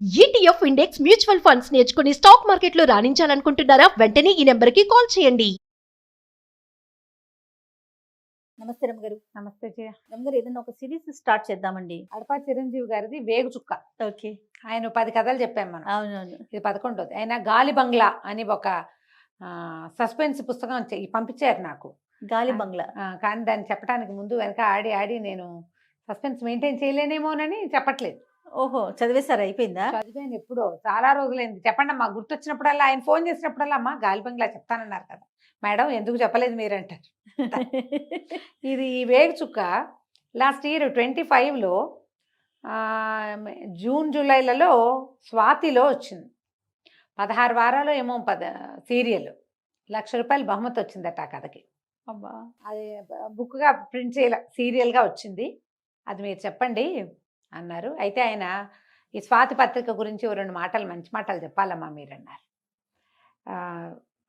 ETF index mutual funds నేర్చుకుని stock మార్కెట్లో రాణించాలనుకుంటున్నారా? వెంటనే ఈ నెంబర్కి కాల్ చేయండి. నమస్తే రమగారు. నమస్తే జయ. రమగారు, ఏదైనా ఒక సిరీస్ స్టార్ట్ చేద్దామండి. అడపా చిరంజీవి గారిది వేగు చుక్క. ఓకే. ఆయన 10 కథలు చెప్పాం మనం. అవునవును. ఇది 11ది. ఆయన గాలి బంగ్లా అని ఒక సస్పెన్స్ పుస్తకం పంపించారు నాకు. గాలి బంగ్లా. కానీ దాన్ని చెప్పడానికి ముందు వెనక ఆడి ఆడి నేను సస్పెన్స్ మెయింటైన్ చేయలేనేమోనని చెప్పట్లేదు. ఓహో, చదివేశారు, అయిపోయిందా? చదివాను ఎప్పుడో, చాలా రోజులైంది. చెప్పండి అమ్మా, గుర్తొచ్చినప్పుడల్లా ఆయన ఫోన్ చేసినప్పుడల్లా అమ్మా గాలి బంగ్లా చెప్తానన్నారు కదా మేడం, ఎందుకు చెప్పలేదు మీరంటారు. ఇది ఈ వేగు చుక్క లాస్ట్ ఇయర్ 25లో జూన్ జూలైలలో స్వాతిలో వచ్చింది. 16 వారాలు ఏమో సీరియల్. ₹1,00,000 బహుమతి వచ్చిందట ఆ కథకి. అబ్బా. అది బుక్గా ప్రింట్ చేయాల, సీరియల్గా వచ్చింది. అది మీరు చెప్పండి అన్నారు. అయితే ఆయన ఈ స్వాతి పత్రిక గురించి 2 మాటలు, మంచి మాటలు చెప్పాలమ్మా మీరు అన్నారు.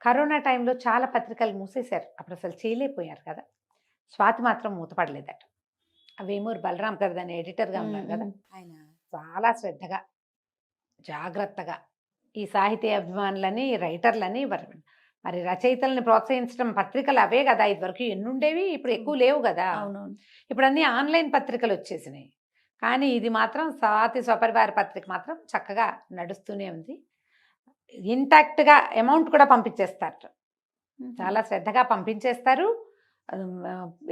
కరోనా టైంలో చాలా పత్రికలు మూసేశారు, అప్పుడు అసలు చేయలేకపోయారు కదా. స్వాతి మాత్రం మూతపడలేదట. వేమూరు బలరాం గారు దాని ఎడిటర్గా ఉన్నారు కదా, ఆయన చాలా శ్రద్ధగా జాగ్రత్తగా ఈ సాహితీ అభిమానులని, రైటర్లని, మరి రచయితలని ప్రోత్సహించడం పత్రికలు అవే కదా. ఇదివరకు ఎన్నుండేవి, ఇప్పుడు ఎక్కువ లేవు కదా. అవునవును. ఇప్పుడు అన్నీ ఆన్లైన్ పత్రికలు వచ్చేసినాయి. కానీ ఇది మాత్రం స్వాతి స్వపరివార పత్రిక మాత్రం చక్కగా నడుస్తూనే ఉంది. ఇంటాక్ట్గా అమౌంట్ కూడా పంపించేస్తారు, చాలా శ్రద్ధగా పంపించేస్తారు.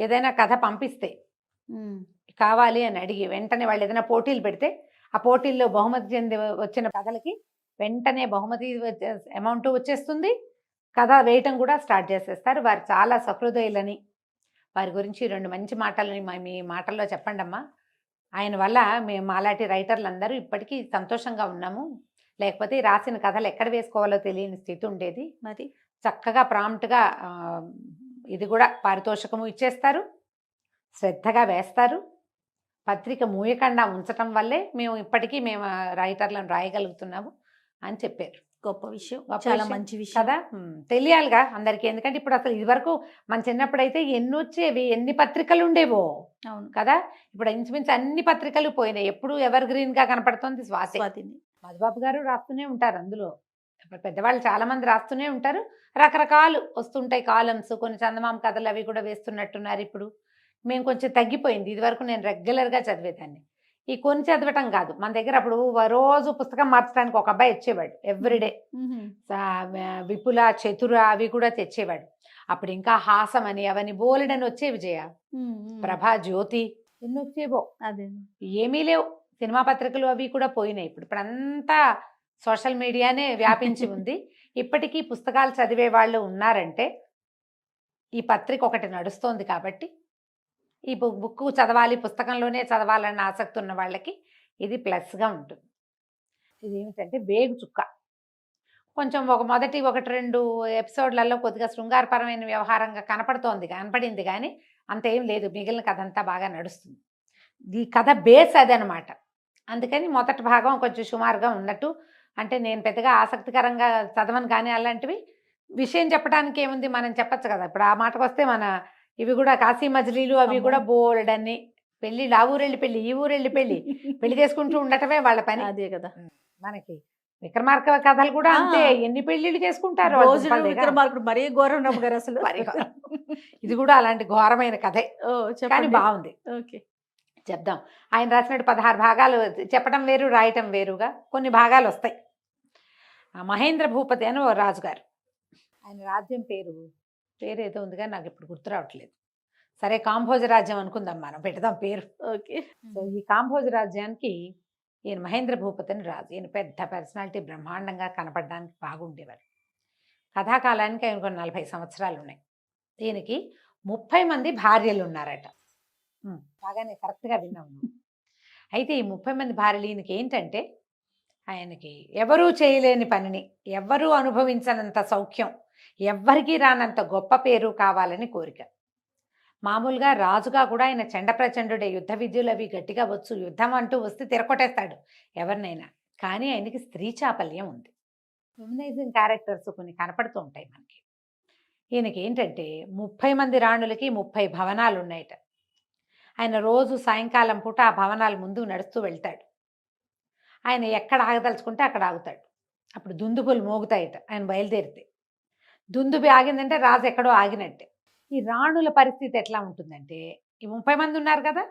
ఏదైనా కథ పంపిస్తే కావాలి అని అడిగి వెంటనే వాళ్ళు ఏదైనా పోటీలు పెడితే ఆ పోటీల్లో బహుమతి చెంది వచ్చిన కథలకి వెంటనే బహుమతి అమౌంట్ వచ్చేస్తుంది. కథ వేయటం కూడా స్టార్ట్ చేసేస్తారు. వారు చాలా సహృదయులని, వారి గురించి 2 మంచి మాటలని మీ మాటల్లో చెప్పండి అమ్మా. ఆయన వల్ల మేము మాలాంటి రైటర్లందరూ ఇప్పటికీ సంతోషంగా ఉన్నాము. లేకపోతే రాసిన కథలు ఎక్కడ వేసుకోవాలో తెలియని స్థితి ఉండేది. మరి చక్కగా ప్రాంప్ట్గా ఇది కూడా పారితోషికము ఇచ్చేస్తారు, శ్రద్ధగా వేస్తారు. పత్రిక మూయకుండా ఉంచటం వల్లే మేము ఇప్పటికీ రైటర్లను రాయగలుగుతున్నాము అని చెప్పారు. గొప్ప విషయం, చాలా మంచి విషయం కదా. తెలియాలిగా అందరికీ. ఎందుకంటే ఇప్పుడు అసలు ఇదివరకు మన చిన్నప్పుడైతే ఎన్ని వచ్చేవి, ఎన్ని పత్రికలు ఉండేవో. అవును కదా. ఇప్పుడు ఇంచుమించు అన్ని పత్రికలు పోయినాయి. ఎప్పుడు ఎవర్ గ్రీన్ గా కనపడుతుంది స్వాతిని. మధుబాబు గారు రాస్తూనే ఉంటారు అందులో. పెద్దవాళ్ళు చాలా మంది రాస్తూనే ఉంటారు. రకరకాలు వస్తుంటాయి కాలమ్స్. కొన్ని చందమామ కథలు అవి కూడా వేస్తున్నట్టున్నారు ఇప్పుడు. మేము కొంచెం తగ్గిపోయింది. ఇది వరకు నేను రెగ్యులర్గా చదివేదాన్ని. ఈ కొన్ని చదవటం కాదు, మన దగ్గర అప్పుడు రోజు పుస్తకం మార్చడానికి ఒక అబ్బాయి వచ్చేవాడు ఎవ్రీడే. విపుల, చతుర అవి కూడా తెచ్చేవాడు. అప్పుడు ఇంకా హాసం అని అవని బోలెడని వచ్చేవి జయ. ప్రభా, జ్యోతి ఎన్ని వచ్చేవో. అదే ఏమీ లేవు. సినిమా పత్రికలు అవి కూడా పోయినాయి. ఇప్పుడు అంతా సోషల్ మీడియానే వ్యాపించి ఉంది. ఇప్పటికీ పుస్తకాలు చదివే వాళ్ళు ఉన్నారంటే ఈ పత్రిక ఒకటి నడుస్తోంది కాబట్టి, ఈ బుక్ చదవాలి, పుస్తకంలోనే చదవాలన్న ఆసక్తి ఉన్న వాళ్ళకి ఇది ప్లస్గా ఉంటుంది. ఇది ఏమిటంటే వేగు చుక్క. కొంచెం మొదటి 1-2 ఎపిసోడ్లలో కొద్దిగా శృంగారపరమైన వ్యవహారంగా కనపడింది కానీ అంతేం లేదు. మిగిలిన కథ అంతా బాగా నడుస్తుంది. ఈ కథ బేస్ అదనమాట. అందుకని మొదటి భాగం కొంచెం సుమారుగా ఉన్నట్టు. అంటే నేను పెద్దగా ఆసక్తికరంగా చదవను కానీ అలాంటివి విషయం చెప్పడానికి ఏముంది, మనం చెప్పచ్చు కదా. ఇప్పుడు ఆ మాటకు వస్తే మన ఇవి కూడా కాశీ మజిలీలు అవి కూడా బోల్డన్ని పెళ్ళిళ్ళు, ఆ ఊరెళ్ళి పెళ్ళి, ఈ ఊరెళ్ళి పెళ్ళి, పెళ్లి చేసుకుంటూ ఉండటమే వాళ్ళ పని. అదే కదా. మనకి విక్రమార్క కథలు కూడా అంతే, ఎన్ని పెళ్లిళ్ళు చేసుకుంటారు. విక్రమార్కుడు మరీ ఘోరం రమ్మ గారు అసలు. ఇది కూడా అలాంటి ఘోరమైన కథే, కానీ బాగుంది. ఓకే, చెప్దాం. ఆయన రాసినట్టు 16 భాగాలు. చెప్పడం వేరు, రాయటం వేరుగా కొన్ని భాగాలు వస్తాయి. మహేంద్ర భూపతి అని ఓ రాజుగారు. ఆయన రాజ్యం పేరు ఏదో ఉంది కానీ నాకు ఇప్పుడు గుర్తు రావట్లేదు. సరే, కాంభోజ రాజ్యం అనుకుందాం, మనం పెడదాం పేరు. ఓకే. సో ఈ కాంభోజ రాజ్యానికి ఈయన మహేంద్ర భూపతి అని రాజు. ఈయన పెద్ద పర్సనాలిటీ, బ్రహ్మాండంగా కనపడడానికి బాగుండేవారు. కథాకాలానికి ఆయన 40 సంవత్సరాలు ఉన్నాయి. ఈయనకి 30 మంది భార్యలు ఉన్నారట. బాగానే కరెక్ట్గా విన్నాము. అయితే ఈ 30 మంది భార్యలు ఈయనకి ఏంటంటే, ఆయనకి ఎవరూ చేయలేని పనిని, ఎవ్వరూ అనుభవించనంత సౌఖ్యం, ఎవ్వరికీ రానంత గొప్ప పేరు కావాలని కోరిక. మామూలుగా రాజుగా కూడా ఆయన చండప్రచండుడే. యుద్ధ విద్యలు అవి గట్టిగా వచ్చు. యుద్ధం అంటూ వస్తే తిరగొట్టేస్తాడు ఎవరినైనా. కానీ ఆయనకి స్త్రీ చాపల్యం ఉంది. ఫెమినైజింగ్ క్యారెక్టర్స్ కొన్ని కనపడుతూ ఉంటాయి మనకి. ఈయనకి ఏంటంటే 30 మంది రాణులకి 30 భవనాలు ఉన్నాయట. ఆయన రోజు సాయంకాలం పూట ఆ భవనాల ముందు నడుస్తూ వెళ్తాడు. ఆయన ఎక్కడ ఆగదలుచుకుంటే అక్కడ ఆగుతాడు. అప్పుడు దుందుబులు మోగుతాయట ఆయన బయలుదేరితే. దుందుబి ఆగిందంటే రాజు ఎక్కడో ఆగినట్టే. ఈ రాణుల పరిస్థితి ఎట్లా ఉంటుందంటే, ఈ 30 మంది ఉన్నారు కదా,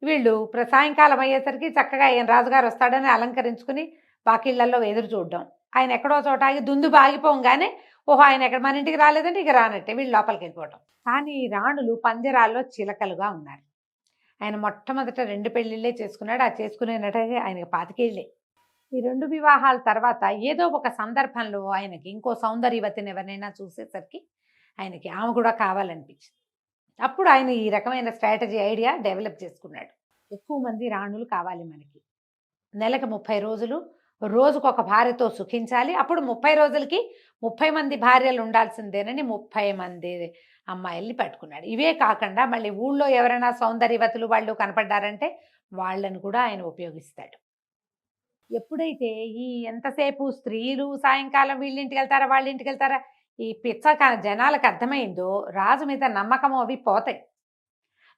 వీళ్ళు సాయంకాలం అయ్యేసరికి చక్కగా ఆయన రాజుగారు వస్తాడని అలంకరించుకుని వాకిళ్లలో ఎదురు చూడడం. ఆయన ఎక్కడో చోట ఆగి దుందుబి ఆగిపోగానే ఓహో ఆయన ఎక్కడ మన ఇంటికి రాలేదంటే ఇక రానట్టే వీళ్ళు లోపలికి వెళ్ళిపోవటం. కానీ ఈ రాణులు పంజరాల్లో చిలకలుగా ఉన్నారు. ఆయన మొట్టమొదట 2 పెళ్ళిళ్ళే చేసుకున్నాడు. ఆ చేసుకునేటట్టుగా ఆయనకి 25 ఏళ్ళే. ఈ 2 వివాహాల తర్వాత ఏదో ఒక సందర్భంలో ఆయనకి ఇంకో సౌందర్యవతిని ఎవరినైనా చూసేసరికి ఆయనకి ఆమె కూడా కావాలనిపించింది. అప్పుడు ఆయన ఈ రకమైన స్ట్రాటజీ ఐడియా డెవలప్ చేసుకున్నాడు. ఎక్కువ మంది రాణులు కావాలి మనకి, నెలకు 30 రోజులు, రోజుకొక భార్యతో సుఖించాలి. అప్పుడు 30 రోజులకి 30 మంది భార్యలు ఉండాల్సిందేనని 30 మంది అమ్మాయిల్ని పట్టుకున్నాడు. ఇవే కాకుండా మళ్ళీ ఊళ్ళో ఎవరైనా సౌందర్యవతులు వాళ్ళు కనపడ్డారంటే వాళ్ళని కూడా ఆయన ఉపయోగిస్తాడు. ఎప్పుడైతే ఈ ఎంతసేపు స్త్రీలు సాయంకాలం వీళ్ళింటికి వెళ్తారా వాళ్ళ ఇంటికి వెళ్తారా ఈ పిచ్చ జనాలకు అర్థమైందో రాజు మీద నమ్మకం అవి పోతాయి.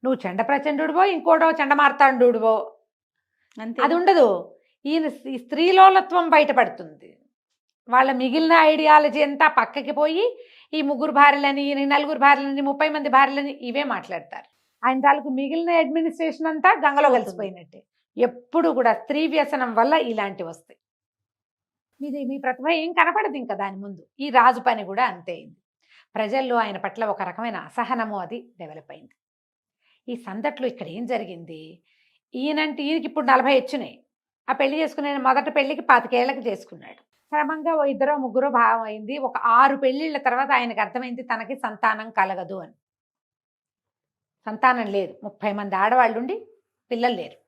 నువ్వు చండ ప్రచండుడివో ఇంకోటో చండమార్తాండుడివో అంతే. అది ఉండదు. ఈయన ఈ స్త్రీలోలత్వం బయటపడుతుంది. వాళ్ళ మిగిలిన ఐడియాలజీ అంతా పక్కకి పోయి ఈ 3 భార్యలని 4 భార్యలని 30 మంది భార్యలని ఇవే మాట్లాడతారు. ఆయన తాలూకు మిగిలిన అడ్మినిస్ట్రేషన్ అంతా గంగలో కలిసిపోయినట్టే. ఎప్పుడు కూడా స్త్రీ వ్యసనం వల్ల ఇలాంటివి వస్తాయి. మీ ప్రతిభ ఏం కనపడదు ఇంకా దాని ముందు. ఈ రాజు పని కూడా అంతే అయింది. ప్రజల్లో ఆయన పట్ల ఒక రకమైన అసహనము అది డెవలప్ అయింది. ఈ సందట్లో ఇక్కడ ఏం జరిగింది, ఈయనంటే ఈయనకి ఇప్పుడు 40 వచ్చినాయి. ఆ పెళ్లి చేసుకునే మొదటి పెళ్లికి 25 ఏళ్ళకి చేసుకున్నాడు. క్రమంగా 2 3 భావం అయింది. ఒక 6 పెళ్ళిళ్ళ తర్వాత ఆయనకు అర్థమైంది తనకి సంతానం కలగదు అని. సంతానం లేదు, 30 మంది ఆడవాళ్ళు ఉండి పిల్లలు లేరు.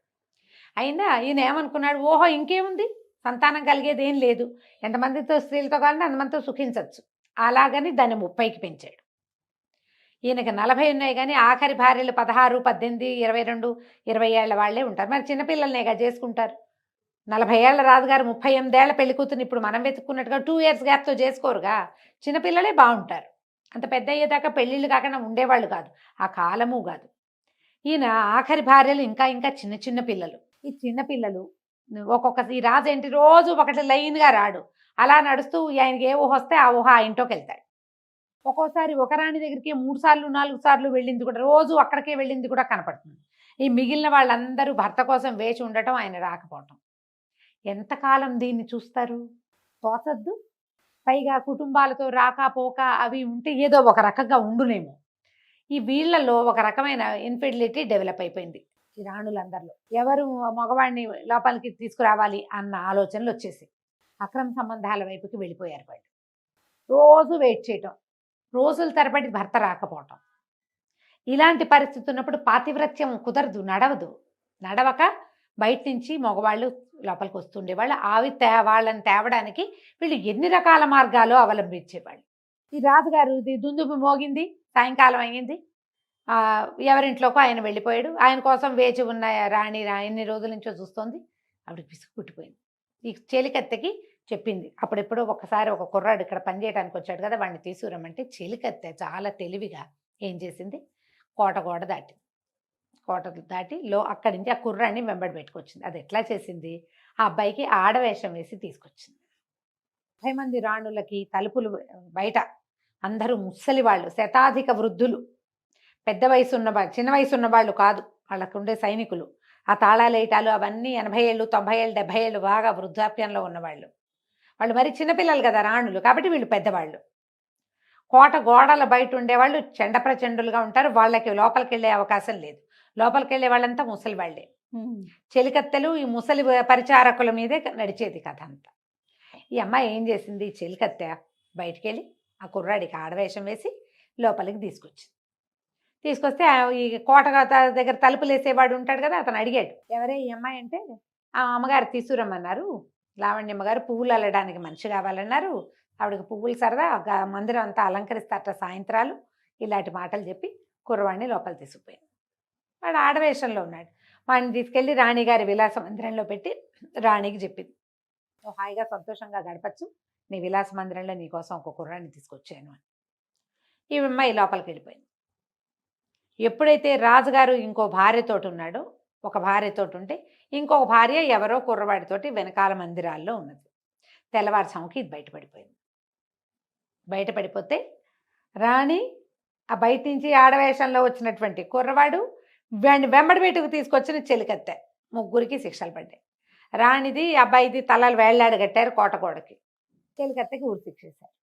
అయినా ఈయన ఏమనుకున్నాడు, ఓహో ఇంకేముంది సంతానం కలిగేది ఏం లేదు, ఎంతమందితో స్త్రీలతో కావాలంటే అంతమందితో సుఖించవచ్చు. అలాగని దాన్ని 30కి పెంచాడు. ఈయనకి 40 ఉన్నాయి కానీ ఆఖరి భార్యలు 16, 18, 22, 20 ఏళ్ల వాళ్ళే ఉంటారు. మరి చిన్నపిల్లలనేగా చేసుకుంటారు. 40 ఏళ్ల రాజుగారు 38 ఏళ్ల పెళ్లి కూతురు ఇప్పుడు మనం వెతుక్కున్నట్టుగా 2 years గ్యాప్తో చేసుకోరుగా. చిన్నపిల్లలే బాగుంటారు. అంత పెద్ద అయ్యేదాకా పెళ్ళిళ్ళు కాకుండా ఉండేవాళ్ళు కాదు, ఆ కాలము కాదు. ఈయన ఆఖరి భార్యలు ఇంకా ఇంకా చిన్న చిన్న పిల్లలు. ఈ చిన్న పిల్లలు ఒక్కొక్క ఈ రాజు ఏంటి రోజు ఒకటి లైన్గా రాడు, అలా నడుస్తూ ఆయనకి ఏ ఊహ వస్తే ఆ ఊహ ఆ ఇంట్లోకి వెళ్తాడు. ఒక్కోసారి ఒక రాణి దగ్గరికి 3 సార్లు 4 సార్లు వెళ్ళింది కూడా, రోజు అక్కడికే వెళ్ళింది కూడా కనపడుతుంది. ఈ మిగిలిన వాళ్ళందరూ భర్త కోసం వేచి ఉండటం, ఆయన రాకపోవటం. ఎంతకాలం దీన్ని చూస్తారు, తోచద్దు. పైగా కుటుంబాలతో రాకపోక అవి ఉంటే ఏదో ఒక రకంగా ఉండునేమో. ఈ వీళ్ళలో ఒక రకమైన ఇన్ఫెర్టిలిటీ డెవలప్ అయిపోయింది ఈ రాణులందరిలో. ఎవరు మగవాడిని లోపలికి తీసుకురావాలి అన్న ఆలోచనలు వచ్చేసి అక్రమ సంబంధాల వైపుకి వెళ్ళిపోయారు వాళ్ళు. రోజు వెయిట్ చేయటం, రోజుల తరబడి భర్త రాకపోవటం. ఇలాంటి పరిస్థితి ఉన్నప్పుడు పాతివ్రత్యం కుదరదు, నడవక బయట నుంచి మగవాళ్ళు లోపలికి వస్తుండేవాళ్ళు. వాళ్ళని తేవడానికి వీళ్ళు ఎన్ని రకాల మార్గాలు అవలంబించేవాళ్ళు. ఈ రాజుగారు దుందుబి మోగింది, సాయంకాలం అయ్యింది, ఎవరింట్లోకి ఆయన వెళ్ళిపోయాడు. ఆయన కోసం వేచి ఉన్న రాణి ఎన్ని రోజుల నుంచో చూస్తోంది. ఆవిడకి పిసుకు పుట్టిపోయింది. ఈ చెలికత్తెకి చెప్పింది. అప్పుడెప్పుడో ఒకసారి ఒక కుర్రాడు ఇక్కడ పనిచేయడానికి వచ్చాడు కదా, వాడిని తీసుకురమ్మంటే చెలికత్తె చాలా తెలివిగా ఏం చేసింది, కోట దాటి అక్కడి నుంచి ఆ కుర్రాన్ని వెంబడి పెట్టుకొచ్చింది. అది ఎట్లా చేసింది, ఆ అబ్బాయికి ఆడవేషం వేసి తీసుకొచ్చింది. 30 మంది రాణులకి తలుపులు బయట అందరూ ముసలి వాళ్ళు, శతాధిక వృద్ధులు, పెద్ద వయసు ఉన్నవాళ్ళు, చిన్న వయసు ఉన్నవాళ్ళు కాదు, వాళ్ళకు ఉండే సైనికులు. ఆ తాళాలు వేయటాలు అవన్నీ 80 ఏళ్ళు 90 ఏళ్ళు 70 ఏళ్ళు బాగా వృద్ధాప్యంలో ఉన్నవాళ్ళు. వాళ్ళు మరి చిన్నపిల్లలు కదా రాణులు, కాబట్టి వీళ్ళు పెద్దవాళ్ళు. కోట గోడల బయట ఉండేవాళ్ళు చండప్రచండులుగా ఉంటారు. వాళ్ళకి లోపలికి వెళ్ళే అవకాశం లేదు. లోపలికి వెళ్ళే వాళ్ళంతా ముసలి వాళ్ళే. చెలికత్తెలు ఈ ముసలి పరిచారకుల మీదే నడిచేది కథ అంతా. ఈ అమ్మాయి ఏం చేసింది, చెలికత్తె బయటికి వెళ్ళి ఆ కుర్రాడికి ఆడవేషం వేసి లోపలికి తీసుకొస్తే ఈ కోట దగ్గర తలుపులు వేసేవాడు ఉంటాడు కదా, అతను అడిగాడు, ఎవరే ఈ అమ్మాయి అంటే, ఆ అమ్మగారు తీసుకురమ్మన్నారు, లావణ్యమ్మగారు పువ్వులు అల్లడానికి మనిషి కావాలన్నారు, ఆవిడకి పువ్వులు సరదా, మందిరం అంతా అలంకరిస్తారట సాయంత్రాలు, ఇలాంటి మాటలు చెప్పి కుర్రవాడిని లోపల తీసుకుపోయాడు. వాడు ఆడవేషంలో ఉన్నాడు. వాడిని తీసుకెళ్ళి రాణిగారి విలాస మందిరంలో పెట్టి రాణికి చెప్పింది, నువ్వు హాయిగా సంతోషంగా గడపచ్చు, నీ విలాస మందిరంలో నీకోసం ఒక కుర్రాన్ని తీసుకొచ్చాను అని. ఈ అమ్మాయి లోపలికి వెళ్ళిపోయింది. ఎప్పుడైతే రాజుగారు ఇంకో భార్యతోటి ఉన్నాడో ఒక భార్యతోటి ఉంటే ఇంకొక భార్య ఎవరో కుర్రవాడితోటి వెనకాల మందిరాల్లో ఉన్నది. తెల్లవారుజాముకి ఇది బయటపడిపోయింది. బయటపడిపోతే రాణి ఆ బయట నుంచి ఆడవేషంలో వచ్చినటువంటి కుర్రవాడు వెంబడి బయటకు తీసుకొచ్చిన చెలికత్తె, ముగ్గురికి శిక్షలు పడ్డాయి. రాణిది అబ్బాయిది తలలు వేళ్లాడు కట్టారు కోటగోడకి, చెలికత్తెకి ఊరి శిక్షేశారు.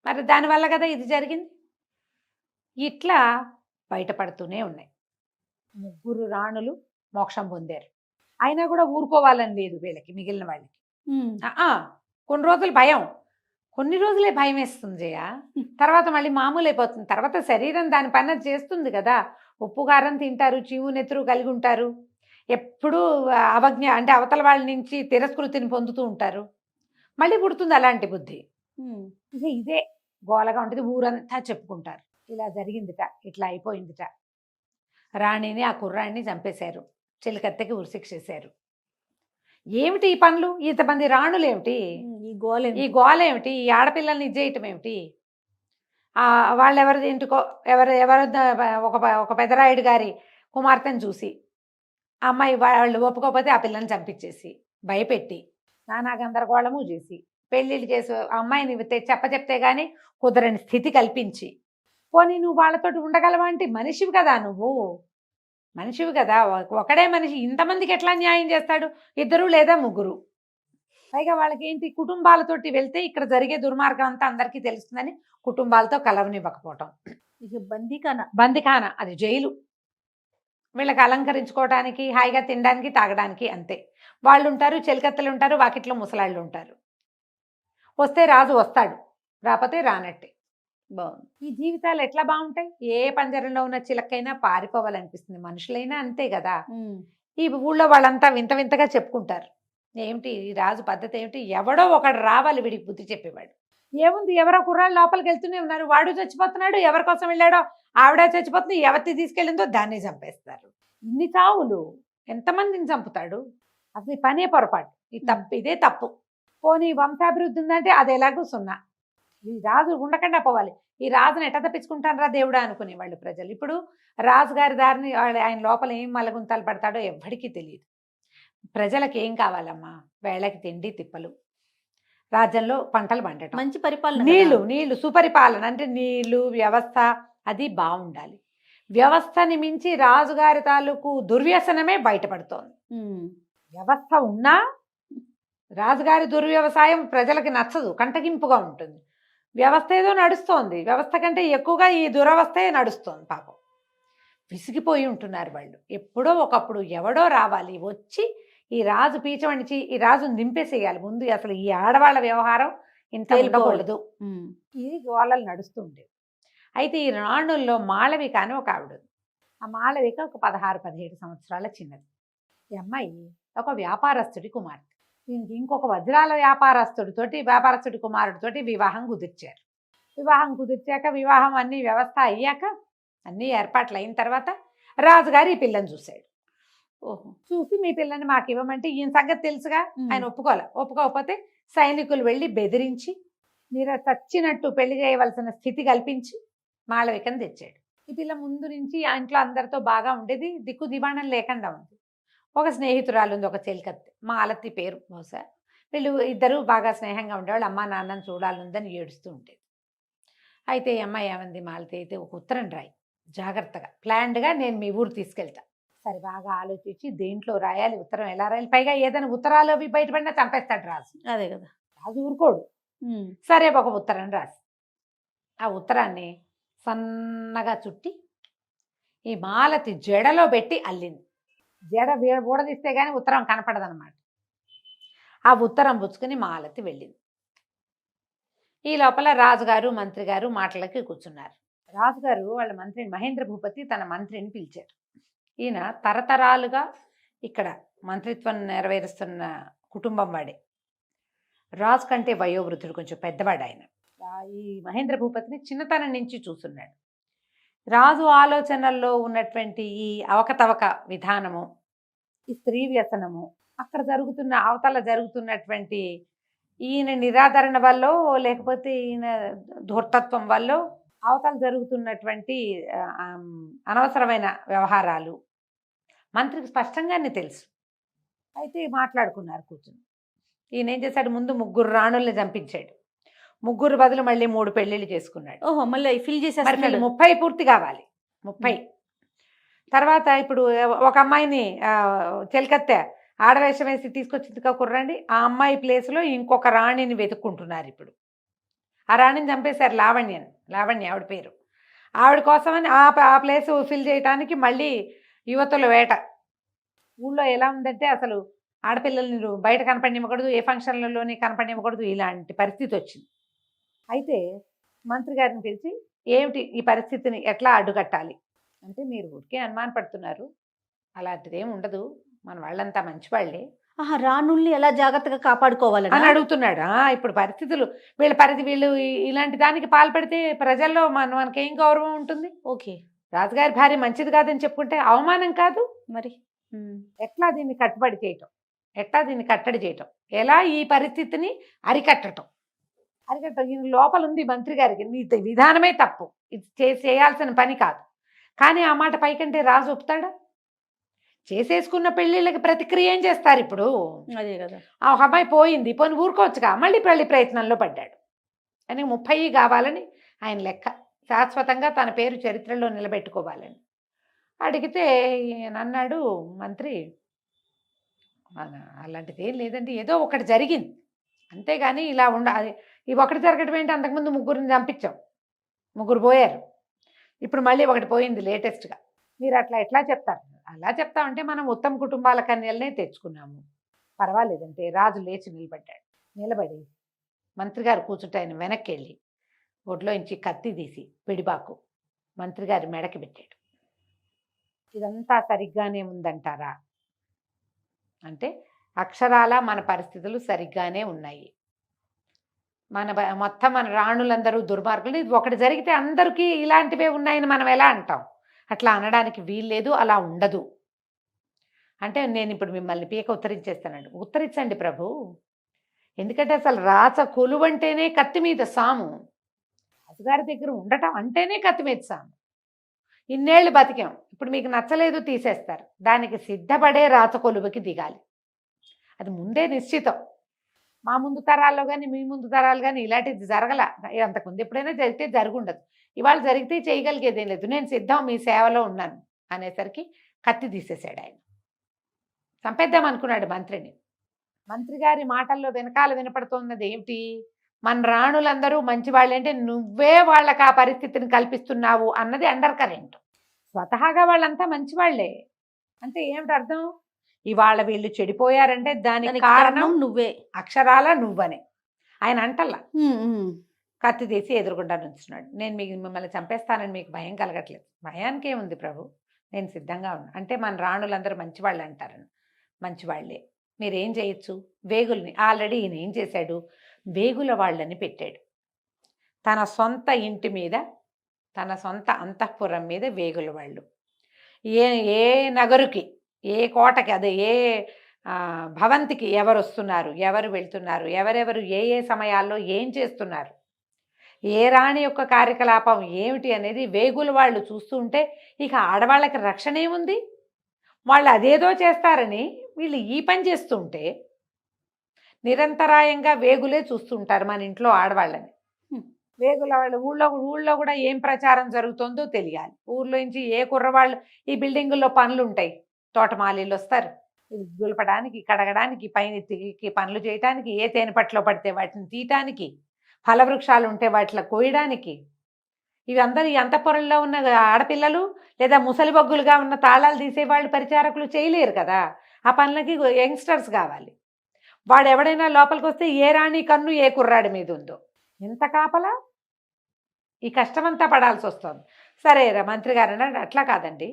మరి దానివల్ల కదా ఇది జరిగింది. ఇట్లా బయటపడుతూనే ఉన్నాయి. ముగ్గురు రాణులు మోక్షం పొందారు. అయినా కూడా ఊరుకోవాలని లేదు వీళ్ళకి, మిగిలిన వాళ్ళకి. కొన్ని రోజులు భయం, కొన్ని రోజులే భయం వేస్తుంది జయ. తర్వాత మళ్ళీ మామూలు అయిపోతుంది. తర్వాత శరీరం దాని పని అది చేస్తుంది కదా. ఉప్పు కారం తింటారు, చీము నెత్తురు కలిగి ఉంటారు, ఎప్పుడూ అవజ్ఞ అంటే అవతల వాళ్ళ నుంచి తిరస్కృతిని పొందుతూ ఉంటారు. మళ్ళీ పుడుతుంది అలాంటి బుద్ధి. ఇదే గోలగా ఉంటుంది. ఊరంతా చెప్పుకుంటారు, ఇలా జరిగిందిట, ఇట్లా అయిపోయిందిట. రాణిని ఆ కుర్రాడిని చంపేశారు, చెలికత్తెకి ఉరిశిక్షేశారు. ఏమిటి ఈ పనులు? ఇంతమంది రాణులు ఏమిటి ఈ గోల ఏమిటి? ఈ ఆడపిల్లల్ని ఇచ్చేయటం ఏమిటి? వాళ్ళెవరి ఇంటికో ఎవరు ఒక పెదరాయుడు గారి కుమార్తెను చూసి అమ్మాయి వాళ్ళు ఒప్పుకోకపోతే ఆ పిల్లని చంపించేసి భయపెట్టి నానా గందరగోళము చేసి పెళ్ళిళ్ళు చేసి అమ్మాయిని చెప్తే కానీ కుదరని స్థితి కల్పించి, పోనీ నువ్వు వాళ్ళతోటి ఉండగలవా అంటే మనిషివి కదా, నువ్వు మనిషివి కదా. ఒకడే మనిషి ఇంతమందికి ఎట్లా న్యాయం చేస్తాడు? ఇద్దరు లేదా ముగ్గురు. పైగా వాళ్ళకి ఏంటి, కుటుంబాలతోటి వెళ్తే ఇక్కడ జరిగే దుర్మార్గం అంతా అందరికీ తెలుస్తుందని కుటుంబాలతో కలవనివ్వకపోవటం. ఇక బందిఖాన, అది జైలు. వీళ్ళకి అలంకరించుకోవడానికి, హాయిగా తినడానికి, తాగడానికి అంతే. వాళ్ళు ఉంటారు, చెలికత్తెలు ఉంటారు, వాకిట్లో ముసలాళ్ళు ఉంటారు. వస్తే రాజు వస్తాడు, రాకపోతే రానట్టే. బాగుంది. ఈ జీవితాలు ఎట్లా బాగుంటాయి? ఏ పంజరంలో ఉన్న చిలకైనా పారిపోవాలనిపిస్తుంది. మనుషులైనా అంతే కదా. ఈ ఊళ్ళో వాళ్ళంతా వింత వింతగా చెప్పుకుంటారు. ఏమిటి ఈ రాజు పద్ధతి ఏమిటి? ఎవడో ఒకడు రావాలి వీడికి బుద్ధి చెప్పేవాడు. ఏముంది, ఎవరో కుర్రాళ్ళు లోపలికి వెళ్తూనే ఉన్నారు, వాడు చచ్చిపోతున్నాడు, ఎవరి కోసం వెళ్ళాడో ఆవిడ చచ్చిపోతుంది, ఎవరిని తీసుకెళ్ళిందో దాన్ని చంపేస్తారు. ఇన్ని చావులు, ఎంతమందిని చంపుతాడు? అసలు ఈ పనే పొరపాటు. ఇదే తప్పు. పోనీ వంశాభివృద్ధి ఉందంటే అది ఎలాగూ సున్నా. ఈ రాజు ఉండకుండా పోవాలి. ఈ రాజుని ఎట్ట తప్పించుకుంటారా దేవుడా అనుకునేవాళ్ళు ప్రజలు. ఇప్పుడు రాజుగారి దారిని ఆయన లోపల ఏం మలగుంతాలు పడతాడో ఎవ్వడికి తెలియదు. ప్రజలకు ఏం కావాలమ్మా? వేళకి తిండి తిప్పలు, రాజ్యంలో పంటలు పండటం, మంచి పరిపాలన, నీళ్లు సుపరిపాలన. అంటే నీళ్లు వ్యవస్థ అది బాగుండాలి. వ్యవస్థని మించి రాజుగారి తాలూకు దుర్వ్యసనమే బయటపడుతోంది. వ్యవస్థ ఉన్నా రాజుగారి దుర్వ్యవసాయం ప్రజలకి నచ్చదు, కంటగింపుగా ఉంటుంది. వ్యవస్థ ఏదో నడుస్తోంది, వ్యవస్థ కంటే ఎక్కువగా ఈ దురవస్థే నడుస్తోంది. పాపం విసిగిపోయి ఉంటున్నారు వాళ్ళు. ఎప్పుడో ఒకప్పుడు ఎవడో రావాలి, వచ్చి ఈ రాజు పీచమణిచి ఈ రాజును దింపేసేయాలి ముందు. అసలు ఈ ఆడవాళ్ళ వ్యవహారం ఇంత ఉండకూడదు. ఈ గోళలు నడుస్తూ ఉండేవి. అయితే ఈ రాణుల్లో మాళవిక అని ఒక ఆవిడ. ఆ మాళవిక ఒక 16-17 సంవత్సరాల చిన్నది. ఈ అమ్మాయి ఒక వ్యాపారస్తుడి కుమార్తె. దీనికి ఇంకొక వజ్రాల వ్యాపారస్తుడి కుమారుడితోటి వివాహం కుదిర్చారు. వివాహం కుదిర్చాక వివాహం అన్ని వ్యవస్థ అయ్యాక అన్ని ఏర్పాట్లు అయిన తర్వాత రాజుగారు ఈ పిల్లని చూశాడు. చూసి మీ పిల్లని మాకు ఇవ్వమంటే ఈయన సంగతి తెలుసుగా, ఆయన ఒప్పుకోకపోతే సైనికులు వెళ్ళి బెదిరించి మీరు చచ్చినట్టు పెళ్లి చేయవలసిన స్థితి కల్పించి మాళవికను తెచ్చాడు. ఈ పిల్ల ముందు నుంచి ఆ ఇంట్లో అందరితో బాగా ఉండేది, దిక్కు దివాణం లేకుండా ఉంది. ఒక స్నేహితురాలు ఉంది, ఒక చెలికత్తె, మాలతి పేరు బహుశా. వీళ్ళు ఇద్దరు బాగా స్నేహంగా ఉండేవాళ్ళు. అమ్మ నాన్నని చూడాలందని ఏడుస్తూ ఉండేది. అయితే ఈ అమ్మాయి ఏమంది, మాలతి అయితే ఒక ఉత్తరం రాయి జాగ్రత్తగా, ప్లాన్డ్గా, నేను మీ ఊరు తీసుకెళ్తా. సరే బాగా ఆలోచించి దేంట్లో రాయాలి, ఉత్తరం ఎలా రాయాలి, పైగా ఏదైనా ఉత్తరాలు అవి బయటపడినా చంపేస్తాడు రాజు. అదే కదా, రాజు ఊరుకోడు. సరే ఒక ఉత్తరం రాసి ఆ ఉత్తరాన్ని సన్నగా చుట్టి ఈ మాలతి జడలో పెట్టి అల్లింది. జడ ఊడదీస్తే కానీ ఉత్తరం కనపడదన్నమాట. ఆ ఉత్తరం పుచ్చుకుని మాలతి వెళ్ళింది. ఈ లోపల రాజుగారు మంత్రి గారు మాటలకి కూర్చున్నారు. రాజుగారు వాళ్ళ మంత్రిని, మహేంద్ర భూపతి తన మంత్రిని పిలిచారు. ఈయన తరతరాలుగా ఇక్కడ మంత్రిత్వం నెరవేరుస్తున్న కుటుంబం వాడే. రాజు కంటే వయోవృద్ధుడు, కొంచెం పెద్దవాడు ఆయన. ఈ మహేంద్ర భూపతిని చిన్నతనం నుంచి చూస్తున్నాడు. రాజు ఆలోచనల్లో ఉన్నటువంటి ఈ అవకతవక విధానము, ఈ స్త్రీ వ్యసనము, అక్కడ అవతల జరుగుతున్నటువంటి ఈయన నిరాదరణ వల్ల, లేకపోతే ఈయన ధూర్తత్వం వల్ల అవతల జరుగుతున్నటువంటి అనవసరమైన వ్యవహారాలు, మంత్రికి స్పష్టంగానే తెలుసు. అయితే మాట్లాడుకున్నారు కూర్చుని. ఈయన ఏం చేశాడు, ముందు 3 రాణుల్ని చంపించాడు. 3 బదులు మళ్ళీ 3 పెళ్ళిళ్ళు చేసుకున్నాడు. ఓహో మళ్ళీ ఫిల్ మరి చేసేస్తున్నాడు. 30 పూర్తి కావాలి. 30 తర్వాత ఇప్పుడు ఒక అమ్మాయిని చెలికత్తె ఆడవేషం వేసి తీసుకొచ్చింది కుర్రండి. ఆ అమ్మాయి ప్లేస్లో ఇంకొక రాణిని వెతుక్కుంటున్నారు ఇప్పుడు. ఆ రాణిని చంపేశారు, లావణ్య ఆవిడ పేరు. ఆవిడ కోసమని ఆ ప్లేస్ ఫిల్ చేయడానికి మళ్ళీ యువతుల వేట. ఊళ్ళో ఎలా ఉందంటే అసలు ఆడపిల్లల్ని బయట కనపడినివ్వకూడదు, ఏ ఫంక్షన్లలోని కనపడినివ్వకూడదు, ఇలాంటి పరిస్థితి వచ్చింది. అయితే మంత్రి గారిని పిలిచి, ఏమిటి ఈ పరిస్థితిని ఎట్లా అడ్డుకట్టాలి అంటే, మీరు ఊరికే అనుమానపడుతున్నారు, అలాంటిది ఏమి ఉండదు, మన వాళ్ళంతా మంచివాళ్లే ఆహా, రాణుల్ని ఎలా జాగ్రత్తగా కాపాడుకోవాలని అని అడుగుతున్నాడు. ఇప్పుడు పరిస్థితులు వీళ్ళు ఇలాంటి దానికి పాల్పడితే ప్రజల్లో మనకేం గౌరవం ఉంటుంది? ఓకే, రాజుగారి భార్య మంచిది కాదని చెప్పుకుంటే అవమానం కాదు మరి ఎట్లా దీన్ని కట్టడి చేయటం, ఎలా ఈ పరిస్థితిని అరికట్టడం ఈయన లోపల ఉంది మంత్రి గారికి. నీ విధానమే తప్పు, ఇది చేయాల్సిన పని కాదు. కానీ ఆ మాట పైకంటే రాజు ఒప్పుతాడా? చేసేసుకున్న పెళ్ళిళ్ళకి ప్రతిక్రియ ఏం చేస్తారు ఇప్పుడు? అదే కదా. ఆ అమ్మాయి పోయింది, పోని ఊరుకోవచ్చుగా, మళ్ళీ పెళ్లి ప్రయత్నంలో పడ్డాడు అని 30 కావాలని ఆయన లెక్క. శాశ్వతంగా తన పేరు చరిత్రలో నిలబెట్టుకోవాలని అడిగితే ఈయన అన్నాడు మంత్రి, అలాంటిది ఏం లేదండి, ఏదో ఒకటి జరిగింది అంతేగాని ఇలా ఈ ఒకటి జరగడం ఏంటి, అంతకుముందు 3 చంపించాం, 3 పోయారు, ఇప్పుడు మళ్ళీ ఒకటి పోయింది లేటెస్ట్గా. మీరు ఎట్లా చెప్తారు? అలా చెప్తామంటే మనం ఉత్తమ కుటుంబాల కన్యలనే తెచ్చుకున్నాము, పర్వాలేదంటే రాజు లేచి నిలబడి మంత్రి గారు కూర్చుంటే ఆయన వెనక్కి వెళ్ళి ఒడ్లోంచి కత్తి తీసి పిడిబాకు మంత్రి గారి మెడకి పెట్టాడు. ఇదంతా సరిగ్గానే ఉందంటారా అంటే, అక్షరాల మన పరిస్థితులు సరిగ్గానే ఉన్నాయి, మొత్తం మన రాణులందరూ దుర్మార్గులు, ఇది ఒకటి జరిగితే అందరికీ ఇలాంటివే ఉన్నాయని మనం ఎలా అంటాం? అట్లా అనడానికి వీల్లేదు, అలా ఉండదు అంటే, నేను ఇప్పుడు మిమ్మల్ని పీక ఉత్తరించేస్తానండి. ఉత్తరించండి ప్రభు, ఎందుకంటే అసలు రాచ కొలువంటేనే కత్తి మీద సాము, రాజుగారి దగ్గర ఉండటం అంటేనే కత్తి మీద సాము. ఇన్నేళ్ళు బతికాం, ఇప్పుడు మీకు నచ్చలేదు తీసేస్తారు, దానికి సిద్ధపడే రాచ కొలువుకి దిగాలి, అది ముందే నిశ్చితం. మా ముందు తరాల్లో కానీ మీ ముందు తరాలు కానీ ఇలాంటిది జరగల, అంతకుముందు ఎప్పుడైనా జరిగితే జరుగుండదు, ఇవాళ జరిగితే చేయగలిగేదేం లేదు, నేను సిద్ధం, మీ సేవలో ఉన్నాను అనేసరికి కత్తి తీసేశాడు ఆయన. చంపేద్దాం అనుకున్నాడు మంత్రిని. మంత్రి గారి మాటల్లో వెనకాల వినపడుతున్నది ఏమిటి? మన రాణులందరూ మంచివాళ్ళంటే నువ్వే వాళ్ళకి ఆ పరిస్థితిని కల్పిస్తున్నావు అన్నది అండర్ కరెంట్. స్వతహాగా వాళ్ళంతా మంచివాళ్లే అంటే ఏమిటి అర్థం? ఇవాళ వీళ్ళు చెడిపోయారంటే దానికి కారణం నువ్వే, అక్షరాల నువ్వనే ఆయన అంటల్లా. కత్తి తీసి ఎదురుగుండా నుంచున్నాడు. నేను మిమ్మల్ని చంపేస్తానని మీకు భయం కలగట్లేదు. భయానికి ఏముంది ప్రభు, నేను సిద్ధంగా ఉన్నా అంటే, మన రాణులందరూ మంచివాళ్ళు అంటారని, మంచివాళ్లే, మీరేం చేయొచ్చు? వేగుల్ని ఆల్రెడీ ఈయన ఏం చేశాడు, వేగుల వాళ్ళని పెట్టాడు. తన సొంత ఇంటి మీద, తన సొంత అంతఃపురం మీద వేగుల వాళ్ళు. ఏ నగరుకి, ఏ కోటకి, అదే ఏ భవంతికి ఎవరు వస్తున్నారు, ఎవరు వెళ్తున్నారు, ఎవరెవరు ఏ సమయాల్లో ఏం చేస్తున్నారు, ఏ రాణి యొక్క కార్యకలాపం ఏమిటి అనేది వేగుల వాళ్ళు చూస్తుంటే ఇక ఆడవాళ్ళకి రక్షణ ఏముంది? వాళ్ళు అదేదో చేస్తారని వీళ్ళు ఈ పని చేస్తుంటే నిరంతరాయంగా వేగులే చూస్తుంటారు మన ఇంట్లో ఆడవాళ్ళని. వేగుల వాళ్ళు ఊళ్ళో కూడా ఏం ప్రచారం జరుగుతుందో తెలియాలి. ఊర్లో నుంచి ఏ కుర్రవాళ్ళు, ఈ బిల్డింగుల్లో పనులు ఉంటాయి, తోటమాలీలు వస్తారు దులపడానికి, కడగడానికి, పైన తిరిగి పనులు చేయడానికి, ఏ తేనెపట్లో పడితే వాటిని తీయటానికి, ఫలవృక్షాలు ఉంటే వాటిలో కోయడానికి, ఇవి అందరూ ఈ అంతఃపురంలో ఉన్న ఆడపిల్లలు లేదా ముసలి బొగ్గులుగా ఉన్న తాళాలు తీసేవాళ్ళు, పరిచారకులు చేయలేరు కదా. ఆ పనులకి యంగ్స్టర్స్ కావాలి. వాడు ఎవడైనా లోపలికి వస్తే ఏ రాణి కన్ను ఏ కుర్రాడి మీద ఉందో, ఎంత కాపలా, ఈ కష్టమంతా పడాల్సి వస్తుంది. సరే మంత్రి గారు అన్నాడు, అట్లా కాదండి,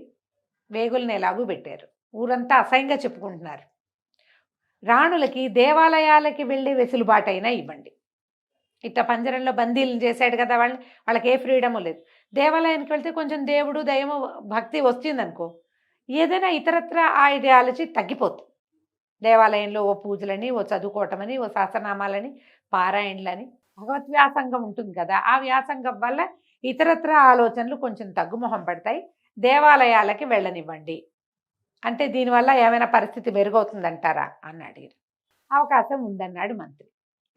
వేగుల్ని ఎలాగూ పెట్టారు, ఊరంతా అసహ్యంగా చెప్పుకుంటున్నారు, రాణులకి దేవాలయాలకి వెళ్ళే వెసులుబాటైనా ఇవ్వండి. ఇట్లా పంజరంలో బందీలను చేశాడు కదా వాళ్ళకి ఏ ఫ్రీడము లేదు. దేవాలయానికి వెళ్తే కొంచెం దేవుడు దయము భక్తి వస్తుందనుకో, ఏదైనా ఇతరత్ర ఆ ఐడియాలజీ తగ్గిపోతుంది. దేవాలయంలో ఓ పూజలని, ఓ చదువుకోవటమని, ఓ సహస్రనామాలని, పారాయణలని, భగవత్ వ్యాసంగం ఉంటుంది కదా, ఆ వ్యాసంగం వల్ల ఇతరత్ర ఆలోచనలు కొంచెం తగ్గుముఖం పడతాయి, దేవాలయాలకి వెళ్ళనివ్వండి అంటే దీనివల్ల ఏమైనా పరిస్థితి మెరుగవుతుందంటారా అని అడిగారు. అవకాశం ఉందన్నాడు మంత్రి.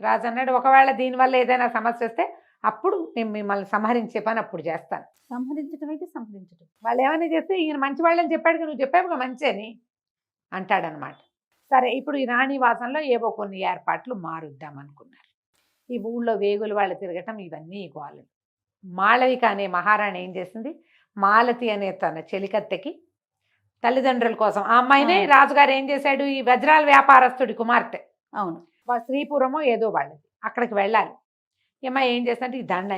రాజు అన్నాడు, ఒకవేళ దీనివల్ల ఏదైనా సమస్య వస్తే అప్పుడు నేను మిమ్మల్ని సంహరించే పని అప్పుడు చేస్తాను. సంహరించడం అయితే సంహరించడం. వాళ్ళు ఏమైనా చేస్తే ఈయన మంచి వాళ్ళని చెప్పాడు, నువ్వు చెప్పావుగా మంచి అని అంటాడనమాట. సరే, ఇప్పుడు ఈ రాణివాసంలో ఏవో కొన్ని ఏర్పాట్లు మారుద్దాం అనుకున్నారు. ఈ ఊళ్ళో వేగులు వాళ్ళు తిరగటం ఇవన్నీ గోలు. మాళవిక అనే మహారాణి ఏం చేసింది, మాలతి అనే తన చెలికత్తెకి తల్లిదండ్రుల కోసం ఆ అమ్మాయినే రాజుగారు ఏం చేశాడు, ఈ వజ్రాల వ్యాపారస్తుడి కుమార్తె, అవును, శ్రీపురమో ఏదో వాళ్ళది, అక్కడికి వెళ్ళాలి. ఈ అమ్మాయి ఏం చేస్తుంటే ఈ దండ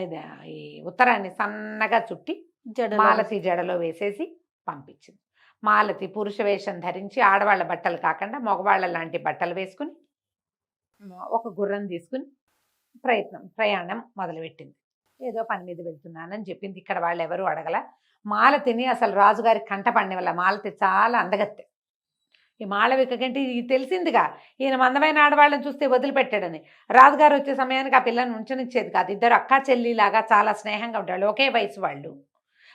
ఈ ఉత్తరాన్ని సన్నగా చుట్టి మాలతి జడలో వేసేసి పంపించింది. మాలతి పురుష వేషం ధరించి ఆడవాళ్ళ బట్టలు కాకుండా మగవాళ్ళ లాంటి బట్టలు వేసుకుని ఒక గుర్రం తీసుకుని ప్రయాణం మొదలుపెట్టింది. ఏదో పని మీద వెళ్తున్నానని చెప్పింది. ఇక్కడ వాళ్ళు ఎవరు అడగల. మాలతిని అసలు రాజుగారి కంట పండే వల్ల మాలతి చాలా అందగత్తె. ఈ మాళవిక కంటే ఇది తెలిసిందిగా, ఈయన మందమైన ఆడవాళ్ళని చూస్తే వదిలిపెట్టాడని. రాజుగారు వచ్చే సమయానికి ఆ పిల్లని ఉంచనిచ్చేది కాదు. ఇద్దరు అక్కా చెల్లిలాగా చాలా స్నేహంగా ఉంటాడు, ఒకే వయసు వాళ్ళు.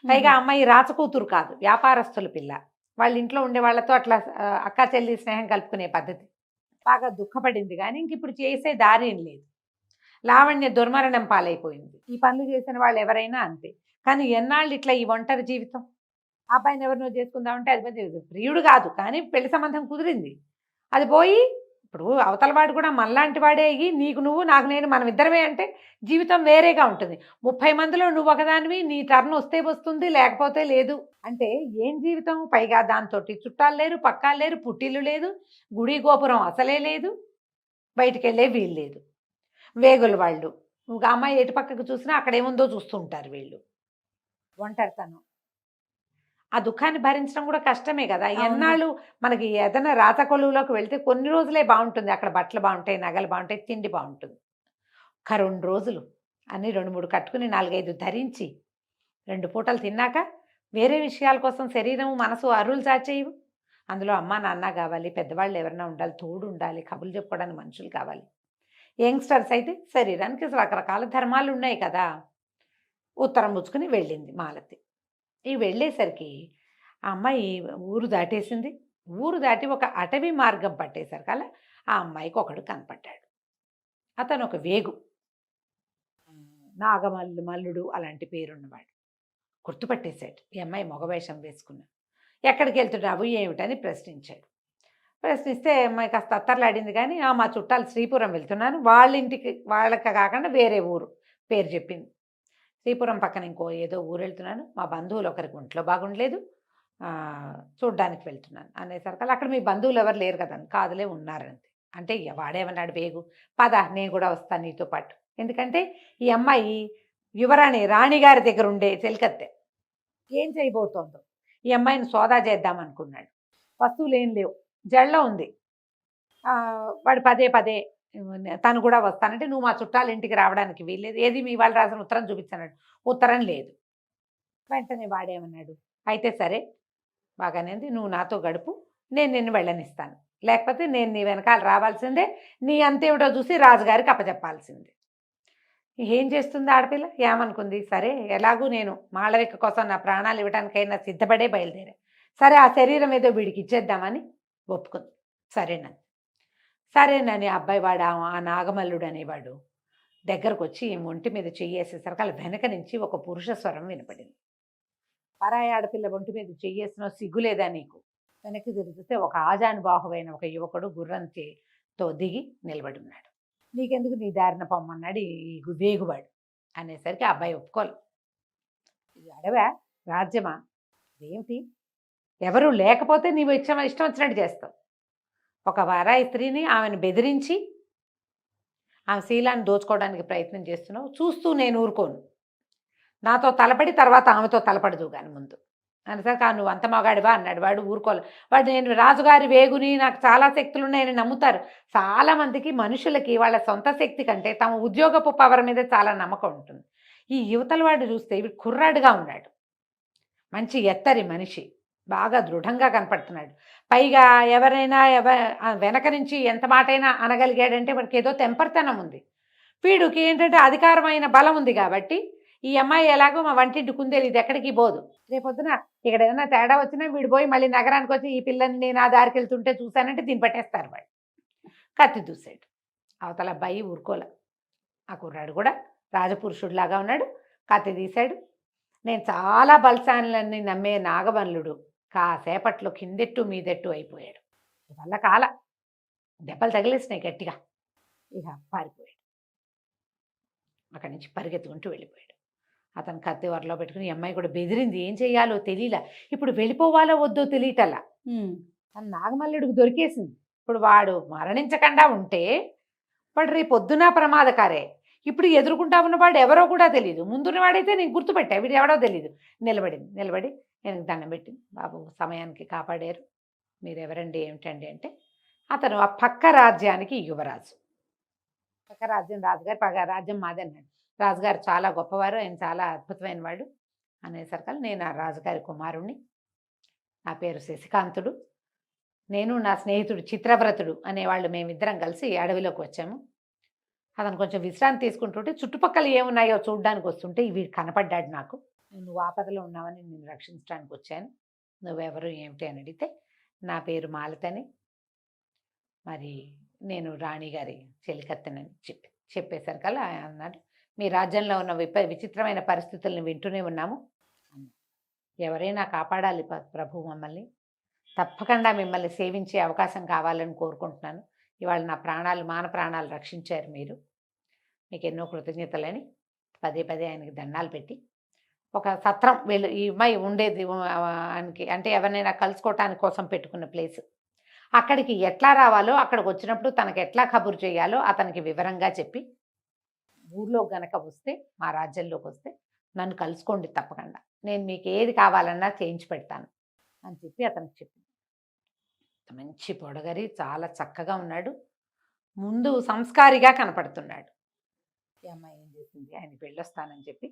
పైగా అమ్మాయి రాచకూతురు కాదు, వ్యాపారస్తుల పిల్ల. వాళ్ళ ఇంట్లో ఉండే వాళ్ళతో అట్లా అక్కా చెల్లి స్నేహం కలుపుకునే పద్ధతి. బాగా దుఃఖపడింది, కానీ ఇంక ఇప్పుడు చేసే దారి ఏం లేదు. లావణ్య దుర్మరణం పాలైపోయింది. ఈ పనులు చేసిన వాళ్ళు ఎవరైనా అంతే. కానీ ఎన్నాళ్ళు ఇట్లా ఈ ఒంటరి జీవితం. ఆ అబ్బాయిని ఎవరినో చేసుకుందామంటే అది ప్రియుడు కాదు, కానీ పెళ్లి సంబంధం కుదిరింది. అది పోయి ఇప్పుడు అవతల వాడు కూడా మనలాంటి వాడే అయ్యి నీకు నువ్వు నాకు నేను మనం ఇద్దరమే అంటే జీవితం వేరేగా ఉంటుంది. 30 మందిలో నువ్వు ఒకదానివి, నీ టర్న్ వస్తే వస్తుంది, లేకపోతే లేదు. అంటే ఏం జీవితం? పైగా దాంతో చుట్టాలు లేరు, పక్కాలు లేరు, పుట్టిల్లు లేదు, గుడి గోపురం అసలే లేదు, బయటికి వెళ్ళే వీలు లేదు. వేగులు వాళ్ళు, నువ్వు అమ్మాయి ఎటు పక్కకు చూసినా అక్కడేముందో చూస్తుంటారు వీళ్ళు. ఒంటరితనం, ఆ దుఃఖాన్ని భరించడం కూడా కష్టమే కదా. ఎన్నాళ్ళు మనకి ఏదైనా రాతకొలువులోకి వెళ్తే కొన్ని రోజులే బాగుంటుంది, అక్కడ బట్టలు బాగుంటాయి, నగలు బాగుంటాయి, తిండి బాగుంటుంది. 2 రోజులు అన్నీ 2-3 కట్టుకుని 4-5 ధరించి 2 పూటలు తిన్నాక వేరే విషయాల కోసం శరీరం మనసు అరువులు చాచేయవు. అందులో అమ్మ నాన్న కావాలి, పెద్దవాళ్ళు ఎవరైనా ఉండాలి, తోడు ఉండాలి, కబుర్లు చెప్పుకోవడానికి మనుషులు కావాలి. యంగ్స్టర్స్ అయితే శరీరానికి రకరకాల ధర్మాలు ఉన్నాయి కదా. ఉత్తరం పుచ్చుకుని వెళ్ళింది మాలతి. ఈ వెళ్ళేసరికి ఆ అమ్మాయి ఊరు దాటేసింది. ఊరు దాటి ఒక అటవీ మార్గం పట్టేసరికి అలా ఆ అమ్మాయికి ఒకడు కనపడ్డాడు. అతను ఒక వేగు, మల్లుడు అలాంటి పేరున్నవాడు. గుర్తుపట్టేశాడు. ఈ అమ్మాయి మగవేషం వేసుకున్నా. ఎక్కడికి వెళ్తున్నావు ఏమిటని ప్రశ్నించాడు. ప్రశ్నిస్తే అమ్మాయి కాస్త అత్తర్లాడింది, కానీ మా చుట్టాలు శ్రీపురం వెళ్తున్నాను, వాళ్ళ ఇంటికి, వాళ్ళకి కాకుండా వేరే ఊరు పేరు చెప్పింది. శ్రీపురం పక్కన ఇంకో ఏదో ఊరు వెళ్తున్నాను, మా బంధువులు ఒకరికి ఒంట్లో బాగుండలేదు, చూడ్డానికి వెళ్తున్నాను అనేసరికి అక్కడ మీ బంధువులు ఎవరు లేరు కదా. కాదులే ఉన్నారంతే. అంటే వాడేమన్నాడు వేగు, పద నేను కూడా వస్తాను నీతో పాటు. ఎందుకంటే ఈ అమ్మాయి యువరాణి రాణిగారి దగ్గర ఉండే చెలికత్తె. ఏం చేయబోతోందో ఈ అమ్మాయిని సోదా చేద్దామనుకున్నాడు. వస్తువులు ఏం లేవు, జళ్ళ ఉంది. వాడు పదే పదే తను కూడా వస్తానంటే నువ్వు మా చుట్టాల ఇంటికి రావడానికి వీల్లేదు, ఏది మీ వాళ్ళు రాసిన ఉత్తరం చూపించన్నాడు. ఉత్తరం లేదు. వెంటనే వాడేమన్నాడు, అయితే సరే బాగానే ఉంది, నువ్వు నాతో గడుపు, నేను నిన్ను వెళ్ళనిస్తాను, లేకపోతే నేను నీ వెనకాల రావాల్సిందే, నీ అంతేమిటో చూసి రాజుగారికి అప్పచెప్పాల్సిందే. ఏం చేస్తుంది ఆడపిల్ల? ఏమనుకుంది, సరే ఎలాగూ నేను మాళవిక కోసం నా ప్రాణాలు ఇవ్వడానికైనా సిద్ధపడే బయలుదేరా, సరే ఆ శరీరం ఏదో వీడికి ఇచ్చేద్దామని ఒప్పుకుంది. సరేనని అబ్బాయి వాడు ఆ నాగమల్లుడు అనేవాడు దగ్గరకు వచ్చి ఒంటి మీద చెయ్యేసేసరికి అలా వెనక నుంచి ఒక పురుష స్వరం వినపడింది. పరాయి ఆడపిల్ల ఒంటి మీద చెయ్యేసినా సిగ్గులేదా నీకు? వెనక్కి తిరిగితే ఒక ఆజానుబాహువైన ఒక యువకుడు గుర్రంతో దిగి నిలబడి ఉన్నాడు. నీకెందుకు, నీ దారిన పొమ్మన్నాడు ఈ వేగువాడు అనేసరికి ఆ అబ్బాయి ఒప్పుకోలు. ఇది అడవా, రాజ్యమా, ఏమిటి, ఎవరు లేకపోతే నీవు ఇష్టం వచ్చినట్టు చేస్తావు. ఒక వారాయి స్త్రీని ఆమెను బెదిరించి ఆమె శీలాన్ని దోచుకోవడానికి ప్రయత్నం చేస్తున్నావు, చూస్తూ నేను ఊరుకోను, నాతో తలపడి తర్వాత ఆమెతో తలపడదు కానీ ముందు అనేసరికి నువ్వు అంత మగాడివా అన్నాడు. వాడు ఊరుకోవాలి. వాడు నేను రాజుగారి వేగుని, నాకు చాలా శక్తులు ఉన్నాయని నమ్ముతారు. చాలామందికి మనుషులకి వాళ్ళ సొంత శక్తి కంటే తమ ఉద్యోగపు పవర్ మీద చాలా నమ్మకం ఉంటుంది. ఈ యువతల వాడు చూస్తే ఇవి కుర్రాడుగా ఉన్నాడు, మంచి ఎత్తరి మనిషి, బాగా దృఢంగా కనపడుతున్నాడు. పైగా ఎవరైనా వెనక నుంచి ఎంత మాటైనా అనగలిగాడంటే వాడికి ఏదో తెంపర్తనం ఉంది. వీడికి ఏంటంటే అధికారమైన బలం ఉంది కాబట్టి ఈ అమ్మాయి ఎలాగో మా వంటింటి కుందేలు, ఇది ఎక్కడికి పోదు. రేపొద్దున ఇక్కడ ఏదైనా తేడా వచ్చినా వీడు పోయి మళ్ళీ నగరానికి వచ్చి ఈ పిల్లని నేను ఆ దారికి వెళ్తుంటే చూశానంటే దీన్ని పట్టేస్తారు వాడు. కత్తి దూసాడు. అవతల అబ్బాయి ఊరుకోలే. ఆ కుర్రాడు కూడా రాజపురుషుడిలాగా ఉన్నాడు. కత్తి తీశాడు. నేను చాలా బలశాలని నమ్మే నాగవల్లుడు కాసేపట్లో కిందెట్టు మీదెట్టు అయిపోయాడు. వల్ల కాల దెబ్బలు తగిలేసినాయి గట్టిగా. ఇక పారిపోయాడు. అక్కడి నుంచి పరిగెత్తుకుంటూ వెళ్ళిపోయాడు. అతను కత్తి వరలో పెట్టుకుని ఈ అమ్మాయి కూడా బెదిరింది. ఏం చెయ్యాలో తెలియలా. ఇప్పుడు వెళ్ళిపోవాలో వద్దో తెలియటల్లా. తను నాగమల్లుడికి దొరికేసింది. ఇప్పుడు వాడు మరణించకుండా ఉంటే వాడు రేపు పొద్దున ప్రమాదకారే. ఇప్పుడు ఎదుర్కొంటా ఉన్నవాడు ఎవరో కూడా తెలియదు. ముందున్నవాడైతే నేను గుర్తుపెట్టా, వీడు ఎవడో తెలియదు. నిలబడి నేను దండం పెట్టింది. బాబు సమయానికి కాపాడారు, మీరెవరండి ఏమిటండి అంటే అతను ఆ పక్క రాజ్యానికి యువరాజు. పక్క రాజ్యం రాజుగారు, పక్క రాజ్యం మాది అన్నాడు. రాజుగారు చాలా గొప్పవారు, ఆయన చాలా అద్భుతమైన వాడు అనేసరికి నేను ఆ రాజుగారి కుమారుణ్ణి, నా పేరు శశికాంతుడు, నేను నా స్నేహితుడు చిత్రవ్రతుడు అనేవాళ్ళు మేమిద్దరం కలిసి అడవిలోకి వచ్చాము. అతను కొంచెం విశ్రాంతి తీసుకుంటుంటే చుట్టుపక్కల ఏమున్నాయో చూడ్డానికి వస్తుంటే వీడు కనపడ్డాడు నాకు. నువ్వు ఆపదలో ఉన్నావని నేను రక్షించడానికి వచ్చాను, నువ్వెవరు ఏమిటి అని అడిగితే నా పేరు మాలతని, మరి నేను రాణిగారి చెలికత్తెనని చెప్పేసరికల్లా అన్నాడు, మీ రాజ్యంలో ఉన్న విచిత్రమైన పరిస్థితులను వింటూనే ఉన్నాము, ఎవరైనా కాపాడాలి ప్రభు మమ్మల్ని, తప్పకుండా మిమ్మల్ని సేవించే అవకాశం కావాలని కోరుకుంటున్నాను. ఇవాళ నా ప్రాణాలు మాన ప్రాణాలు రక్షించారు మీరు, మీకు ఎన్నో కృతజ్ఞతలని పదే పదే ఆయనకి దండాలు పెట్టి ఒక సత్రం వీళ్ళు ఈ అమ్మాయి ఉండేది ఆయనకి అంటే ఎవరినైనా కలుసుకోవటానికి కోసం పెట్టుకున్న ప్లేస్, అక్కడికి ఎట్లా రావాలో అక్కడికి వచ్చినప్పుడు తనకు ఎట్లా కబురు చేయాలో అతనికి వివరంగా చెప్పి ఊళ్ళో గనక వస్తే మా రాజ్యంలోకి వస్తే నన్ను కలుసుకోండి తప్పకుండా, నేను మీకు ఏది కావాలన్నా చేయించి పెడతాను అని చెప్పి అతనికి చెప్పింది. మంచి పొడగరి చాలా చక్కగా ఉన్నాడు, ముందు సంస్కారిగా కనపడుతున్నాడు. ఈ అమ్మాయి ఏం చేసింది, ఆయన వెళ్ళొస్తానని చెప్పి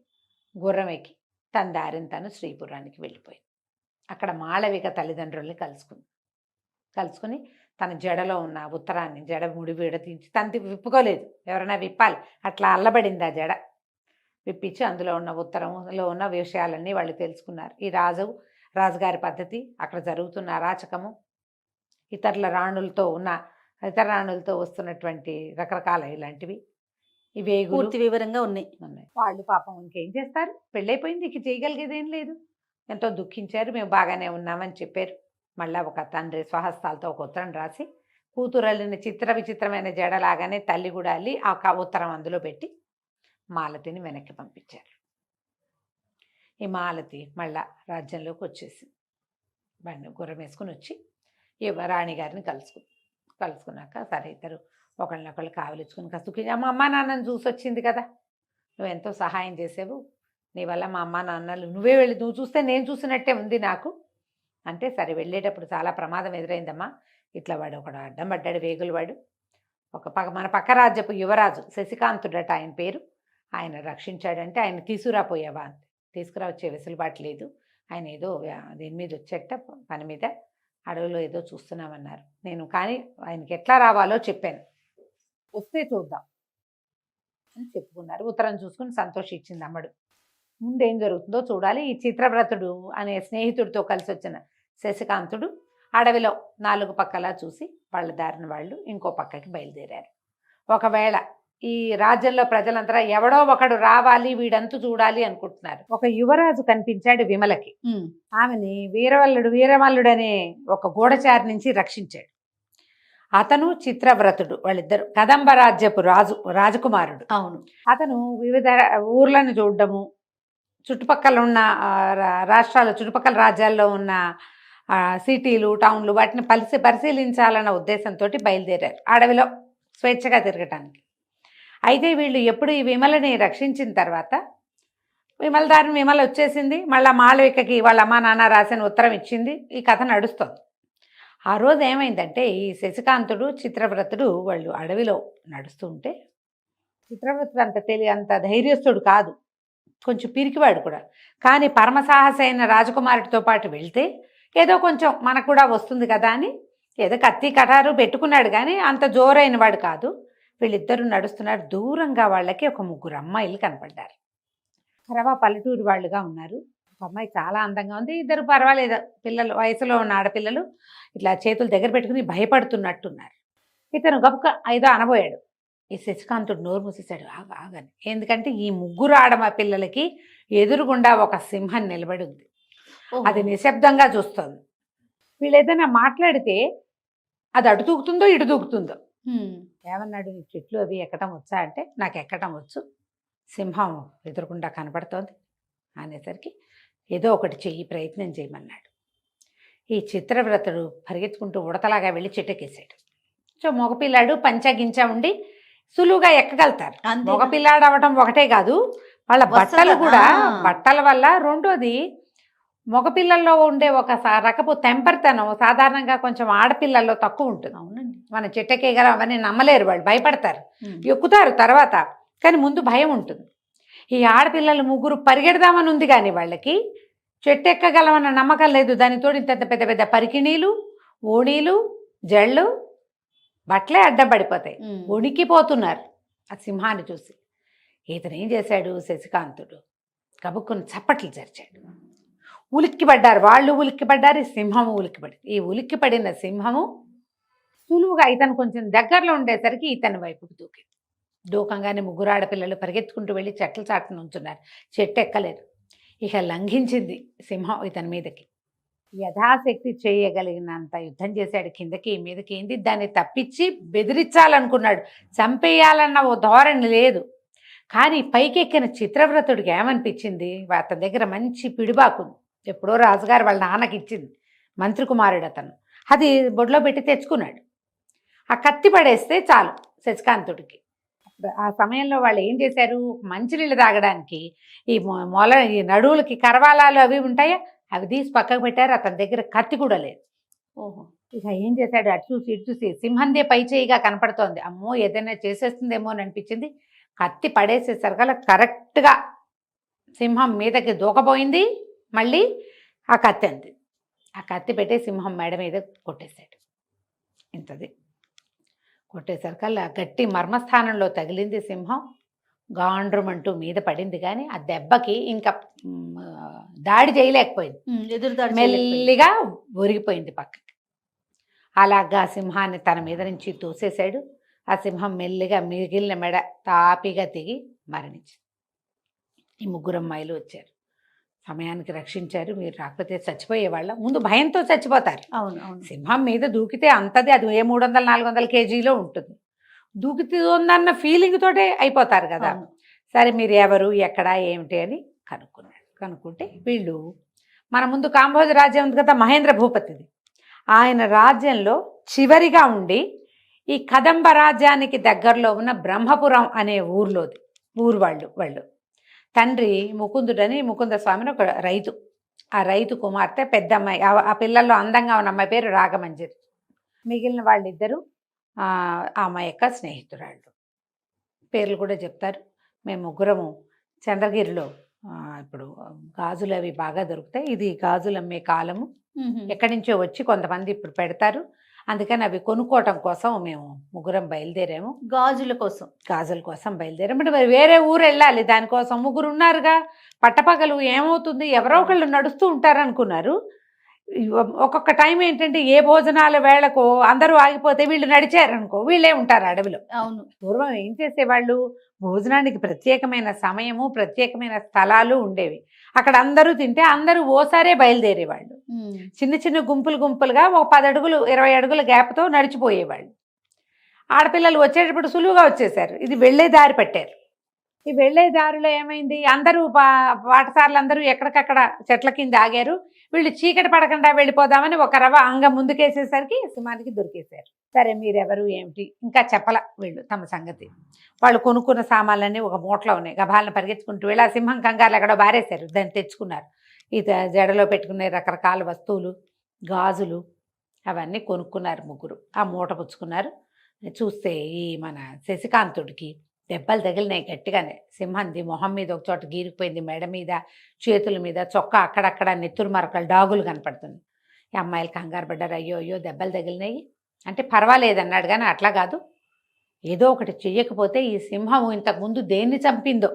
గుర్రం ఎక్కి తన దారిని తను శ్రీపురానికి వెళ్ళిపోయింది. అక్కడ మాళవిక తల్లిదండ్రుల్ని కలుసుకుని తన జడలో ఉన్న ఉత్తరాన్ని జడ ముడి విడతీంచి తను విప్పుకోలేదు, ఎవరైనా విప్పాలి, అట్లా అల్లబడింది ఆ జడ. విప్పించి అందులో ఉన్న ఉత్తరంలో ఉన్న విషయాలన్నీ వాళ్ళు తెలుసుకున్నారు. ఈ రాజుగారి పద్ధతి, అక్కడ జరుగుతున్న అరాచకము, ఇతర రాణులతో వస్తున్నటువంటి రకరకాల ఇలాంటివి ఇవే పూర్తి వివరంగా ఉన్నాయి. వాళ్ళు పాపం ఇంకేం చేస్తారు, పెళ్ళైపోయింది, ఇక చేయగలిగేది ఏం లేదు. ఎంతో దుఃఖించారు, మేము బాగానే ఉన్నామని చెప్పారు. మళ్ళీ ఒక తండ్రి స్వహస్తాలతో ఒక ఉత్తరం రాసి కూతురల్లిని విచిత్రమైన జడలాగానే తల్లి కూడా అల్లి ఆ ఉత్తరం అందులో పెట్టి మాలతిని వెనక్కి పంపించారు. ఈ మాలతి మళ్ళా రాజ్యంలోకి వచ్చేసింది. బండి గుర్రం వేసుకుని వచ్చి ఈ రాణిగారిని కలుసుకున్నాక సరే ఇద్దరు ఒకళ్ళనొకళ్ళు కావలించుకుని కసుకి అమ్మ నాన్నని చూసి వచ్చింది కదా, నువ్వు ఎంతో సహాయం చేసావు, నీ వల్ల మా అమ్మ నాన్నలు నువ్వే వెళ్ళి నువ్వు చూస్తే నేను చూసినట్టే ఉంది నాకు అంటే, సరే వెళ్ళేటప్పుడు చాలా ప్రమాదం ఎదురైందమ్మా, ఇట్లా వాడు ఒకడు అడ్డం పడ్డాడు, వేగులు వాడు, మన పక్క రాజ్యపు యువరాజు శశికాంతుడట ఆయన పేరు, ఆయన రక్షించాడంటే ఆయన తీసుకురాపోయావా అంతే, తీసుకురా వచ్చే వెసులుబాటు లేదు, ఆయన ఏదో దీని మీద వచ్చేట పని మీద అడవిలో ఏదో చూస్తున్నామన్నారు, నేను కానీ ఆయనకి ఎట్లా రావాలో చెప్పాను, వస్తే చూద్దాం అని చెప్పుకున్నారు. ఉత్తరం చూసుకుని సంతోషించింది అమ్మడు. ముందేం జరుగుతుందో చూడాలి. ఈ చిత్రవ్రతుడు అనే స్నేహితుడితో కలిసి వచ్చిన శశికాంతుడు అడవిలో 4 పక్కలా చూసి వాళ్ళ దారిన వాళ్ళు ఇంకో పక్కకి బయలుదేరారు. ఒకవేళ ఈ రాజ్యంలో ప్రజలంతా ఎవడో ఒకడు రావాలి వీడంతు చూడాలి అనుకుంటున్నారు. ఒక యువరాజు కనిపించాడు విమలకి. ఆమెని వీరమల్లుడు అనే ఒక గూఢచారి నుంచి రక్షించాడు. అతను చిత్రవ్రతుడు, వాళ్ళిద్దరు కదంబ రాజ్యపు రాజకుమారుడు. అవును. అతను వివిధ ఊర్లను చూడడము, చుట్టుపక్కల ఉన్న రాష్ట్రాలు చుట్టుపక్కల రాజ్యాల్లో ఉన్న సిటీలు టౌన్లు వాటిని పరిశీలించాలన్న ఉద్దేశంతో బయలుదేరారు అడవిలో స్వేచ్ఛగా తిరగటానికి. అయితే వీళ్ళు ఎప్పుడు ఈ విమలని రక్షించిన తర్వాత విమల వచ్చేసింది, మళ్ళీ మాళవికకి వాళ్ళ అమ్మా నాన్న రాసిన ఉత్తరం ఇచ్చింది, ఈ కథ నడుస్తుంది. ఆ రోజు ఏమైందంటే ఈ శశికాంతుడు చిత్రవ్రతుడు వాళ్ళు అడవిలో నడుస్తుంటే, చిత్రవ్రతుడు అంత ధైర్యస్తుడు కాదు, కొంచెం పిరికివాడు కూడా, కానీ పరమసాహసైన రాజకుమారుడితో పాటు వెళ్తే ఏదో కొంచెం మనకు కూడా వస్తుంది కదా అని ఏదో కత్తి కటారు పెట్టుకున్నాడు, కానీ అంత జోరైన వాడు కాదు. వీళ్ళిద్దరూ నడుస్తున్నారు. దూరంగా వాళ్ళకి ఒక 3 అమ్మాయిలు కనపడ్డారు. కరవా పల్లెటూరు వాళ్ళుగా ఉన్నారు. ఒక అమ్మాయి చాలా అందంగా ఉంది. ఇద్దరు పర్వాలేదు పిల్లలు, వయసులో ఉన్న ఆడపిల్లలు ఇట్లా చేతులు దగ్గర పెట్టుకుని భయపడుతున్నట్టున్నారు. ఇతను గబుక ఏదో అనబోయాడు. ఈ శశికాంతుడు నోరు మూసేశాడు. ఆగని. ఎందుకంటే ఈ ముగ్గురు పిల్లలకి ఎదురుగుండా ఒక సింహం నిలబడి ఉంది. అది నిశ్శబ్దంగా చూస్తుంది. వీళ్ళు ఏదైనా మాట్లాడితే అది అటు దూకుతుందో ఇటు దూకుతుందో. ఏమన్నాడు, నీ చెట్లు అవి ఎక్కడం వచ్చా అంటే నాకు ఎక్కడం వచ్చు, సింహం ఎదురుకుండా కనపడుతోంది అనేసరికి ఏదో ఒకటి చెయ్యి, ప్రయత్నం చేయమన్నాడు. ఈ చిత్రవ్రతుడు పరిగెత్తుకుంటూ ఉడతలాగా వెళ్ళి చెట్టెక్కేసాడు. సో మగపిల్లాడు పంచగించ ఉండి సులువుగా ఎక్కగలుగుతారు. మగపిల్లాడు అవడం ఒకటే కాదు, వాళ్ళ బట్టలు కూడా, బట్టల వల్ల రెండోది మగపిల్లల్లో ఉండే ఒక రకపు తెంపరితనం సాధారణంగా కొంచెం ఆడపిల్లల్లో తక్కువ ఉంటుంది. అవునండి. మన చెట్టెక్కేయగలం అవన్నీ నమ్మలేరు, వాళ్ళు భయపడతారు, ఎక్కుతారు తర్వాత, కానీ ముందు భయం ఉంటుంది. ఈ ఆడపిల్లలు ముగ్గురు పరిగెడదామని ఉంది కానీ వాళ్ళకి చెట్టెక్కగలమన్న నమ్మకం లేదు. దానితో ఇంత పెద్ద పెద్ద పరికిణీలు, ఓణీలు, జళ్ళు, బట్టలే అడ్డం పడిపోతాయి. వణికిపోతున్నారు ఆ సింహాన్ని చూసి. ఇతను ఏం చేశాడు, శశికాంతుడు కబుక్కుని చప్పట్లు జరిచాడు. ఉలిక్కిపడ్డారు వాళ్ళు, ఉలిక్కిపడ్డారు, ఈ సింహము ఉలిక్కిపడింది. ఈ ఉలిక్కిపడిన సింహము సులువుగా ఇతను కొంచెం దగ్గరలో ఉండేసరికి ఇతని వైపుకు దూకింది. దూకంగానే ముగ్గురు ఆడపిల్లలు పరిగెత్తుకుంటూ వెళ్ళి చెట్ల చాటున ఉంచున్నారు. చెట్టు ఎక్కలేరు. ఇక లంఘించింది సింహం ఇతని మీదకి. యథాశక్తి చేయగలిగినంత యుద్ధం చేశాడు, కిందకి మీదకి. ఏంది, దాన్ని తప్పించి బెదిరించాలనుకున్నాడు, చంపేయాలన్న ఓ ధోరణి లేదు. కానీ పైకెక్కిన చిత్రవ్రతుడికి ఏమనిపించింది, అతని దగ్గర మంచి పిడిబాకుంది, ఎప్పుడో రాజుగారు వాళ్ళ నాన్నకి ఇచ్చింది, మంత్రి కుమారుడు అతను. అది బొడ్లో పెట్టి తెచ్చుకున్నాడు. ఆ కత్తి పడేస్తే చాలు శశికాంతుడికి. ఆ సమయంలో వాళ్ళు ఏం చేశారు, మంచినీళ్ళు తాగడానికి ఈ నడువులకి కరవాలాలు అవి ఉంటాయా, అవి తీసి పక్కకు పెట్టారు. అతని దగ్గర కత్తి కూడా లేదు. ఓహో. ఇక ఏం చేశాడు, అటు చూసి ఇటు చూసి సింహందే పై చేయిగా కనపడుతోంది. అమ్మో ఏదైనా చేసేస్తుందేమో అని అనిపించింది. కత్తి పడేసేసరికల్లా కరెక్ట్గా సింహం మీదకి దూకపోయింది. మళ్ళీ ఆ కత్తి అంది. ఆ కత్తి పెట్టే సింహం మెడ మీద కొట్టేశాడు. ఇంతది కొట్టేసరికల్లా గట్టి మర్మస్థానంలో తగిలింది సింహం. గాండ్రమంటూ మీద పడింది, కానీ ఆ దెబ్బకి ఇంకా దాడి చేయలేకపోయింది. ఎదురుదాడి మెల్లిగా ఒరిగిపోయింది పక్కకి. అలాగా సింహాన్ని తన మీద నుంచి తోసేశాడు. ఆ సింహం మెల్లిగా మిగిలిన మెడ తాపిగా తెగి మరణించింది. ఈ ముగ్గురు అమ్మాయిలు వచ్చారు, సమయానికి రక్షించారు. మీరు రాకపోతే చచ్చిపోయేవాళ్ళ. ముందు భయంతో చచ్చిపోతారు. అవును అవును. సింహం మీద దూకితే అంతది, అది ఏ 300-400 కేజీలో ఉంటుంది. దూకుతుందన్న ఫీలింగ్ తోటే అయిపోతారు కదా. సరే మీరు ఎవరు, ఎక్కడ, ఏమిటి అని కనుక్కున్నాడు. కనుక్కుంటే వీళ్ళు మన ముందు కాంబోజ రాజ్యం ఉంది కదా, మహేంద్ర భూపతిది. ఆయన రాజ్యంలో చివరిగా ఉండి ఈ కదంబ రాజ్యానికి దగ్గరలో ఉన్న బ్రహ్మపురం అనే ఊరు వాళ్ళు తండ్రి ముకుందుడని, ముకుంద స్వామిని ఒక రైతు. ఆ రైతు కుమార్తె పెద్ద అమ్మాయి. ఆ పిల్లల్లో అందంగా ఉన్న అమ్మాయి పేరు రాగమంజరి. మిగిలిన వాళ్ళిద్దరూ ఆ అమ్మాయి యొక్క స్నేహితురాళ్ళు. పేర్లు కూడా చెప్తారు. మేము ముగ్గురము చంద్రగిరిలో ఇప్పుడు గాజులు అవి బాగా దొరుకుతాయి. ఇది గాజులు అమ్మే కాలము. ఎక్కడి నుంచో వచ్చి కొంతమంది ఇప్పుడు పెడతారు. అందుకని అవి కొనుక్కోవటం కోసం మేము ముగ్గురం బయలుదేరాము. గాజుల కోసం బయలుదేరాము. అంటే మరి వేరే ఊరు వెళ్ళాలి, దానికోసం ముగ్గురు ఉన్నారుగా. పట్టపగలు ఏమవుతుంది, ఎవరో ఒకళ్ళు నడుస్తూ ఉంటారు అనుకున్నారు. ఒక్కొక్క టైం ఏంటంటే ఏ భోజనాల వేళకు అందరూ ఆగిపోతే వీళ్ళు నడిచారనుకో, వీళ్ళే ఉంటారు అడవిలో. అవును. పూర్వం ఏం చేసేవాళ్ళు, భోజనానికి ప్రత్యేకమైన సమయము, ప్రత్యేకమైన స్థలాలు ఉండేవి. అక్కడ అందరూ తింటే అందరూ ఓసారే బయలుదేరేవాళ్ళు. చిన్న చిన్న గుంపులుగా ఒక 10 అడుగులు 20 అడుగుల గ్యాప్తో నడిచిపోయేవాళ్ళు. ఆడపిల్లలు వచ్చేటప్పుడు సులువుగా వచ్చేసారు. ఇది వెళ్ళే దారి పట్టారు. ఈ వెళ్ళే దారిలో ఏమైంది, అందరూ పాఠశాలలు అందరూ ఎక్కడికక్కడ చెట్ల కింద ఆగారు. వీళ్ళు చీకటి పడకుండా వెళ్ళిపోదామని ఒక అంగం ముందుకేసేసరికి సింహానికి దొరికేశారు. సరే మీరెవరు ఏమిటి ఇంకా చెప్పల వీళ్ళు తమ సంగతి. వాళ్ళు కొనుక్కున్న సామాన్లన్నీ ఒక మూటలో ఉన్నాయి. గభాలను పరిగెత్తుకుంటూ వెళ్ళి ఆ సింహం కంగారు ఎక్కడో బారేశారు. దాన్ని తెచ్చుకున్నారు. ఈ జడలో పెట్టుకునే రకరకాల వస్తువులు, గాజులు అవన్నీ కొనుక్కున్నారు ముగ్గురు. ఆ మూట పుచ్చుకున్నారు. చూస్తే ఈ మన శశికాంతుడికి దెబ్బలు తగిలినాయి గట్టిగానే. సింహంది మొహం మీద ఒక చోట గీరిపోయింది, మెడ మీద, చేతుల మీద, చొక్కా అక్కడక్కడ నెత్తురు మరకలు, డాగులు కనపడుతుంది. ఈ అమ్మాయిలు కంగారు పడ్డారు. అయ్యో దెబ్బలు తగిలినాయి అంటే పర్వాలేదన్నాడు. కానీ అట్లా కాదు, ఏదో ఒకటి చెయ్యకపోతే ఈ సింహము ఇంతకుముందు దేన్ని చంపిందో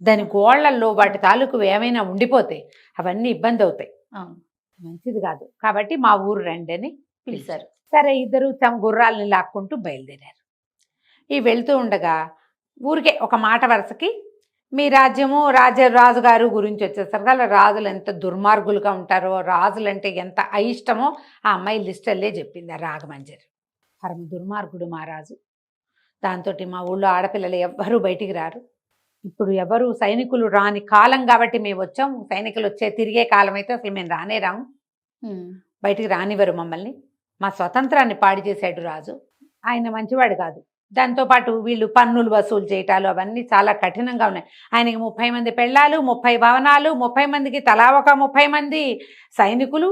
దాని గోళ్లల్లో వాటి తాలూకు ఏమైనా ఉండిపోతే అవన్నీ ఇబ్బంది అవుతాయి, అవును. మంచిది కాదు. కాబట్టి మా ఊరు రండి అని పిలిచారు. సరే, ఇద్దరు తమ గుర్రాలని లాక్కుంటూ బయలుదేరారు. ఈ వెళ్తూ ఉండగా ఊరికే ఒక మాట వరుసకి మీ రాజ్యము రాజుగారు గురించి వచ్చేసరికి రాజులు ఎంత దుర్మార్గులుగా ఉంటారో, రాజులంటే ఎంత అయిష్టమో ఆ అమ్మాయి లిస్టల్లే చెప్పింది. ఆ రాగమంజరి పరమ దుర్మార్గుడు మా రాజు. దాంతో మా ఊళ్ళో ఆడపిల్లలు ఎవ్వరూ బయటికి రారు. ఇప్పుడు ఎవరు సైనికులు రాని కాలం కాబట్టి మేము వచ్చాం. సైనికులు తిరిగే కాలం అయితే అసలు మేము రానే రాము, బయటికి రానివ్వరు మమ్మల్ని. మా స్వతంత్రాన్ని పాడి చేశాడు రాజు. ఆయన మంచివాడు కాదు. దాంతోపాటు వీళ్ళు పన్నులు వసూలు చేయటాలు అవన్నీ చాలా కఠినంగా ఉన్నాయి. ఆయనకి 30 మంది పెళ్ళాలు, 30 భవనాలు, 30 మందికి తలా ఒక 30 మంది సైనికులు,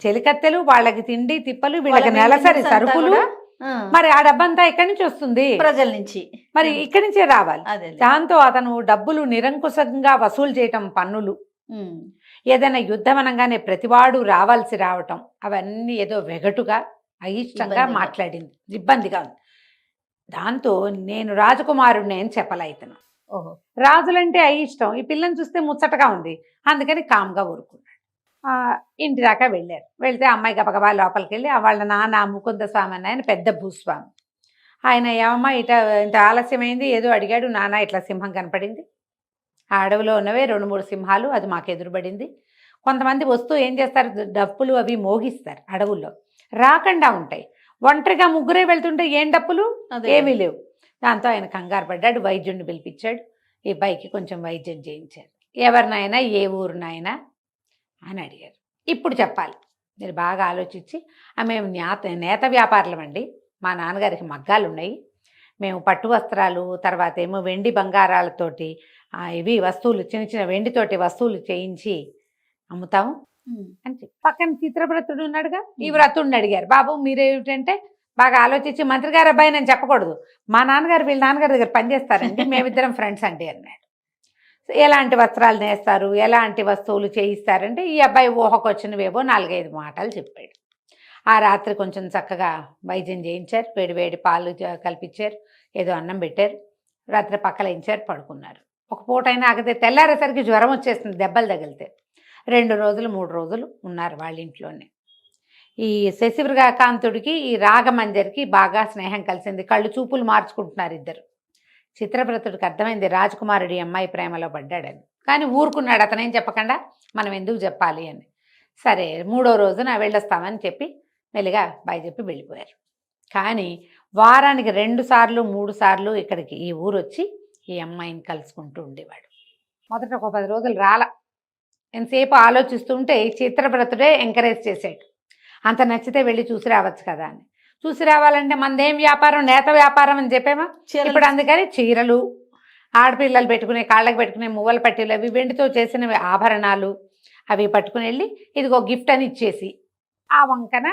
చెలికత్తెలు, వాళ్ళకి తిండి తిప్పలు, వీళ్ళకి నెలసరి సరుకులు. మరి ఆ డబ్బంతా ఎక్కడి నుంచి వస్తుంది? ప్రజల నుంచి. మరి ఇక్కడి నుంచే రావాలి. అదే. దాంతో అతను డబ్బులు నిరంకుశంగా వసూలు చేయటం, పన్నులు, ఏదైనా యుద్ధం అనగానే ప్రతివాడు రావటం, అవన్నీ ఏదో వెగటుగా అయిష్టంగా మాట్లాడింది, ఇబ్బందిగా ఉంది. దాంతో నేను రాజకుమారుడిని అని చెప్పలే ఇతను. ఓహో, రాజులంటే అయిష్టం, ఈ పిల్లని చూస్తే ముచ్చటగా ఉంది, అందుకని కామ్గా ఊరుకున్నాడు. ఇంటి దాకా వెళ్ళారు. వెళ్తే అమ్మాయి గబగబా లోపలికి వెళ్ళి వాళ్ళ నాన్న ముకుంద స్వామి అన్న ఆయన పెద్ద భూస్వామి. ఆయన ఏమమ్మా ఇంత ఆలస్యమైంది ఏదో అడిగాడు. నాన్న ఇట్లా సింహం కనపడింది, ఆ అడవిలో ఉన్నవే 2-3 సింహాలు, అది మాకు ఎదురుపడింది. కొంతమంది వస్తూ ఏం చేస్తారు, డప్పులు అవి మోగిస్తారు, అడవుల్లో రాకుండా ఉంటాయి. ఒంటరిగా ముగ్గురే వెళ్తుంటే ఏం డప్పులు, ఏమీ లేవు. దాంతో ఆయన కంగారు పడ్డాడు. వైద్యుడిని పిలిపించాడు. ఈ బైకి కొంచెం వైద్యం చేయించారు. ఎవరినైనా ఏ ఊరినైనా అని అడిగారు. ఇప్పుడు చెప్పాలి, మీరు బాగా ఆలోచించి. మేము నేత వ్యాపారులం అండి, మా నాన్నగారికి మగ్గాలు ఉన్నాయి, మేము పట్టు వస్త్రాలు, తర్వాత ఏమో వెండి బంగారాలతోటి ఇవి వస్తువులు, చిన్న వెండితోటి వస్తువులు చేయించి అమ్ముతాము అని చెప్పి. పక్కన చిత్రవ్రతుడు ఉన్నాడుగా, ఈ వ్రతుడిని అడిగారు. బాబు మీరేమిటంటే బాగా ఆలోచించి, మంత్రి గారు అబ్బాయి నేను చెప్పకూడదు, మా నాన్నగారు వీళ్ళ నాన్నగారి దగ్గర పనిచేస్తారండి, మేమిద్దరం ఫ్రెండ్స్ అండి అన్నాడు. ఎలాంటి వస్త్రాలు నేస్తారు, ఎలాంటి వస్తువులు చేయిస్తారంటే ఈ అబ్బాయి ఊహకు వచ్చినవేవో 4-5 మాటలు చెప్పాడు. ఆ రాత్రి కొంచెం చక్కగా వైద్యం చేయించారు, వేడి పాలు కల్పించారు, ఏదో అన్నం పెట్టారు, రాత్రి పక్కలేయించారు, పడుకున్నారు. ఒక పూటైనా ఆగితే తెల్లారేసరికి జ్వరం వచ్చేస్తుంది దెబ్బలు తగిలితే. 2 రోజులు 3 రోజులు ఉన్నారు వాళ్ళ ఇంట్లోనే. ఈ శశివృగాకాంతుడికి ఈ రాగమంజరికి బాగా స్నేహం కలిసింది. కళ్ళు చూపులు మార్చుకుంటున్నారు ఇద్దరు. చిత్రవ్రతుడికి అర్థమైంది రాజకుమారుడి అమ్మాయి ప్రేమలో పడ్డాడని. కానీ ఊరుకున్నాడు, అతనేం చెప్పకుండా మనం ఎందుకు చెప్పాలి అని. సరే 3వ రోజున వెళ్ళొస్తామని చెప్పి మెల్లిగా బాయ్ చెప్పి వెళ్ళిపోయారు. కానీ వారానికి 2 సార్లు 3 సార్లు ఇక్కడికి ఈ ఊరు వచ్చి ఈ అమ్మాయిని కలుసుకుంటూ ఉండేవాడు. మొదట ఒక 10 రోజులు ఎంతసేపు ఆలోచిస్తుంటే చిత్రవ్రతుడే ఎంకరేజ్ చేశాడు. అంత నచ్చితే వెళ్ళి చూసి రావచ్చు కదా అని. చూసి రావాలంటే మనదేం వ్యాపారం, నేత వ్యాపారం అని చెప్పేమా. ఇప్పుడు అందుకని చీరలు, ఆడపిల్లలు పెట్టుకునే కాళ్ళకి పెట్టుకునే మువ్వల పట్టీలు, అవి వెండితో చేసినవి ఆభరణాలు అవి పట్టుకుని వెళ్ళి ఇదిగో గిఫ్ట్ అని ఇచ్చేసి ఆ వంకన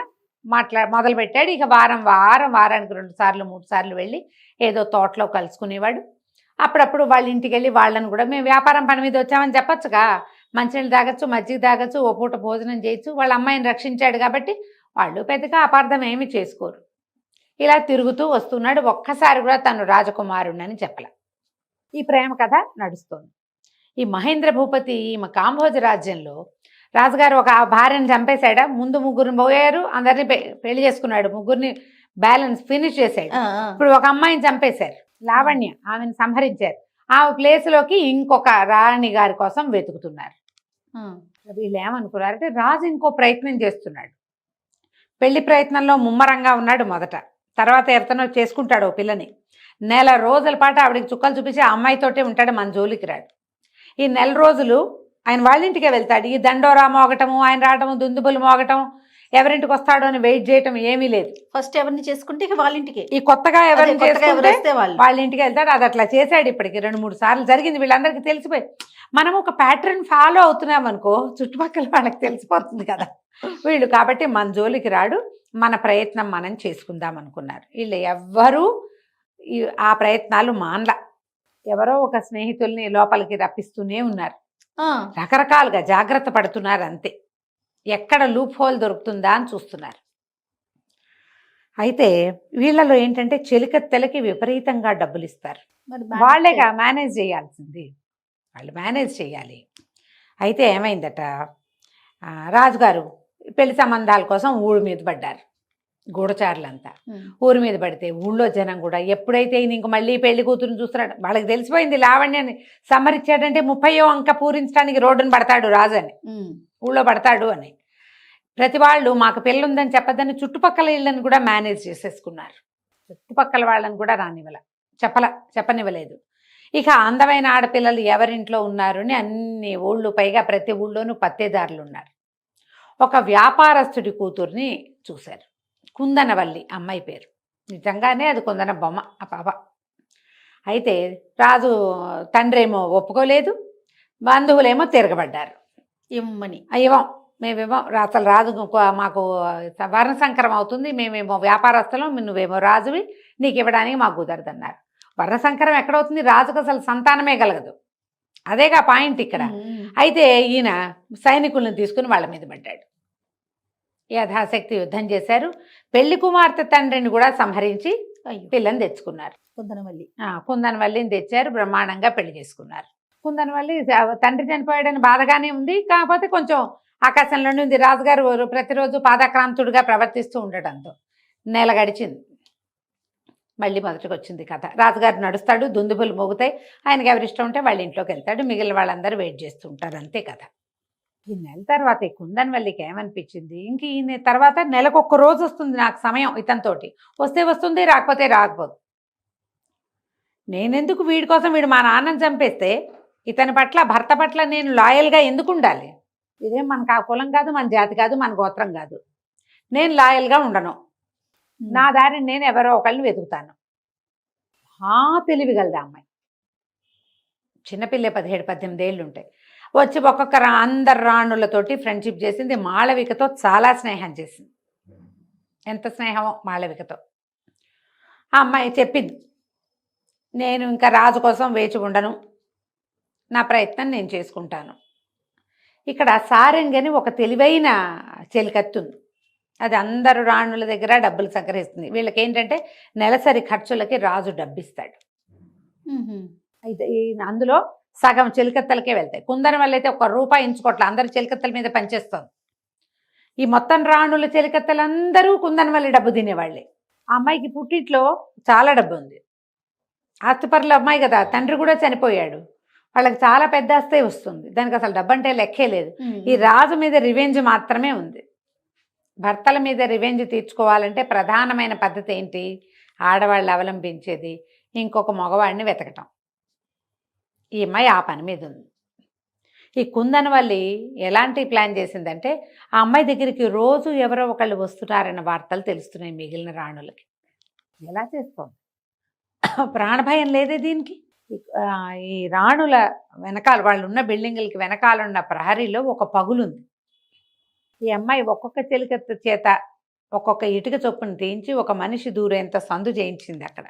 మొదలుపెట్టాడు. ఇక వారానికి 2 సార్లు 3 సార్లు వెళ్ళి ఏదో తోటలో కలుసుకునేవాడు. అప్పుడప్పుడు వాళ్ళ ఇంటికి వెళ్ళి వాళ్ళని కూడా మేము వ్యాపారం పని మీద వచ్చామని చెప్పొచ్చుగా, మంచినీళ్ళు తాగొచ్చు, మజ్జిగ తాగొచ్చు, ఓ పూట భోజనం చేయొచ్చు. వాళ్ళ అమ్మాయిని రక్షించాడు కాబట్టి వాళ్ళు పెద్దగా అపార్థం ఏమి చేసుకోరు. ఇలా తిరుగుతూ వస్తున్నాడు. ఒక్కసారి కూడా తను రాజకుమారుణ్ణని చెప్పలే. ఈ ప్రేమ కథ నడుస్తుంది. ఈ మహేంద్ర భూపతి మా కాంభోజ రాజ్యంలో రాజుగారు ఒక భార్యను చంపేశాడా, ముందు 3 పోయారు, అందరినీ పెళ్లి చేసుకున్నాడు, 3 బ్యాలెన్స్ ఫినిష్ చేశాడు. ఇప్పుడు ఒక అమ్మాయిని చంపేశారు, లావణ్య, ఆమెను సంహరించారు. ఆమె ప్లేస్లోకి ఇంకొక రాణి గారి కోసం వెతుకుతున్నారు. వీళ్ళు ఏమనుకున్నారంటే రాజు ఇంకో ప్రయత్నం చేస్తున్నాడు. పెళ్లి ప్రయత్నంలో ముమ్మరంగా ఉన్నాడు మొదట. తర్వాత ఎవరితోనో చేసుకుంటాడు ఓ పిల్లని. 1 రోజుల పాటు ఆవిడకి చుక్కలు చూపించి ఆ అమ్మాయితోటే ఉంటాడు, మన జోలికి రాడు. ఈ 1 రోజులు ఆయన వాళ్ళ ఇంటికే వెళ్తాడు. ఈ దండోరా మోగటము, ఆయన రావటము, దుందుబులు మోగటం, ఎవరింటికి వస్తాడో అని వెయిట్ చేయటం ఏమీ లేదు. ఫస్ట్ ఎవరిని చేసుకుంటే ఇక వాళ్ళ ఇంటికి, ఈ కొత్తగా ఎవరిని చేసుకుంటే వాళ్ళ ఇంటికి వెళ్తాడు. అది అట్లా చేశాడు. ఇప్పటికి 2-3 సార్లు జరిగింది. వీళ్ళందరికీ తెలిసిపోయి మనం ఒక ప్యాటర్న్ ఫాలో అవుతున్నాం అనుకో, చుట్టుపక్కల వాళ్ళకి తెలిసిపోతుంది కదా వీళ్ళు. కాబట్టి మన జోలికి రాడు, మన ప్రయత్నం మనం చేసుకుందాం అనుకున్నారు. వీళ్ళు ఎవ్వరూ ఆ ప్రయత్నాలు మానలా. ఎవరో ఒక స్నేహితుల్ని లోపలికి రప్పిస్తూనే ఉన్నారు. రకరకాలుగా జాగ్రత్త పడుతున్నారు అంతే. ఎక్కడ లూప్ హోల్ దొరుకుతుందా అని చూస్తున్నారు. అయితే వీళ్ళలో ఏంటంటే చెలికత్తెలకి విపరీతంగా డబ్బులు ఇస్తారు. వాళ్ళేగా మేనేజ్ చేయాల్సింది. వాళ్ళు మేనేజ్ చేయాలి. అయితే ఏమైందట, రాజుగారు పెళ్లి సంబంధాల కోసం ఊరి మీద పడ్డారు. గూఢచారులంతా ఊరి మీద పడితే ఊళ్ళో జనం కూడా ఎప్పుడైతే ఈయన ఇంక మళ్ళీ పెళ్లి కూతురుని చూస్తున్నాడు, వాళ్ళకి తెలిసిపోయింది లావణ్యని సమ్మరిచ్చాడంటే 30వ అంక పూరించడానికి రోడ్డును పడతాడు రాజు అని, ఊళ్ళో పడతాడు అని. ప్రతి వాళ్ళు మాకు పిల్ల ఉందని చెప్పదని చుట్టుపక్కల ఇళ్ళని కూడా మేనేజ్ చేసేసుకున్నారు. చుట్టుపక్కల వాళ్ళని కూడా చెప్పనివ్వలేదు. ఇక అందమైన ఆడపిల్లలు ఎవరింట్లో ఉన్నారు అని అన్ని ఊళ్ళు, పైగా ప్రతి ఊళ్ళోనూ పత్తేదారులు ఉన్నారు. ఒక వ్యాపారస్తుడి కూతుర్ని చూశారు, కుందనవల్లి అమ్మాయి పేరు. నిజంగానే అది కుందన బొమ్మ ఆ పాప. అయితే రాజు తండ్రి ఏమో ఒప్పుకోలేదు, బంధువులేమో తిరగబడ్డారు. ఇమ్మని మేమేమో అసలు రాజు మాకు వర్ణ సంకరం అవుతుంది, మేమేమో వ్యాపారస్తులం, నువ్వేమో రాజువి, నీకు ఇవ్వడానికి మాకు కుదరదన్నారు. వర్ణ సంకరం ఎక్కడవుతుంది, రాజుకు అసలు సంతానమే కలగదు, అదేగా పాయింట్ ఇక్కడ. అయితే ఈయన సైనికులను తీసుకుని వాళ్ళ మీద పడ్డాడు. యథాశక్తి యుద్ధం చేశారు. పెళ్లి కుమార్తె తండ్రిని కూడా సంహరించి పిల్లని తెచ్చుకున్నారు. కుందనవల్లిని తెచ్చారు, బ్రహ్మాండంగా పెళ్లి చేసుకున్నారు. కుందనవల్లి తండ్రి చనిపోయాడని బాధగానే ఉంది, కాకపోతే కొంచెం ఆకాశంలోనే ఉంది. రాజుగారు ప్రతిరోజు పాదాక్రాంతుడిగా ప్రవర్తిస్తూ ఉండటంతో నెల గడిచింది. మళ్ళీ మొదటికి వచ్చింది కథ. రాజుగారు నడుస్తాడు, దుందుబులు మోగుతాయి, ఆయనకి ఎవరి ఇష్టం ఉంటే వాళ్ళ ఇంట్లోకి వెళ్తాడు, మిగిలిన వాళ్ళందరూ వెయిట్ చేస్తూ ఉంటారు, అంతే కథ. ఈ నెల తర్వాత ఈ కుందనవల్లికి ఏమనిపించింది, ఇంక ఈయన తర్వాత నెలకొక్క రోజు వస్తుంది నాకు సమయం ఇతనితోటి, వస్తే వస్తుంది, రాకపోతే రాకపోదు. నేనెందుకు వీడి కోసం, వీడు మా నాన్నని చంపేస్తే ఇతని పట్ల, భర్త పట్ల నేను లాయల్గా ఎందుకు ఉండాలి? ఇదేం మనకు ఆ కులం కాదు, మన జాతి కాదు, మన గోత్రం కాదు, నేను లాయల్గా ఉండను, నా దారిని నేను ఎవరో ఒకళ్ళని వెతుకుతాను. తెలివిగలదా అమ్మాయి, చిన్నపిల్లే 17-18 ఏళ్ళు ఉంటాయి. వచ్చి ఒక్కొక్క అందరు రాణులతోటి ఫ్రెండ్షిప్ చేసింది. మాళవికతో చాలా స్నేహం చేసింది. ఎంత స్నేహమో మాళవికతో. ఆ అమ్మాయి చెప్పింది, నేను ఇంకా రాజు కోసం వేచి ఉండను, నా ప్రయత్నం నేను చేసుకుంటాను. ఇక్కడ సారంగని ఒక తెలివైన చెలికత్తి ఉంది, అది అందరు రాణుల దగ్గర డబ్బులు సంగ్రహిస్తుంది. వీళ్ళకి ఏంటంటే నెలసరి ఖర్చులకి రాజు డబ్బిస్తాడు. అయితే అందులో సగం చెలికత్తలకే వెళ్తాయి. కుందనవల్లి అయితే ₹1 ఎంచుకోవట్ల, అందరు చెలికత్తల మీద పనిచేస్తుంది. ఈ మొత్తం రాణుల చెలికత్తలందరూ కుందనవల్లి డబ్బు తినేవాళ్ళే. ఆ అమ్మాయికి పుట్టింట్లో చాలా డబ్బు ఉంది, ఆస్తిపరుల అమ్మాయి కదా, తండ్రి కూడా చనిపోయాడు, వాళ్ళకి చాలా పెద్ద ఆస్తే వస్తుంది, దానికి అసలు డబ్బు అంటే లెక్కే లేదు. ఈ రాజు మీద రివెంజ్ మాత్రమే ఉంది. భర్తల మీద రివెంజ్ తీర్చుకోవాలంటే ప్రధానమైన పద్ధతి ఏంటి, ఆడవాళ్ళు అవలంబించేది ఇంకొక మగవాడిని వెతకటం. ఈ అమ్మాయి ఆ పని మీద ఉంది. ఈ కుందనవల్లి ఎలాంటి ప్లాన్ చేసిందంటే, ఆ అమ్మాయి దగ్గరికి రోజు ఎవరో ఒకళ్ళు వస్తున్నారన్న వార్తలు తెలుస్తున్నాయి మిగిలిన రాణులకి. ఎలా చేస్తోంది, ప్రాణభయం లేదే దీనికి. ఈ రాణుల వెనకాల, వాళ్ళు ఉన్న బిల్డింగులకి వెనకాలన్న ప్రహరీలో ఒక పగులుంది. ఈ అమ్మాయి ఒక్కొక్క చెలికత్త చేత ఒక్కొక్క ఇటుక చొప్పును తీయించి ఒక మనిషి దూరేంత సందు చేయించింది అక్కడ.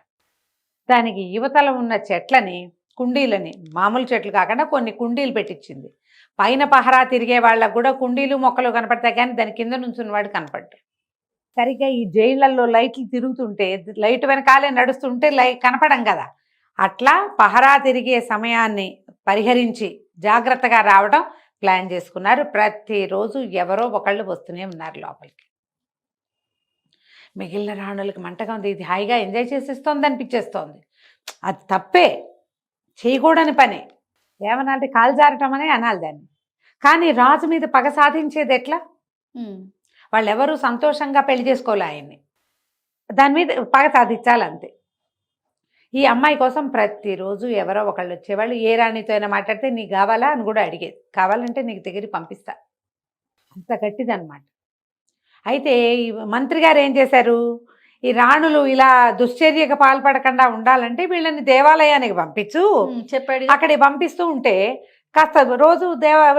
దానికి యువతల ఉన్న చెట్లని, కుండీలని, మామూలు చెట్లు కాకుండా కొన్ని కుండీలు పెట్టించింది. పైన పహరా తిరిగే వాళ్ళకు కూడా కుండీలు మొక్కలు కనపడతాయి, కానీ దాని కింద నుంచున్నవాడు కనపడ్డాడు. సరిగ్గా ఈ జైళ్ళల్లో లైట్లు తిరుగుతుంటే, లైట్ వెనకాలే నడుస్తుంటే కనపడం కదా, అట్లా పహరా తిరిగే సమయాన్ని పరిహరించి జాగ్రత్తగా రావడం ప్లాన్ చేసుకున్నారు. ప్రతిరోజు ఎవరో ఒకళ్ళు వస్తూనే ఉన్నారు లోపలికి. మిగిలిన రాణులకి మంటగా ఉంది, ఇది హాయిగా ఎంజాయ్ చేసేస్తోంది అనిపించేస్తోంది. అది తప్పే, చేయకూడని పని. ఏమనాలంటే కాలు జారటం అనే అనాలి దాన్ని. కానీ రాజు మీద పగ సాధించేది ఎట్లా? వాళ్ళెవరూ సంతోషంగా పెళ్లి చేసుకోలే ఆయన్ని, దాని మీద పగ సాధించాలంతే. ఈ అమ్మాయి కోసం ప్రతిరోజు ఎవరో ఒకళ్ళు వచ్చేవాళ్ళు. ఏ రాణితో అయినా మాట్లాడితే నీకు కావాలా అని కూడా అడిగేది, కావాలంటే నీకు దగ్గరికి పంపిస్తా, అంత గట్టిదన్నమాట. అయితే ఈ మంత్రి గారు ఏం చేశారు, ఈ రాణులు ఇలా దుశ్చర్యకు పాల్పడకుండా ఉండాలంటే వీళ్ళని దేవాలయానికి పంపించు చెప్పాడు. అక్కడికి పంపిస్తూ ఉంటే కాస్త రోజు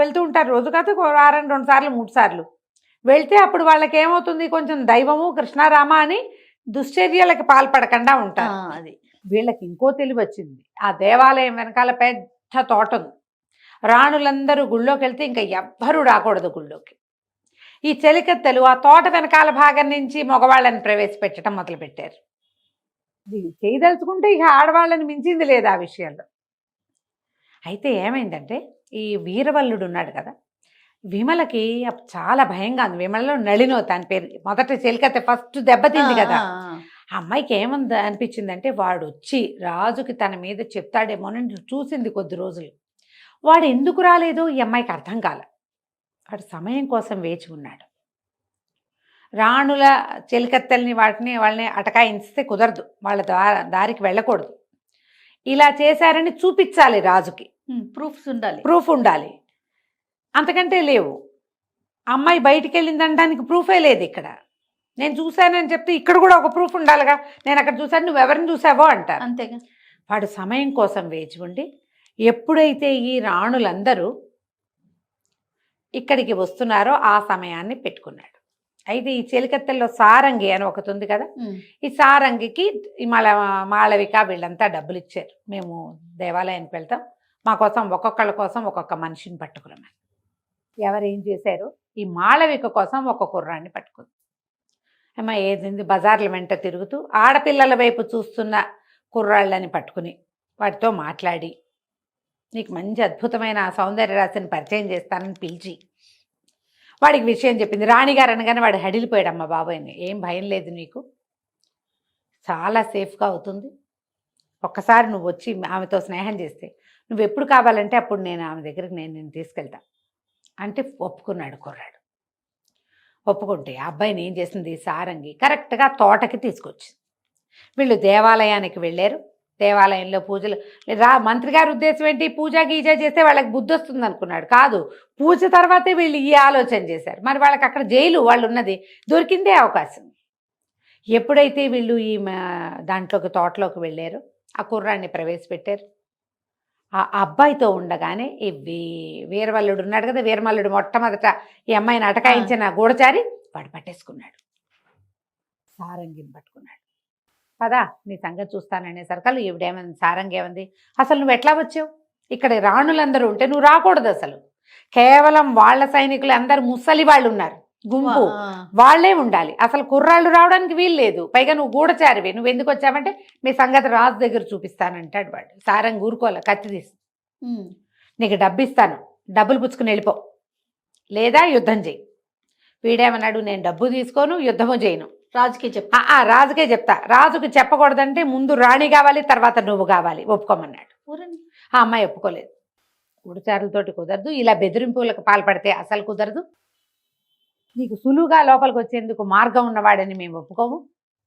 వెళ్తూ ఉంటారు, రోజు కాదు వారానికి 2 సార్లు 3 సార్లు వెళ్తే అప్పుడు వాళ్ళకి ఏమవుతుంది, కొంచెం దైవము కృష్ణారామ అని దుశ్చర్యలకు పాల్పడకుండా ఉంటారు. అది వీళ్ళకి ఇంకో తెలివి వచ్చింది. ఆ దేవాలయం వెనకాల పెద్ద తోట ఉంది. రాణులందరూ గుళ్ళోకి వెళ్తే ఇంకా ఎవ్వరూ రాకూడదు గుళ్ళోకి. ఈ చెలికత్తెలు ఆ తోట వెనకాల భాగం నుంచి మగవాళ్ళని ప్రవేశపెట్టడం మొదలుపెట్టారు. ఇది చేయదలుచుకుంటే ఇక ఆడవాళ్ళని మించింది లేదు ఆ విషయంలో. అయితే ఏమైందంటే ఈ వీరవల్లుడు ఉన్నాడు కదా, విమలకి చాలా భయంగా ఉంది. విమలలో నళినో తన పేరు, మొదట చెలికత్తే ఫస్ట్ దెబ్బతింది కదా. ఆ అమ్మాయికి ఏముంది అనిపించిందంటే వాడు వచ్చి రాజుకి తన మీద చెప్తాడేమోనని చూసింది కొద్ది రోజులు. వాడు ఎందుకు రాలేదో ఈ అమ్మాయికి అర్థం కాల. వాడు సమయం కోసం వేచి ఉన్నాడు. రాణుల చెలికత్తెల్ని వాళ్ళని అటకాయిస్తే కుదరదు, వాళ్ళ దారికి వెళ్ళకూడదు. ఇలా చేశారని చూపించాలి రాజుకి, ప్రూఫ్ ఉండాలి. అంతకంటే లేవు. అమ్మాయి బయటికి వెళ్ళిందనడానికి ప్రూఫే లేదు ఇక్కడ. నేను చూశానని చెప్తే ఇక్కడ కూడా ఒక ప్రూఫ్ ఉండాలిగా, నేను అక్కడ చూశాను నువ్వు ఎవరిని చూసావో అంటారు. అంతేగా. వాడు సమయం కోసం వేచి ఉండి ఎప్పుడైతే ఈ రాణులందరూ ఇక్కడికి వస్తున్నారో ఆ సమయాన్ని పెట్టుకున్నాడు. అయితే ఈ చెలికత్తెల్లో సారంగి అని ఒకటి ఉంది కదా, ఈ సారంగికి ఈ మాళవిక వీళ్ళంతా డబ్బులు ఇచ్చారు, మేము దేవాలయానికి వెళ్తాం, మా కోసం ఒక్కొక్కళ్ళ కోసం ఒక్కొక్క మనిషిని పట్టుకున్నాం. ఎవరేం చేశారు, ఈ మాళవిక కోసం ఒక కుర్రాన్ని పట్టుకుంది. అమ్మ ఏది బజార్ల వెంట తిరుగుతూ ఆడపిల్లల వైపు చూస్తున్న కుర్రాళ్ళని పట్టుకుని వాటితో మాట్లాడి నీకు మంచి అద్భుతమైన సౌందర్య రాశిని పరిచయం చేస్తానని పిలిచి వాడికి విషయం చెప్పింది. రాణిగారు అనగానే వాడు హడిలిపోయాడు. అమ్మ బాబోయ్ని, ఏం భయం లేదు నీకు, చాలా సేఫ్గా అవుతుంది, ఒక్కసారి నువ్వు వచ్చి ఆమెతో స్నేహం చేస్తే నువ్వు ఎప్పుడు కావాలంటే అప్పుడు నేను ఆమె దగ్గరికి నేను తీసుకెళ్తా అంటే ఒప్పుకున్నాడు కుర్రాడు. ఒప్పుకుంటే ఆ అబ్బాయిని ఏం చేసింది సారంగి కరెక్ట్గా తోటకి తీసుకొచ్చింది. వీళ్ళు దేవాలయానికి వెళ్ళారు. దేవాలయంలో పూజలు మంత్రి గారి ఉద్దేశం ఏంటి, పూజ గీజ చేస్తే వాళ్ళకి బుద్ధి వస్తుంది అనుకున్నాడు. కాదు, పూజ తర్వాతే వీళ్ళు ఈ ఆలోచన చేశారు. మరి వాళ్ళకి అక్కడ జైలు వాళ్ళు ఉన్నది, దొరికిందే అవకాశం. ఎప్పుడైతే వీళ్ళు ఈ దాంట్లోకి తోటలోకి వెళ్ళారో ఆ కుర్రాన్ని ప్రవేశపెట్టారు. ఆ అబ్బాయితో ఉండగానే ఈ వీరవల్లుడు ఉన్నాడు కదా, వీరమల్లుడు మొట్టమొదట ఈ అమ్మాయిని అటకాయించిన గూఢచారి వాడు పట్టేసుకున్నాడు, సారంగిని పట్టుకున్నాడు. పదా నీ సంగతి చూస్తాననేసరికల్లా ఈవిడేమంది, సారంగి ఏమంది, అసలు నువ్వు ఎట్లా వచ్చావు, ఇక్కడ రాణులందరూ ఉంటే నువ్వు రాకూడదు, అసలు కేవలం వాళ్ళ సైనికులు అందరు ముసలి వాళ్ళు ఉన్నారు, గుంపు వాళ్లే ఉండాలి, అసలు కుర్రాళ్ళు రావడానికి వీలు లేదు, పైగా నువ్వు గూఢచారివి, నువ్వు ఎందుకు వచ్చావంటే మీ సంగతి రాజు దగ్గర చూపిస్తానంటాడు వాడు. సారంగి ఊరుకోలే, కత్తి తీసి నీకు డబ్బు ఇస్తాను, డబ్బులు పుచ్చుకుని వెళ్ళిపో, లేదా యుద్ధం చేయి. వీడేమన్నాడు, నేను డబ్బు తీసుకోను, యుద్ధము చేయను, రాజుకే చెప్తా. రాజుకే చెప్తా. రాజుకి చెప్పకూడదంటే ముందు రాణి కావాలి, తర్వాత నువ్వు కావాలి, ఒప్పుకోమన్నాడు. ఆ అమ్మాయి ఒప్పుకోలేదు. గూఢచారులతోటి కుదరదు, ఇలా బెదిరింపులకు పాల్పడితే అసలు కుదరదు, నీకు సులువుగా లోపలికి వచ్చేందుకు మార్గం ఉన్నవాడని మేము ఒప్పుకోము,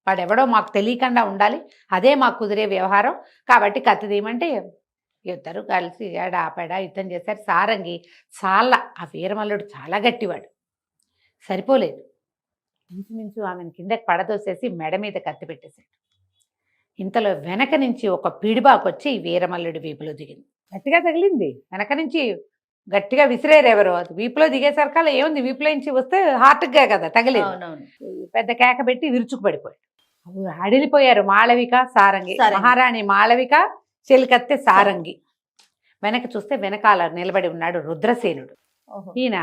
వాడెవడో మాకు తెలియకుండా ఉండాలి, అదే మాకు కుదిరే వ్యవహారం, కాబట్టి కత్తి తీయమంటే ఇద్దరు కలిసి ఆపేడా యుద్ధం చేశారు. సారంగి ఆ వీరమల్లుడు చాలా గట్టివాడు, సరిపోలేదు, ఇంచుమించు ఆమెను కిందకి పడదోసేసి మెడ మీద కత్తి పెట్టేశాడు. ఇంతలో వెనక నుంచి ఒక పిడిబాకొచ్చి వీరమల్లుడి వీపులో దిగింది, గట్టిగా తగిలింది. వెనక నుంచి గట్టిగా విసిరేరెవరో, అది వీపులో దిగేసరికల్లా ఏముంది, వీపులో నుంచి వస్తే హార్ట్గా కదా తగిలేదు. పెద్ద కేక పెట్టి విరుచుకు పడిపోయాడు. అడిలిపోయారు మాళవిక సారంగి. మహారాణి మాళవిక, చెలికత్తె సారంగి. వెనక చూస్తే వెనకాల నిలబడి ఉన్నాడు రుద్రసేనుడు. ఈయన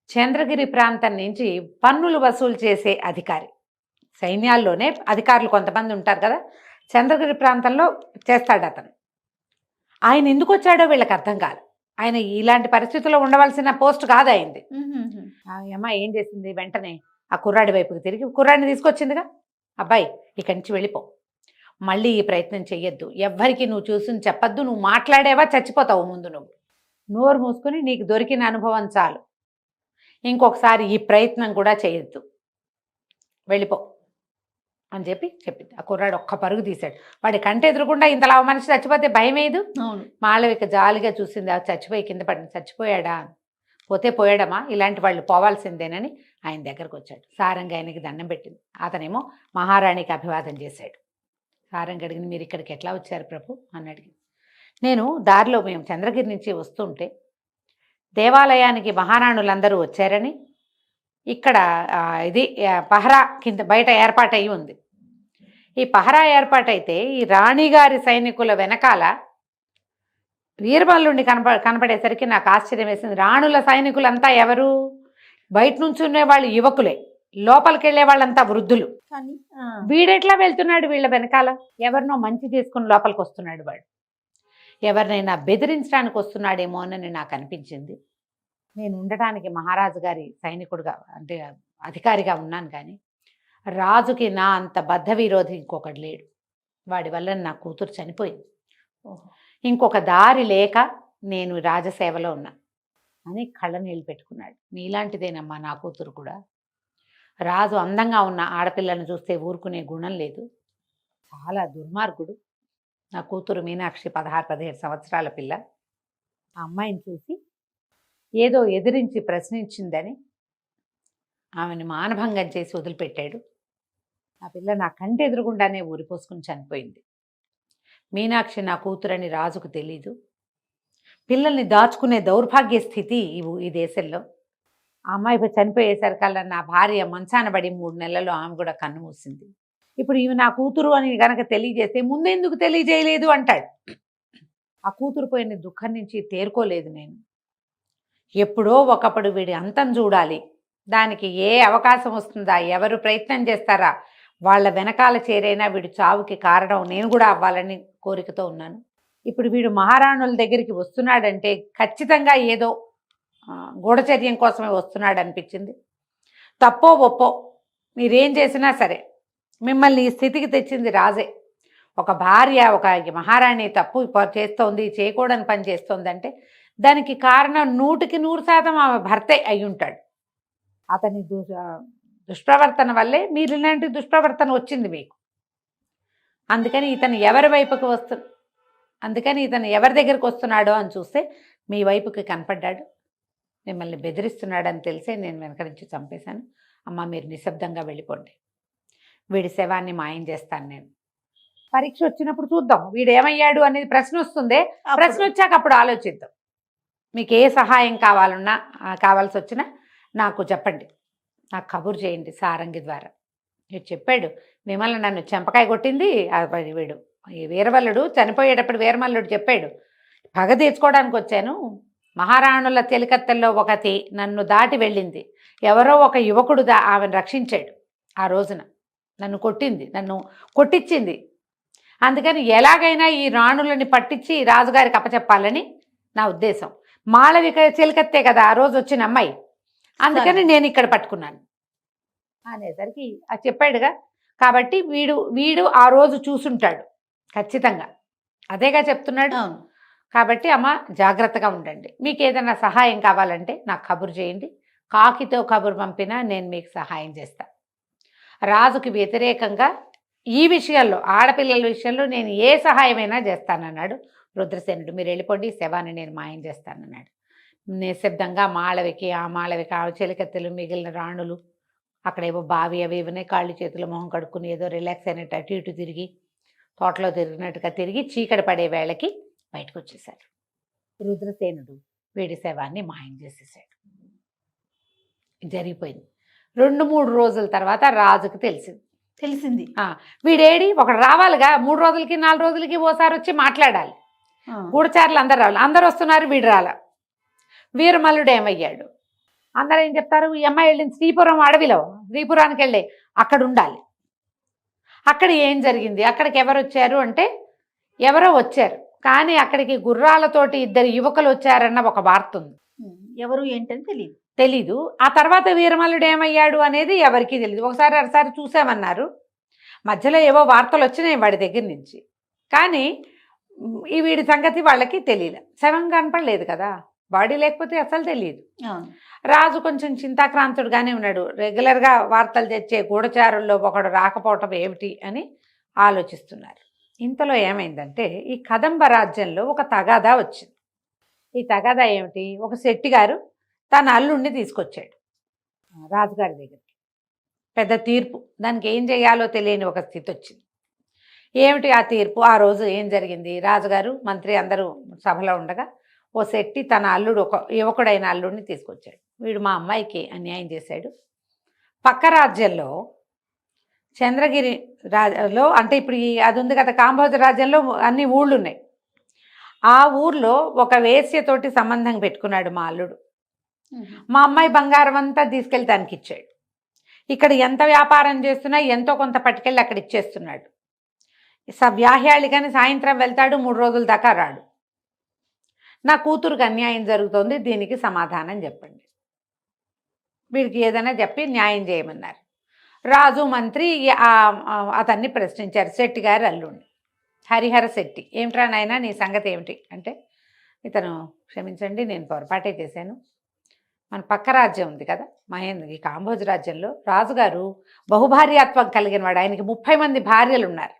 చంద్రగిరి ప్రాంతం నుంచి పన్నులు వసూలు చేసే అధికారి. సైన్యాల్లోనే అధికారులు కొంతమంది ఉంటారు కదా, చంద్రగిరి ప్రాంతంలో చేస్తాడు అతను. ఆయన ఎందుకు వచ్చాడో వీళ్ళకి అర్థం కాదు. ఆయన ఇలాంటి పరిస్థితుల్లో ఉండవలసిన పోస్ట్ కాదు అయింది. అమ్మ ఏం చేసింది, వెంటనే ఆ కుర్రాడి వైపుకి తిరిగి కుర్రాడిని తీసుకొచ్చిందిగా, అబ్బాయి ఇక్కడి నుంచి వెళ్ళిపో, మళ్ళీ ఈ ప్రయత్నం చెయ్యొద్దు, ఎవ్వరికి నువ్వు చూసుని చెప్పొద్దు, నువ్వు మాట్లాడేవా చచ్చిపోతావు, ముందు నువ్వు నోరు మూసుకొని నీకు దొరికిన అనుభవం చాలు, ఇంకొకసారి ఈ ప్రయత్నం కూడా చేయొద్దు, వెళ్ళిపో అని చెప్పింది. ఆ కుర్రాడు ఒక్క పరుగు తీశాడు. వాడి కంట ఎదురుకుండా ఇంతలా మనిషి చచ్చిపోతే భయం ఏదు. మాళవిక జాలిగా చూసింది, ఆ చచ్చిపోయి కింద పడింది. చచ్చిపోయాడా, పోతే పోయాడమా, ఇలాంటి వాళ్ళు పోవాల్సిందేనని ఆయన దగ్గరకు వచ్చాడు. సారంగి ఆయనకి దండం పెట్టింది. అతనేమో మహారాణికి అభివాదం చేశాడు. సారంగి అడిగింది, మీరు ఇక్కడికి ఎట్లా వచ్చారు ప్రభు అని అడిగింది. నేను దారిలో మేము చంద్రగిరి నుంచి వస్తుంటే దేవాలయానికి మహారాణులందరూ వచ్చారని ఇక్కడ ఇది పహరా కింద బయట ఏర్పాటయి ఉంది. ఈ పహరా ఏర్పాటైతే ఈ రాణిగారి సైనికుల వెనకాల వీరమల్లుడిని కనపడేసరికి నాకు ఆశ్చర్యం వేసింది. రాణుల సైనికులంతా ఎవరు, బయట నుంచి ఉండే వాళ్ళు యువకులే, లోపలికి వెళ్ళే వాళ్ళంతా వృద్ధులు. వీడెట్లా వెళ్తున్నాడు వీళ్ళ వెనకాల, ఎవరినో మంచి చేసుకుని లోపలికి వస్తున్నాడు వాడు. ఎవరినైనా బెదిరించడానికి వస్తున్నాడేమో అని నాకు అనిపించింది. నేను ఉండటానికి మహారాజు గారి సైనికుడుగా అంటే అధికారిగా ఉన్నాను, కానీ రాజుకి నా అంత బద్ధ విరోధి ఇంకొకటి లేడు. వాడి వల్ల నా కూతురు చనిపోయింది. ఇంకొక దారి లేక నేను రాజసేవలో ఉన్నా అని కళ్ళ నీళ్ళు పెట్టుకున్నాడు. నీలాంటిదేనమ్మా నా కూతురు కూడా. రాజు అందంగా ఉన్న ఆడపిల్లను చూస్తే ఊరుకునే గుణం లేదు, చాలా దుర్మార్గుడు. నా కూతురు మీనాక్షి 16-17 సంవత్సరాల పిల్ల. ఆ అమ్మాయిని చూసి ఏదో ఎదిరించి ప్రశ్నించిందని ఆమెను మానభంగం చేసి వదిలిపెట్టాడు. ఆ పిల్ల నా కంటి ఎదురుగుండానే ఊరిపోసుకుని చనిపోయింది. మీనాక్షి నా కూతురని రాజుకు తెలీదు. పిల్లల్ని దాచుకునే దౌర్భాగ్య స్థితి ఈ దేశంలో. ఆ అమ్మాయి చనిపోయేసరికల్లా నా భార్య మంచాన పడి 3 నెలల్లో ఆమె కూడా కన్ను మూసింది. ఇప్పుడు ఇవి నా కూతురు అని గనక తెలియజేస్తే ముందెందుకు తెలియజేయలేదు అంటాడు. ఆ కూతురు పోయిన దుఃఖం నుంచి తేరుకోలేదు నేను. ఎప్పుడో ఒకప్పుడు వీడి అంతం చూడాలి, దానికి ఏ అవకాశం వస్తుందా, ఎవరు ప్రయత్నం చేస్తారా, వాళ్ళ వెనకాల చేరైనా వీడి చావుకి కారణం నేను కూడా అవ్వాలని కోరికతో ఉన్నాను. ఇప్పుడు వీడు మహారాణుల దగ్గరికి వస్తున్నాడంటే ఖచ్చితంగా ఏదో గూఢచర్యం కోసమే వస్తున్నాడు అనిపించింది. తప్పో ఒప్పో మీరేం చేసినా సరే మిమ్మల్ని ఈ స్థితికి తెచ్చింది రాజే. ఒక భార్య, ఒక మహారాణి తప్పు చేస్తోంది, చేయకూడని పని చేస్తోందంటే దానికి కారణం 100% ఆమె భర్తే అయి ఉంటాడు. అతని దుష్ప్రవర్తన వల్లే మీరు ఇలాంటి దుష్ప్రవర్తన వచ్చింది మీకు. అందుకని ఇతను ఎవరి దగ్గరికి వస్తున్నాడో అని చూస్తే మీ వైపుకి కనపడ్డాడు. మిమ్మల్ని బెదిరిస్తున్నాడని తెలిసే నేను వెనక నుంచి చంపేశాను. అమ్మ మీరు నిశ్శబ్దంగా వెళ్ళిపోండి, వీడి శవాన్ని మాయం చేస్తాను నేను. పరీక్ష వచ్చినప్పుడు చూద్దాం వీడు ఏమయ్యాడు అనేది ప్రశ్న వస్తుందే, ప్రశ్న వచ్చాక అప్పుడు ఆలోచిద్దాం. మీకు ఏ సహాయం కావాల్సి వచ్చినా నాకు చెప్పండి, నాకు కబురు చేయండి సారంగి ద్వారా. వీడు చెప్పాడు, విమల నన్ను చెంపకాయ కొట్టింది. వీడు వీరవల్లుడు చనిపోయేటప్పుడు వీరమల్లుడు చెప్పాడు, పగ తీర్చుకోవడానికి వచ్చాను, మహారాణుల తెలికత్తెల్లో ఒకటి నన్ను దాటి వెళ్ళింది, ఎవరో ఒక యువకుడు ఆమెను రక్షించాడు, ఆ రోజున నన్ను కొట్టించింది. అందుకని ఎలాగైనా ఈ రాణులని పట్టించి రాజుగారికి అప్పచెప్పాలని నా ఉద్దేశం. మాళవిక చెలికత్తే కదా ఆ రోజు వచ్చిన అమ్మాయి, అందుకని నేను ఇక్కడ పట్టుకున్నాను అనేసరికి అది చెప్పాడుగా. కాబట్టి వీడు ఆ రోజు చూసుంటాడు ఖచ్చితంగా, అదేగా చెప్తున్నాడు. కాబట్టి అమ్మ జాగ్రత్తగా ఉండండి, మీకు ఏదైనా సహాయం కావాలంటే నాకు కబురు చేయండి, కాకితో కబురు పంపినా నేను మీకు సహాయం చేస్తా. రాజుకి వ్యతిరేకంగా ఈ విషయాల్లో, ఆడపిల్లల విషయంలో నేను ఏ సహాయమైనా చేస్తానన్నాడు రుద్రసేనుడు. మీరు వెళ్ళిపోండి, శవాన్ని నేను మాయం చేస్తానన్నాడు. నిశ్శబ్దంగా మాళవికి ఆ చెలికత్తెలు, మిగిలిన రాణులు అక్కడేవో బావి అవి ఇవన్నీ కాళ్ళు చేతులు మొహం కడుక్కుని ఏదో రిలాక్స్ అయినట్టు అటు ఇటు తిరిగి తోటలో తిరిగినట్టుగా తిరిగి చీకటి పడే వేళకి బయటకు వచ్చేసాడు. రుద్రసేనుడు వీడి శవాన్ని మాయం చేసేసాడు. జరిగిపోయింది. 2-3 రోజుల తర్వాత రాజుకు తెలిసింది వీడేడి ఒకడు రావాలిగా, 3 రోజులకి 4 రోజులకి ఓసారి వచ్చి మాట్లాడాలి. గూఢచారులు అందరు రావాలి, అందరు వస్తున్నారు, వీడు రాల. వీరమల్లుడు ఏమయ్యాడు, అందరూ ఏం చెప్తారు, ఈ అమ్మాయి వెళ్ళింది శ్రీపురం అడవిలో, శ్రీపురానికి వెళ్ళి అక్కడ ఉండాలి. అక్కడ ఏం జరిగింది, అక్కడికి ఎవరు వచ్చారు అంటే ఎవరో వచ్చారు, కానీ అక్కడికి గుర్రాలతోటి 2 యువకులు వచ్చారన్న ఒక వార్త ఉంది. ఎవరు ఏంటని తెలీదు. ఆ తర్వాత వీరమల్లుడు ఏమయ్యాడు అనేది ఎవరికీ తెలియదు. ఒకసారి చూసామన్నారు, మధ్యలో ఏవో వార్తలు వచ్చినాయి వాడి దగ్గర నుంచి, కానీ ఈ వీడి సంగతి వాళ్ళకి తెలియలే. శవం కనపడలేదు కదా, బాడీ లేకపోతే అసలు తెలియదు. రాజు కొంచెం చింతాక్రాంతుడుగానే ఉన్నాడు. రెగ్యులర్గా వార్తలు తెచ్చే గూఢచారుల్లో ఒకడు రాకపోవటం ఏమిటి అని ఆలోచిస్తున్నారు. ఇంతలో ఏమైందంటే ఈ కదంబ రాజ్యంలో ఒక తగాదా వచ్చింది. ఈ తగాదా ఏమిటి, ఒక శెట్టి గారు తన అల్లుడిని తీసుకొచ్చాడు రాజుగారి దగ్గరికి. పెద్ద తీర్పు, దానికి ఏం చేయాలో తెలియని ఒక స్థితి వచ్చింది. ఏమిటి ఆ తీర్పు, ఆ రోజు ఏం జరిగింది, రాజుగారు మంత్రి అందరూ సభలో ఉండగా ఓ శెట్టి తన అల్లుడు, ఒక యువకుడైన అల్లుడిని తీసుకొచ్చాడు. వీడు మా అమ్మాయికి అన్యాయం చేశాడు. పక్క రాజ్యంలో చంద్రగిరి రాజ్యంలో, అంటే ఇప్పుడు అది ఉంది కదా కాంబోజ రాజ్యంలో అన్ని ఊళ్ళు ఉన్నాయి. ఆ ఊర్లో ఒక వేశ్యతోటి సంబంధం పెట్టుకున్నాడు మా అల్లుడు. మా అమ్మాయి బంగారం అంతా తీసుకెళ్ళి దానికి ఇచ్చాడు. ఇక్కడ ఎంత వ్యాపారం చేస్తున్నా ఎంతో కొంత పట్టుకెళ్ళి అక్కడ ఇచ్చేస్తున్నాడు. వ్యాహ్యాళి కానీ సాయంత్రం వెళ్తాడు, 3 రోజుల దాకా రాడు. నా కూతురుకి అన్యాయం జరుగుతోంది, దీనికి సమాధానం చెప్పండి. వీడికి ఏదైనా చెప్పి న్యాయం చేయమన్నారు. రాజు మంత్రి అతన్ని ప్రశ్నించారు, శెట్టి గారి అల్లుండి హరిహర శెట్టి. ఏమిట్రా నాయనా నీ సంగతి ఏమిటి అంటే, ఇతను క్షమించండి నేను పొరపాటే చేశాను, మన పక్క రాజ్యం ఉంది కదా ఈ కాంబోజ్ రాజ్యంలో రాజుగారు బహుభార్యాత్వం కలిగిన వాడు, ఆయనకి 30 మంది భార్యలు ఉన్నారు.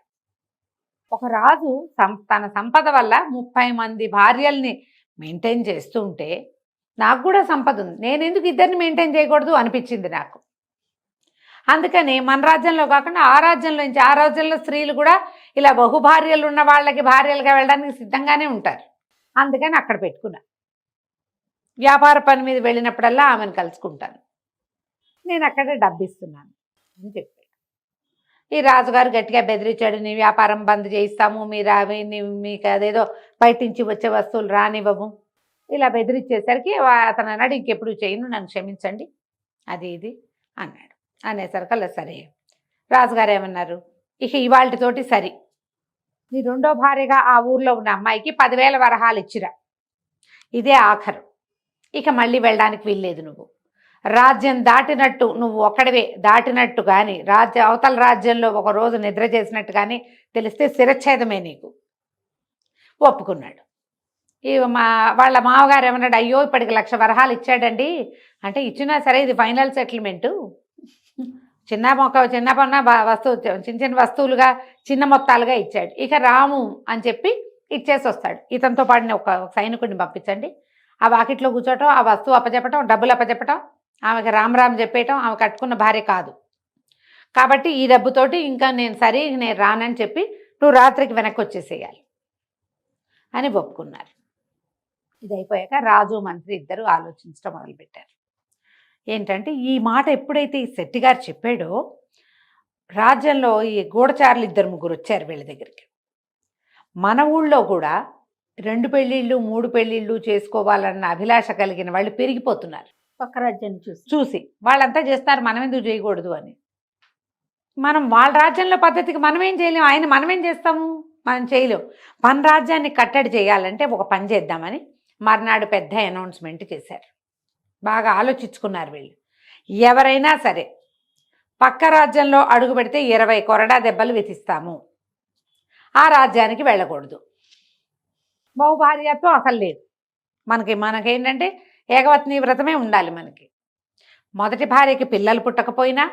ఒక రాజు తన సంపద వల్ల 30 మంది భార్యల్ని మెయింటైన్ చేస్తూ ఉంటే నాకు కూడా సంపద ఉంది, నేను ఎందుకు ఇద్దరిని మెయింటైన్ చేయకూడదు అనిపించింది నాకు. అందుకని మన రాజ్యంలో కాకుండా ఆ రాజ్యంలో నుంచి, ఆ రాజ్యంలో స్త్రీలు కూడా ఇలా బహుభార్యలు ఉన్న వాళ్ళకి భార్యలుగా వెళ్ళడానికి సిద్ధంగానే ఉంటారు. అందుకని అక్కడ పెట్టుకున్నా. వ్యాపార పని మీద వెళ్ళినప్పుడల్లా ఆమెను కలుసుకుంటాను, నేను అక్కడే డబ్బిస్తున్నాను అని చెప్పాడు. ఈ రాజుగారు గట్టిగా బెదిరించాడు, నీ వ్యాపారం బంద్ చేయిస్తాము, మీకు అదేదో బయట నుంచి వచ్చే వస్తువులు రానివ్వము. ఇలా బెదిరించేసరికి అతను అన్నాడు, ఇంకెప్పుడు చేయను, నన్ను క్షమించండి అది ఇది అన్నాడు. అనేసరికల్లా సరే. రాజుగారు ఏమన్నారు, ఇక ఇవాళతోటి సరి, నీ రెండో భార్యగా ఆ ఊర్లో ఉన్న అమ్మాయికి 10,000 వరహాలు ఇచ్చిరా, ఇదే ఆఖరు, ఇక మళ్ళీ వెళ్ళడానికి వీల్లేదు. నువ్వు రాజ్యం దాటినట్టు, నువ్వు ఒక్కడివే దాటినట్టు కానీ అవతల రాజ్యంలో ఒక రోజు నిద్ర చేసినట్టు కానీ తెలిస్తే శిరచ్ఛేదమే నీకు. ఒప్పుకున్నాడు. వాళ్ళ మామగారు ఏమన్నాడు, అయ్యో ఇప్పటికి 1,00,000 వరహాలు ఇచ్చాడండి అంటే, ఇచ్చినా సరే ఇది ఫైనల్ సెటిల్మెంటు, చిన్న వస్తువు చిన్న చిన్న వస్తువులుగా చిన్న మొత్తాలుగా ఇచ్చాడు, ఇక రాము అని చెప్పి ఇచ్చేసి వస్తాడు. ఇతనితో పాడిన ఒక సైనికుడిని పంపించండి, ఆ వాకిట్లో కూర్చోటం, ఆ వస్తువు అప్పచెప్పటం, డబ్బులు అప్పచెప్పటం, ఆమెకి రామ్ చెప్పేయటం, ఆమె కట్టుకున్న భార్య కాదు కాబట్టి ఈ డబ్బుతోటి ఇంకా నేను రానని చెప్పి నువ్వు రాత్రికి వెనక్కి వచ్చేసేయాలి అని ఒప్పుకున్నారు. ఇది అయిపోయాక రాజు మంత్రి ఇద్దరు ఆలోచించడం మొదలుపెట్టారు. ఏంటంటే, ఈ మాట ఎప్పుడైతే ఈ శెట్టి గారు చెప్పాడో, రాజ్యంలో ఈ గూఢచారులు 2-3 వచ్చారు వీళ్ళ దగ్గరికి. మన ఊళ్ళో కూడా 2 పెళ్ళిళ్ళు 3 పెళ్ళిళ్ళు చేసుకోవాలన్న అభిలాష కలిగిన వాళ్ళు పెరిగిపోతున్నారు. పక్క రాజ్యాన్ని చూసి వాళ్ళంతా చేస్తున్నారు, మనం ఎందుకు చేయకూడదు అని. మనం వాళ్ళ రాజ్యంలో పద్ధతికి మనమేం చేయలేము, మనమేం చేస్తాము, మనం చేయలేము. మన రాజ్యాన్ని కట్టడి చేయాలంటే ఒక పని చేద్దామని మర్నాడు పెద్ద అనౌన్స్మెంట్ చేశారు. బాగా ఆలోచించుకున్నారు వీళ్ళు. ఎవరైనా సరే పక్క రాజ్యంలో అడుగు పెడితే 20 కొరడా దెబ్బలు విధిస్తాము, ఆ రాజ్యానికి వెళ్ళకూడదు. బహుభార్యత్వం అసలు లేదు మనకేంటంటే ఏకవత్ని వ్రతమే ఉండాలి మనకి. మొదటి భార్యకి పిల్లలు పుట్టకపోయినా,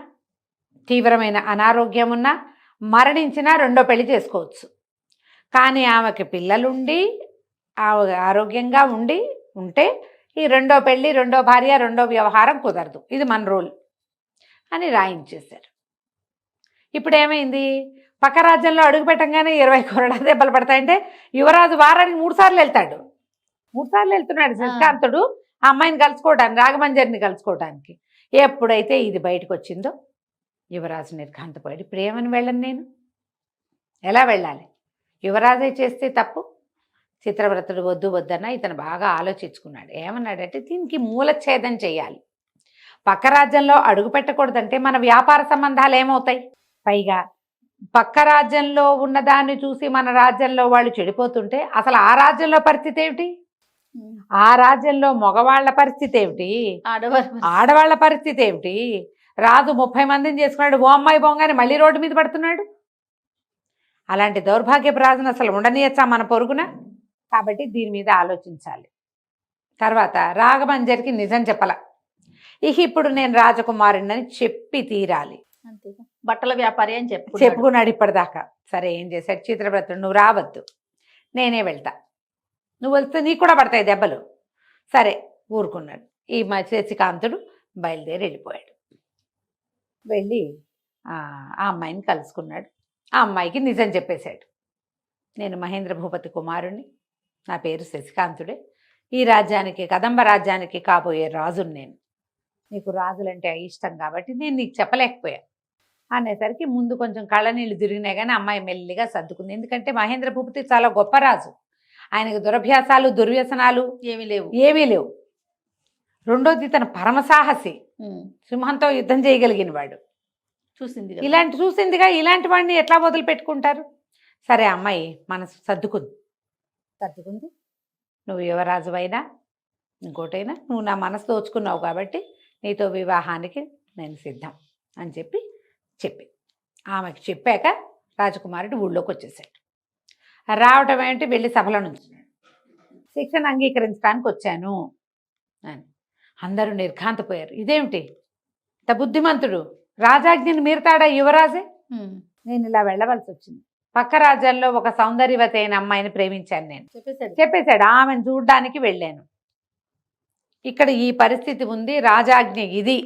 తీవ్రమైన అనారోగ్యం ఉన్నా, మరణించినా రెండో పెళ్లి చేసుకోవచ్చు. కానీ ఆమెకి పిల్లలుండి ఆరోగ్యంగా ఉంటే ఈ రెండో పెళ్ళి, రెండో భార్య, రెండో వ్యవహారం కుదరదు, ఇది మన రూల్ అని రాయించేశారు. ఇప్పుడు ఏమైంది, పక్క రాజ్యంలో అడుగు పెట్టంగానే 20 కొరడా దెబ్బలు పడతాయంటే, యువరాజు వారానికి 3 సార్లు వెళ్తాడు. 3 సార్లు వెళ్తున్నాడు శశికాంతుడు ఆ అమ్మాయిని కలుసుకోవడానికి, రాగమంజరిని కలుసుకోవడానికి. ఎప్పుడైతే ఇది బయటకు వచ్చిందో యువరాజు నిర్ఘాంతపోయాడు. ఇప్పుడు ఏమని వెళ్ళను, నేను ఎలా వెళ్ళాలి, యువరాజే చేస్తే తప్పు, చిత్రవ్రతుడు వద్దన్న ఇతను బాగా ఆలోచించుకున్నాడు. ఏమన్నాడంటే, దీనికి మూలఛేదం చేయాలి, పక్క రాజ్యంలో అడుగు పెట్టకూడదంటే మన వ్యాపార సంబంధాలు ఏమవుతాయి, పైగా పక్క రాజ్యంలో ఉన్నదాన్ని చూసి మన రాజ్యంలో వాళ్ళు చెడిపోతుంటే అసలు ఆ రాజ్యంలో పరిస్థితి ఏమిటి, ఆ రాజ్యంలో మగవాళ్ల పరిస్థితి ఏమిటి, ఆడవాళ్ల పరిస్థితి ఏమిటి. రాజు 30 మందిని చేసుకున్నాడు, ఓ అమ్మాయి బొంగాని మళ్ళీ రోడ్డు మీద పడుతున్నాడు. అలాంటి దౌర్భాగ్యపు రాజును అసలు ఉండనీయచ్చా మన పొరుగున? కాబట్టి దీని మీద ఆలోచించాలి. తర్వాత రాగమంజరికి నిజం చెప్పాల, ఇప్పుడు నేను రాజకుమారుడిని చెప్పి తీరాలి. అంతేగా, బట్టల వ్యాపారి అని చెప్పుకున్నాడు ఇప్పటిదాకా. సరే ఏం చేశాడు చిత్రవ్రతుడు, నువ్వు రావద్దు, నేనే వెళ్తా, నువ్వు వెళ్తే నీకు కూడా పడతాయి దెబ్బలు. సరే ఊరుకున్నాడు. ఈ శశికాంతుడు బయలుదేరి వెళ్ళిపోయాడు. వెళ్ళి ఆ అమ్మాయిని కలుసుకున్నాడు. ఆ అమ్మాయికి నిజం చెప్పేశాడు, నేను మహేంద్ర భూపతి కుమారుణ్ణి, నా పేరు శశికాంతుడే, ఈ రాజ్యానికి కదంబ రాజ్యానికి కాబోయే రాజుని నేను, నీకు రాజులంటే ఇష్టం కాబట్టి నేను నీకు చెప్పలేకపోయా అనేసరికి ముందు కొంచెం కళ్ళనీళ్ళు తిరిగినాయి కానీ అమ్మాయి మెల్లిగా సర్దుకుంది. ఎందుకంటే మహేంద్ర భూపతి చాలా గొప్ప రాజు, ఆయనకు దురభ్యాసాలు దుర్వ్యసనాలు ఏమీ లేవు. రెండోది తన పరమసాహసి, సింహంతో యుద్ధం చేయగలిగిన వాడు. చూసిందిగా ఇలాంటి వాడిని ఎట్లా వదిలిపెట్టుకుంటారు. సరే అమ్మాయి మనసు సర్దుకుంది. నువ్వు యువరాజువైనా ఇంకోటైనా నువ్వు నా మనసు దోచుకున్నావు కాబట్టి నీతో వివాహానికి నేను సిద్ధం అని చెప్పి ఆమెకి చెప్పాక రాజకుమారుడు ఊళ్ళోకి వచ్చేసాడు. రావటం ఏంటి, వెళ్ళి సభలో నుంచి శిక్షను అంగీకరించడానికి వచ్చాను అని అందరూ నిర్ఘాంతపోయారు. ఇదేమిటి ఇంత బుద్ధిమంతుడు, రాజాజ్ఞని మీరుతాడా యువరాజే? నేను ఇలా వెళ్ళవలసి వచ్చింది. పక్క రాజ్యాల్లో ఒక సౌందర్యవతి అయిన అమ్మాయిని ప్రేమించాను నేను చెప్పేశాడు. ఆమెను చూడ్డానికి వెళ్ళాను. ఇక్కడ ఈ పరిస్థితి ఉంది, రాజాజ్ఞ ఇది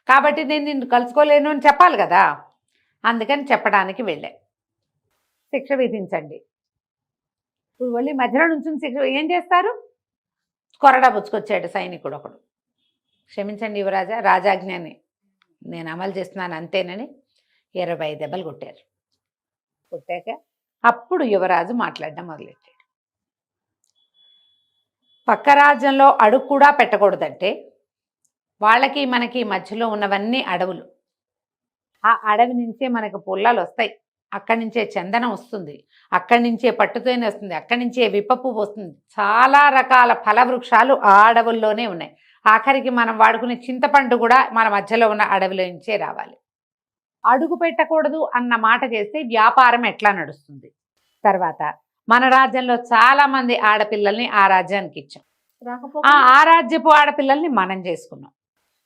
కాబట్టి నేను నిన్ను కలుసుకోలేను అని చెప్పాలి కదా, అందుకని చెప్పడానికి వెళ్ళా. శిక్ష విధించండి. ఇప్పుడు వెళ్ళి మధ్యలో నుంచి శిక్ష ఏం చేస్తారు? కొరడా పుచ్చుకొచ్చాడు సైనికుడు ఒకడు. క్షమించండి యువరాజా, రాజాజ్ఞని నేను అమలు చేస్తున్నాను అంతేనని 20 దెబ్బలు కొట్టారు. కొట్టాక అప్పుడు యువరాజు మాట్లాడడం మొదలెట్టాడు. పక్క రాజ్యంలో అడుగు కూడా పెట్టకూడదంటే వాళ్ళకి మనకి మధ్యలో ఉన్నవన్నీ అడవులు. ఆ అడవి నుంచే మనకు పుల్లలు వస్తాయి, అక్కడి నుంచే చందనం వస్తుంది, అక్కడి నుంచే పట్టుతోనే వస్తుంది, అక్కడి నుంచే విప్పపు వస్తుంది. చాలా రకాల ఫల వృక్షాలు ఆ అడవుల్లోనే ఉన్నాయి. ఆఖరికి మనం వాడుకునే చింతపండు కూడా మన మధ్యలో ఉన్న అడవిలో నుంచే రావాలి. అడుగు పెట్టకూడదు అన్న మాట చేస్తే వ్యాపారం ఎట్లా నడుస్తుంది? తర్వాత మన రాజ్యంలో చాలా మంది ఆడపిల్లల్ని ఆ రాజ్యానికి ఇచ్చాం. ఆ రాజ్యపు ఆడపిల్లల్ని మనం చేసుకున్నాం.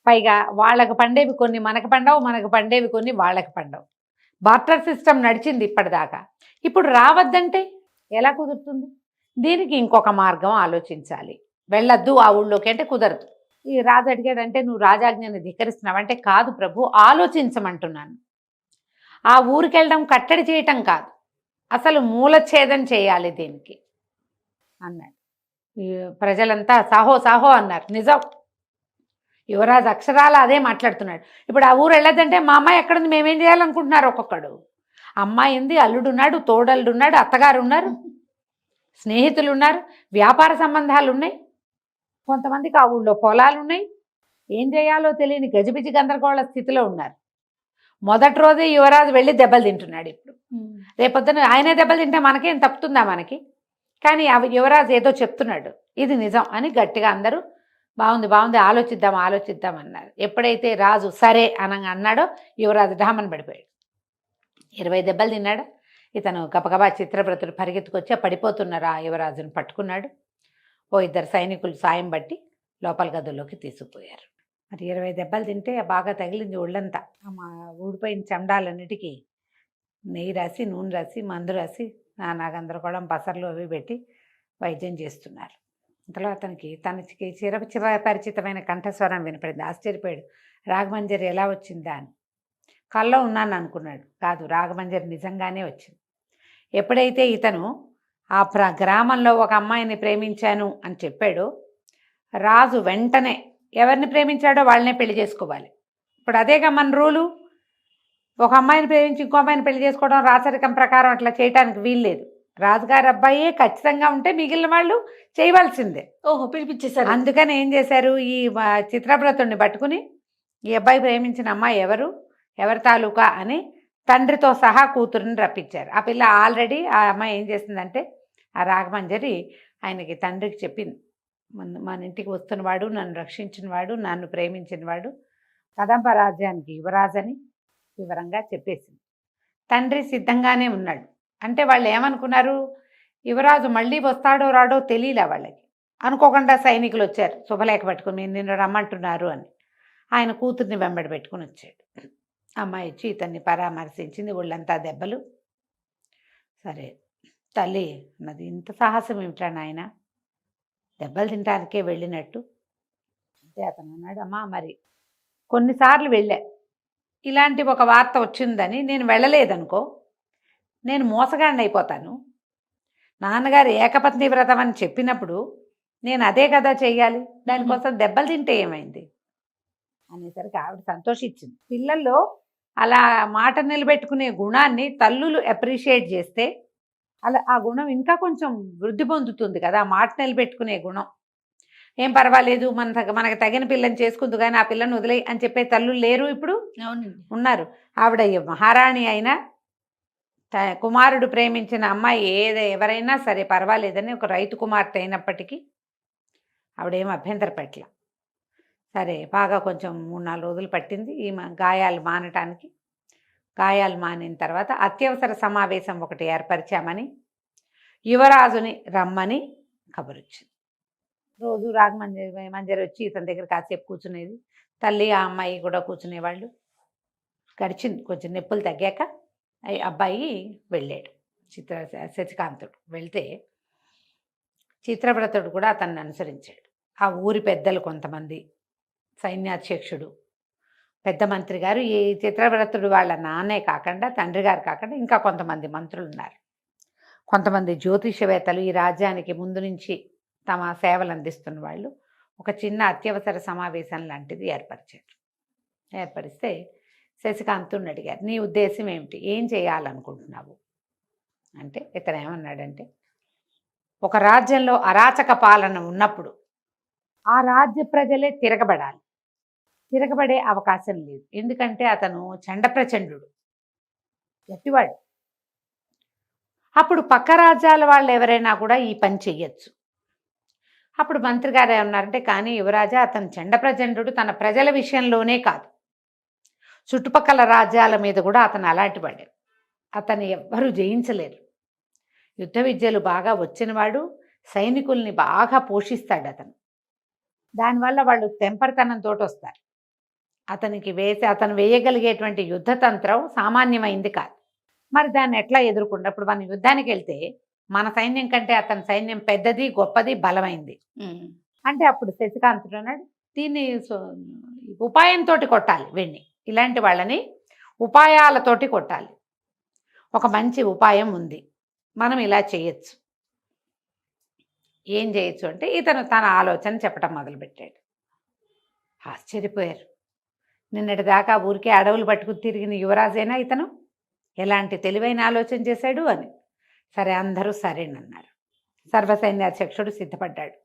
పైగా వాళ్ళకు పండేవి కొన్ని మనకు పండవు, మనకు పండేవి కొన్ని వాళ్ళకి పండవు. బార్టర్ సిస్టమ్ నడిచింది ఇప్పటిదాకా. ఇప్పుడు రావద్దంటే ఎలా కుదురుతుంది? దీనికి ఇంకొక మార్గం ఆలోచించాలి. వెళ్ళొద్దు ఆ ఊళ్ళోకి అంటే కుదరదు. ఈ రాజు అడిగాడంటే నువ్వు రాజాజ్ఞని ధిక్కరిస్తున్నావు అంటే, కాదు ప్రభు, ఆలోచించమంటున్నాను. ఆ ఊరికి వెళ్ళడం కట్టడి చేయటం కాదు, అసలు మూలఛేదం చేయాలి దీనికి అన్నాడు. ప్రజలంతా సాహో సాహో అన్నారు. నిజం, యువరాజు అక్షరాల అదే మాట్లాడుతున్నాడు. ఇప్పుడు ఆ ఊరు వెళ్ళదంటే మా అమ్మాయి ఎక్కడుంది, మేమేం చేయాలనుకుంటున్నారు? ఒక్కొక్కడు అమ్మాయి ఉంది, అల్లుడు ఉన్నాడు, తోడల్లుడు ఉన్నాడు, అత్తగారు ఉన్నారు, స్నేహితులు ఉన్నారు, వ్యాపార సంబంధాలు ఉన్నాయి, కొంతమందికి ఆ ఊళ్ళో పొలాలు ఉన్నాయి. ఏం చేయాలో తెలియని గజిబిజి గందరగోళ స్థితిలో ఉన్నారు. మొదటి రోజే యువరాజు వెళ్ళి దెబ్బలు తింటున్నాడు. ఇప్పుడు రేపొద్దున ఆయనే దెబ్బలు తింటే మనకేం తప్పుతుందా మనకి? కానీ యువరాజు ఏదో చెప్తున్నాడు, ఇది నిజం అని గట్టిగా అందరూ బాగుంది బాగుంది ఆలోచిద్దాం అన్నారు. ఎప్పుడైతే రాజు సరే అన్నాడో యువరాజు ఢామని పడిపోయాడు. 20 దెబ్బలు తిన్నాడు. ఇతను గబగబా చిత్రవ్రతుడు పరిగెత్తుకొచ్చి పడిపోతున్నారు ఆ యువరాజును పట్టుకున్నాడు. ఓ 2 సైనికులు సాయం బట్టి లోపల గదుల్లోకి తీసుకుపోయారు. మరి 20 దెబ్బలు తింటే బాగా తగిలింది ఒళ్ళంతా. ఊడిపోయిన చెండాలన్నిటికీ నెయ్యి రాసి, నూనె రాసి, మందు రాసి, నానా గందరగోళం పసర్లు అవి పెట్టి వైద్యం చేస్తున్నారు. ఇంతలో అతనికి తనకి చిరపరిచితమైన కంఠస్వరం వినపడింది. ఆశ్చర్యపోయాడు. రాగమంజరి ఎలా వచ్చిందా అని. కల్లో ఉన్నాను అనుకున్నాడు. కాదు, రాగమంజరి నిజంగానే వచ్చింది. ఎప్పుడైతే ఇతను ఆ గ్రామంలో ఒక అమ్మాయిని ప్రేమించాను అని చెప్పాడో, రాజు వెంటనే ఎవరిని ప్రేమించాడో వాళ్ళనే పెళ్లి చేసుకోవాలి. ఇప్పుడు అదేగా మన రూలు. ఒక అమ్మాయిని ప్రేమించి ఇంకో అమ్మాయిని పెళ్లి చేసుకోవడం రాచరికం ప్రకారం అట్లా చేయడానికి వీల్లేదు. రాజుగారి అబ్బాయే ఖచ్చితంగా ఉంటే మిగిలిన వాళ్ళు చేయవలసిందే. ఓహో, పిలిపించేశారు. అందుకని ఏం చేశారు, ఈ చిత్రవ్రతుడిని పట్టుకుని ఈ అబ్బాయి ప్రేమించిన అమ్మాయి ఎవరి తాలూకా అని తండ్రితో సహా కూతురుని రప్పించారు. ఆ పిల్ల ఆల్రెడీ ఆ అమ్మాయి ఏం చేసిందంటే, ఆ రాగమంజరి ఆయనకి తండ్రికి చెప్పింది, మన ఇంటికి వస్తున్నవాడు, నన్ను రక్షించినవాడు, నన్ను ప్రేమించినవాడు కదంబ రాజ్యానికి యువరాజని వివరంగా చెప్పేసింది. తండ్రి సిద్ధంగానే ఉన్నాడు. అంటే వాళ్ళు ఏమనుకున్నారు, యువరాజు మళ్ళీ వస్తాడో రాడో తెలియలే వాళ్ళకి. అనుకోకుండా సైనికులు వచ్చారు శుభలేఖ పట్టుకుని, నిన్ను రమ్మంటున్నారు అని. ఆయన కూతుర్ని వెంబడి పెట్టుకుని వచ్చాడు. అమ్మాయి ఇచ్చి ఇతన్ని పరామర్శించింది. ఒళ్ళంతా దెబ్బలు. సరే తల్లి అన్నది, ఇంత సాహసం ఏమిట్రా నాయన, దెబ్బలు తినటానికే వెళ్ళినట్టు అంటే అతను అన్నాడు, అమ్మా మరి కొన్నిసార్లు వెళ్ళా, ఇలాంటి ఒక వార్త వచ్చిందని నేను వెళ్ళలేదనుకో, నేను మోసగాడిని అయిపోతాను. నాన్నగారు ఏకపత్ని వ్రతం అని చెప్పినప్పుడు నేను అదే కదా చెయ్యాలి, దానికోసం దెబ్బలు తింటే ఏమైంది అనేసరికి ఆవిడ సంతోషించింది. పిల్లల్లో అలా మాట నిలబెట్టుకునే గుణాన్ని తల్లులు అప్రిషియేట్ చేస్తే అలా ఆ గుణం ఇంకా కొంచెం వృద్ధి పొందుతుంది కదా. మాట నిలబెట్టుకునే గుణం. ఏం పర్వాలేదు, మనకు తగిన పిల్లని చేసుకుంది కానీ ఆ పిల్లని వదిలేయి అని చెప్పే తల్లులు లేరు ఇప్పుడు. అవునండి, ఉన్నారు. ఆవిడ మహారాణి అయినా కుమారుడు ప్రేమించిన అమ్మాయి ఎవరైనా సరే పర్వాలేదని ఒక రైతు కుమార్తె అయినప్పటికీ ఆవిడేం అభ్యంతర పెట్టల. సరే బాగా కొంచెం 3-4 రోజులు పట్టింది ఈ గాయాలు మానటానికి. గాయాలు మానిన తర్వాత అత్యవసర సమావేశం ఒకటి ఏర్పరిచామని యువరాజుని రమ్మని కబురొచ్చింది. రోజు మంజరి వచ్చి ఇతని దగ్గర కాసేపు కూర్చునేది. తల్లి ఆ అమ్మాయి కూడా కూర్చునేవాళ్ళు. గడిచింది కొంచెం నొప్పులు తగ్గాక అబ్బాయి వెళ్ళాడు. శశికాంతుడు వెళ్తే చిత్రవ్రతుడు కూడా అతన్ని అనుసరించాడు. ఆ ఊరి పెద్దలు కొంతమంది, సైన్యాధ్యక్షుడు, పెద్ద మంత్రి గారు, ఈ చిత్రవ్రతుడు వాళ్ళ నాన్నే కాకుండా తండ్రి గారు కాకుండా ఇంకా కొంతమంది మంత్రులు ఉన్నారు. కొంతమంది జ్యోతిషవేత్తలు ఈ రాజ్యానికి ముందు నుంచి తమ సేవలు అందిస్తున్న వాళ్ళు ఒక చిన్న అత్యవసర సమావేశం లాంటిది ఏర్పరిచారు. ఏర్పరిస్తే శశికాంతుడిని అడిగారు, నీ ఉద్దేశం ఏమిటి, ఏం చేయాలనుకుంటున్నావు అంటే ఇతను ఏమన్నాడంటే, ఒక రాజ్యంలో అరాచక పాలన ఉన్నప్పుడు ఆ రాజ్య ప్రజలే తిరగబడాలి. తిరగబడే అవకాశం లేదు. ఎందుకంటే అతను చండప్రచండు, గట్టివాడు. అప్పుడు పక్క రాజ్యాల వాళ్ళు ఎవరైనా కూడా ఈ పని చెయ్యొచ్చు. అప్పుడు మంత్రి గారు ఏమన్నారంటే, కానీ యువరాజా అతను చండప్రచండు తన ప్రజల విషయంలోనే కాదు, చుట్టుపక్కల రాజ్యాల మీద కూడా అతను అలాంటి వాడే. అతను ఎవ్వరూ జయించలేరు. యుద్ధ విద్యలు బాగా వచ్చినవాడు, సైనికుల్ని బాగా పోషిస్తాడు అతను. దానివల్ల వాళ్ళు తెంపరితనంతో వస్తారు. అతను వేయగలిగేటువంటి యుద్ధతంత్రం సామాన్యమైంది కాదు. మరి దాన్ని ఎట్లా ఎదుర్కొంటే, ఇప్పుడు మనం యుద్ధానికి వెళ్తే మన సైన్యం కంటే అతని సైన్యం పెద్దది, గొప్పది, బలమైంది అంటే అప్పుడు శశికాంతుడు అన్నాడు, దీన్ని ఉపాయంతో కొట్టాలి. వెన్ని ఇలాంటి వాళ్ళని ఉపాయాలతోటి కొట్టాలి. ఒక మంచి ఉపాయం ఉంది, మనం ఇలా చేయొచ్చు. ఏం చేయొచ్చు అంటే ఇతను తన ఆలోచన చెప్పడం మొదలుపెట్టాడు. ఆశ్చర్యపోయారు. నిన్నటి దాకా ఊరికే అడవులు పట్టుకుని తిరిగిన యువరాజైనా ఇతను ఎలాంటి తెలివైన ఆలోచన చేశాడు అని. సరే అందరూ సరేనన్నారు. సర్వసైన్యాధ్యక్షుడు సిద్ధపడ్డాడు.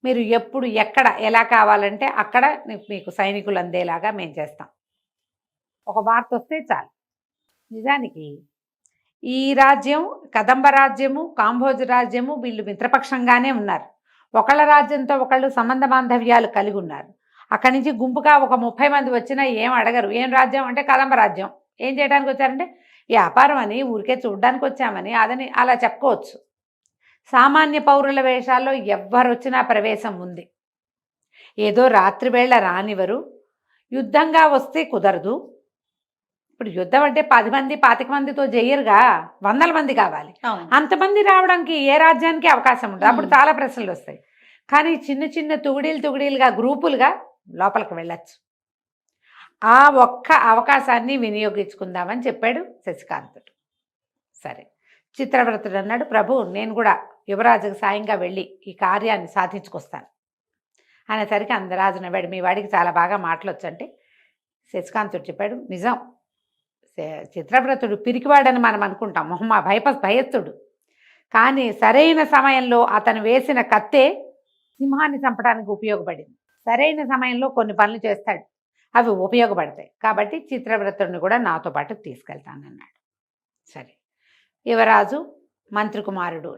మీరు ఎప్పుడు ఎక్కడ ఎలా కావాలంటే అక్కడ మీకు సైనికులు అందేలాగా మేము చేస్తాం. ఒక వార్త వస్తే చాలు. నిజానికి ఈ రాజ్యం, కదంబ రాజ్యము, కాంభోజ రాజ్యము వీళ్ళు మిత్రపక్షంగానే ఉన్నారు. ఒకళ్ళ రాజ్యంతో ఒకళ్ళు సంబంధ బాంధవ్యాలు కలిగి ఉన్నారు. అక్కడి నుంచి గుంపుగా ఒక 30 మంది వచ్చినా ఏం అడగరు. ఏం రాజ్యం అంటే కదంబ రాజ్యం. ఏం చేయడానికి వచ్చారంటే వ్యాపారం అని, ఊరికే చూడ్డానికి వచ్చామని, అదని అలా చెప్పుకోవచ్చు. సామాన్య పౌరుల వేషాల్లో ఎవ్వరు వచ్చినా ప్రవేశం ఉంది. ఏదో రాత్రివేళ రానివరు, యుద్ధంగా వస్తే కుదరదు. ఇప్పుడు యుద్ధం అంటే 10 మంది 25 మందితో చేయరుగా, 100 మంది కావాలి. అంతమంది రావడానికి ఏ రాజ్యానికి అవకాశం ఉండదు. అప్పుడు చాలా ప్రశ్నలు వస్తాయి. కానీ చిన్న చిన్న తుగుడీలుగా గ్రూపులుగా లోపలికి వెళ్ళచ్చు. ఆ ఒక్క అవకాశాన్ని వినియోగించుకుందామని చెప్పాడు శశికాంతుడు. సరే, చిత్రవ్రతుడు అన్నాడు, ప్రభు నేను కూడా యువరాజుకు సాయంగా వెళ్ళి ఈ కార్యాన్ని సాధించుకొస్తాను అనేసరికి అందరాజు నవ్వాడు. మీ వాడికి చాలా బాగా మాటలొచ్చు అంటే శశికాంతుడు చెప్పాడు, నిజం, చిత్రవ్రతుడు పిరికివాడని మనం అనుకుంటాం, భయస్థుడు. కానీ సరైన సమయంలో అతను వేసిన కత్తే సింహాన్ని చంపడానికి ఉపయోగపడింది. సరైన సమయంలో కొన్ని పనులు చేస్తాడు, అవి ఉపయోగపడతాయి. కాబట్టి చిత్రవ్రతుడిని కూడా నాతో పాటు తీసుకెళ్తానన్నాడు. సరే, యువరాజు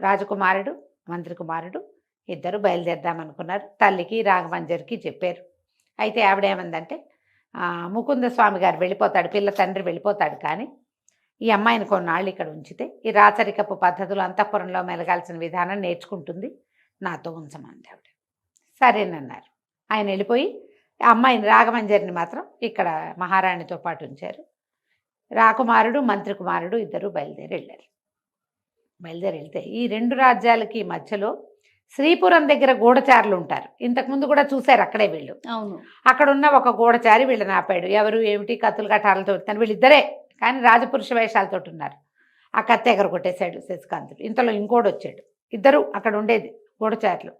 రాజకుమారుడు మంత్రి కుమారుడు ఇద్దరు బయలుదేరదామనుకున్నారు. తల్లికి రాఘమంజరికి చెప్పారు. అయితే ఆవిడేమందంటే, ముకుంద స్వామి గారు వెళ్ళిపోతాడు, పిల్ల తండ్రి వెళ్ళిపోతాడు, కానీ ఈ అమ్మాయిని కొన్నాళ్ళు ఇక్కడ ఉంచితే ఈ రాచరికపు పద్ధతులు అంతఃపురంలో మెలగాల్సిన విధానం నేర్చుకుంటుంది, నాతో ఉంచమంది ఆవిడ. సరేనన్నారు. ఆయన వెళ్ళిపోయి అమ్మాయిని రాఘమంజరిని మాత్రం ఇక్కడ మహారాణితో పాటు ఉంచారు. రాకుమారుడు మంత్రి కుమారుడు ఇద్దరు బయలుదేరి వెళ్తే ఈ 2 రాజ్యాలకి మధ్యలో శ్రీపురం దగ్గర గూఢచారులు ఉంటారు. ఇంతకుముందు కూడా చూశారు అక్కడే వీళ్ళు. అవును. అక్కడ ఉన్న ఒక గూఢచారి వీళ్ళని ఆపాడు. ఎవరు ఏమిటి, కత్తులు కటాలతో వీళ్ళిద్దరే, కానీ రాజపురుష వేషాలతో ఉన్నారు. ఆ కత్తి ఎగర కొట్టేశాడు శశికాంతుడు. ఇంతలో ఇంకోడు వచ్చాడు. ఇద్దరు అక్కడ ఉండేది గూఢచారులు.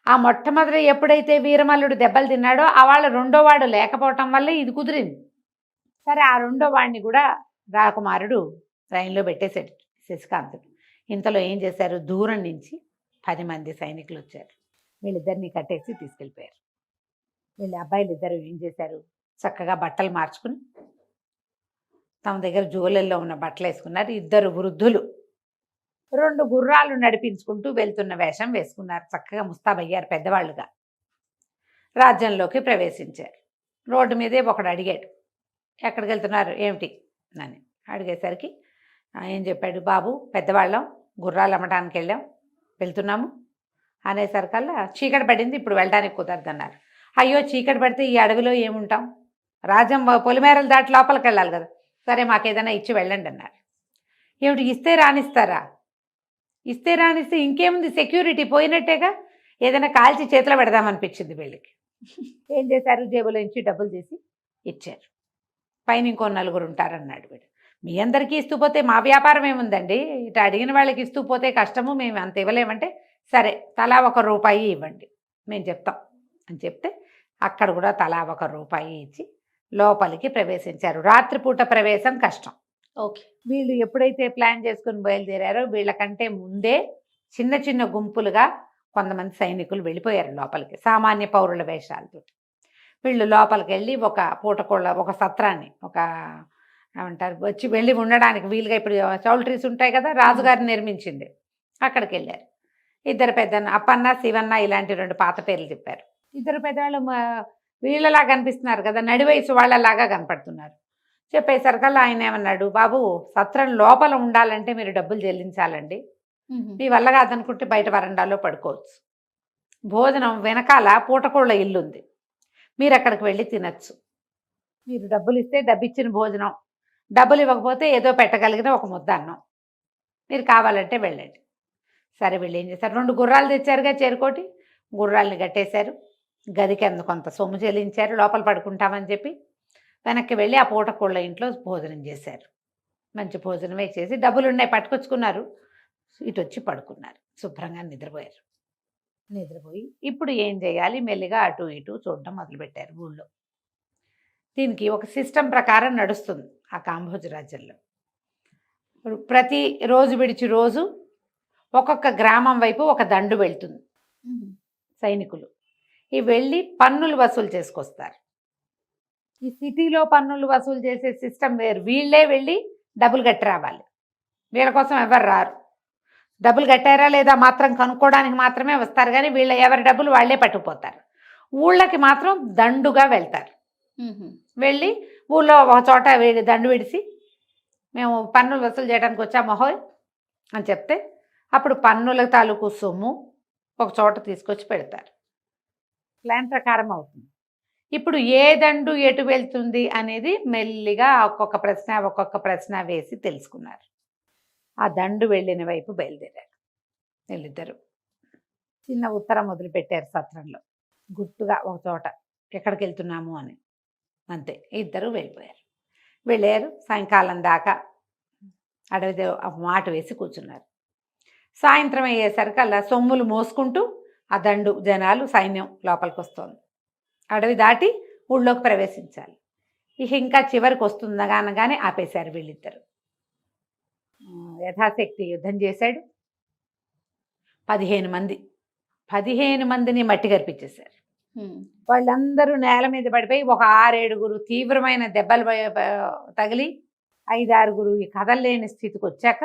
ఆ మొట్టమొదటి ఎప్పుడైతే వీరమల్లుడు దెబ్బలు తిన్నాడో ఆ వాళ్ళ రెండో వాడు లేకపోవటం వల్ల ఇది కుదిరింది. సరే, ఆ రెండో వాడిని కూడా రాకుమారుడు రైన్లో పెట్టేశాడు శశికాంతుడు. ఇంతలో ఏం చేశారు, దూరం నుంచి 10 మంది సైనికులు వచ్చారు. వీళ్ళిద్దరిని కట్టేసి తీసుకెళ్ళిపోయారు. వీళ్ళ అబ్బాయిలు ఇద్దరు ఏం చేశారు, చక్కగా బట్టలు మార్చుకుని తమ దగ్గర జోలెల్లో ఉన్న బట్టలు వేసుకున్నారు. 2 వృద్ధులు 2 గుర్రాలు నడిపించుకుంటూ వెళ్తున్న వేషం వేసుకున్నారు. చక్కగా ముస్తాబయ్యారు పెద్దవాళ్ళుగా. రాజ్యంలోకి ప్రవేశించారు. రోడ్డు మీదే ఒకడు అడిగాడు, ఎక్కడికి వెళ్తున్నారు ఏమిటి అని అడిగేసరికి ఏం చెప్పాడు, బాబు పెద్దవాళ్ళం గుర్రాలు అమ్మటానికి వెళ్తున్నాము అనేసరికల్లా చీకటి పడింది, ఇప్పుడు వెళ్ళడానికి కుదరదన్నారు. అయ్యో చీకటి పడితే ఈ అడవిలో ఏముంటాం, రాజ్యం పొలిమేరలు దాటి లోపలికి వెళ్ళాలి కదా, సరే మాకేదైనా ఇచ్చి వెళ్ళండి అన్నారు. ఏమిటి ఇస్తే రానిస్తారా, ఇస్తే రానిస్తే ఇంకేముంది, సెక్యూరిటీ పోయినట్టేగా, ఏదైనా కాల్చి చేతిలో పెడదామనిపించింది వీళ్ళకి. ఏం చేశారు, జేబులో నుంచి డబ్బులు తీసి ఇచ్చారు. పైన ఇంకో 4 ఉంటారన్నాడు వీడు. మీ అందరికీ ఇస్తూ పోతే మా వ్యాపారం ఏముందండి, ఇటు అడిగిన వాళ్ళకి ఇస్తూ పోతే కష్టము, మేము అంత ఇవ్వలేమంటే సరే తలా 1 రూపాయి ఇవ్వండి మేము చెప్తాం అని చెప్తే అక్కడ కూడా తలా 1 రూపాయి ఇచ్చి లోపలికి ప్రవేశించారు. రాత్రిపూట ప్రవేశం కష్టం. ఓకే. వీళ్ళు ఎప్పుడైతే ప్లాన్ చేసుకుని బయలుదేరారో వీళ్ళకంటే ముందే చిన్న చిన్న గుంపులుగా కొంతమంది సైనికులు వెళ్ళిపోయారు లోపలికి, సామాన్య పౌరుల వేషాలతో. వీళ్ళు లోపలికి వెళ్ళి ఒక పూటకోళ్ళ ఒక సత్రాన్ని, ఒక ఏమంటారు వచ్చి వెళ్ళి ఉండడానికి వీలుగా, ఇప్పుడు చౌల్ట్రీస్ ఉంటాయి కదా రాజుగారు నిర్మించింది, అక్కడికి వెళ్ళారు. 2 పెద్దన్న అప్పన్న శివన్న ఇలాంటి 2 పాత పేర్లు చెప్పారు. 2 పెద్దవాళ్ళు వీళ్ళలా కనిపిస్తున్నారు కదా, నడి వయసు వాళ్ళలాగా కనపడుతున్నారు. చెప్పేసరికల్లా ఆయన ఏమన్నాడు, బాబు సత్రం లోపల ఉండాలంటే మీరు డబ్బులు చెల్లించాలండి, మీ వల్ల కాదనుకుంటే బయట వరండాలో పడుకోవచ్చు, భోజనం వెనకాల పూటకోళ్ళ ఇల్లు ఉంది, మీరు అక్కడికి వెళ్ళి తినచ్చు, మీరు డబ్బులు ఇస్తే డబ్బిచ్చిన భోజనం, డబ్బులు ఇవ్వకపోతే ఏదో పెట్టగలిగిన ఒక ముద్ద అన్నం, మీరు కావాలంటే వెళ్ళండి. సరే వీళ్ళు ఏం చేశారు, 2 గుర్రాలు తెచ్చారుగా చేరుకోటి, గుర్రాలని కట్టేశారు, గదికి కొంత సొమ్ము చెల్లించారు, లోపల పడుకుంటామని చెప్పి వెనక్కి వెళ్ళి ఆ పూటకోళ్ళ ఇంట్లో భోజనం చేశారు. మంచి భోజనమే చేసి డబ్బులు ఉన్నాయి పట్టుకొచ్చుకున్నారు, ఇటు వచ్చి పడుకున్నారు, శుభ్రంగా నిద్రపోయారు. నిద్రపోయి ఇప్పుడు ఏం చేయాలి, మెల్లిగా అటు ఇటు చూడడం మొదలుపెట్టారు ఊళ్ళో. దీనికి ఒక సిస్టమ్ ప్రకారం నడుస్తుంది ఆ కాంబోజ రాజ్యంలో. ప్రతి రోజు విడిచి రోజు ఒక్కొక్క గ్రామం వైపు ఒక దండు వెళ్తుంది సైనికులు. ఈ వెళ్ళి పన్నులు వసూలు చేసుకొస్తారు. ఈ సిటీలో పన్నులు వసూలు చేసే సిస్టమ్ వేరు, వీళ్ళే వెళ్ళి డబ్బులు కట్టి రావాలి, వీళ్ళ కోసం ఎవరు రారు. డబ్బులు కట్టారా లేదా మాత్రం కనుక్కోవడానికి మాత్రమే వస్తారు, కానీ వీళ్ళ ఎవరి డబ్బులు వాళ్ళే పట్టుకుపోతారు. ఊళ్ళకి మాత్రం దండుగా వెళ్తారు. వెళ్ళి ఊళ్ళో ఒక చోట దండు విడిసి మేము పన్నులు వసూలు చేయడానికి వచ్చాము మహోయ్ అని చెప్తే అప్పుడు పన్నుల తాలూకు సొమ్ము ఒక చోట తీసుకొచ్చి పెడతారు. ప్లాన్ ప్రకారం అవుతుంది. ఇప్పుడు ఏ దండు ఎటు వెళ్తుంది అనేది మెల్లిగా ఒక్కొక్క ప్రశ్న వేసి తెలుసుకున్నారు. ఆ దండు వెళ్ళిన వైపు బయలుదేరారు వీళ్ళిద్దరు. చిన్న ఉత్తరం మొదలుపెట్టారు సత్రంలో, గుర్తుగా ఒక చోట ఎక్కడికి వెళ్తున్నాము అని, అంతే. 2 వెళ్ళిపోయారు. వెళ్ళారు, సాయంకాలం దాకా అడవి మాట వేసి కూర్చున్నారు. సాయంత్రం అయ్యేసరికల్లా సొమ్ములు మోసుకుంటూ ఆ దండు జనాలు సైన్యం లోపలికి వస్తుంది. అడవి దాటి ఊళ్ళోకి ప్రవేశించాలి. ఇంకా చివరికి వస్తుందగానగానే ఆపేశారు వీళ్ళిద్దరు. యథాశక్తి యుద్ధం చేశాడు. 15 మందిని మట్టి కరిపించేశారు. వాళ్ళందరూ నేల మీద పడిపోయి ఒక 6-7 తీవ్రమైన దెబ్బలు తగిలి 5-6 కదలలేని స్థితికి వచ్చాక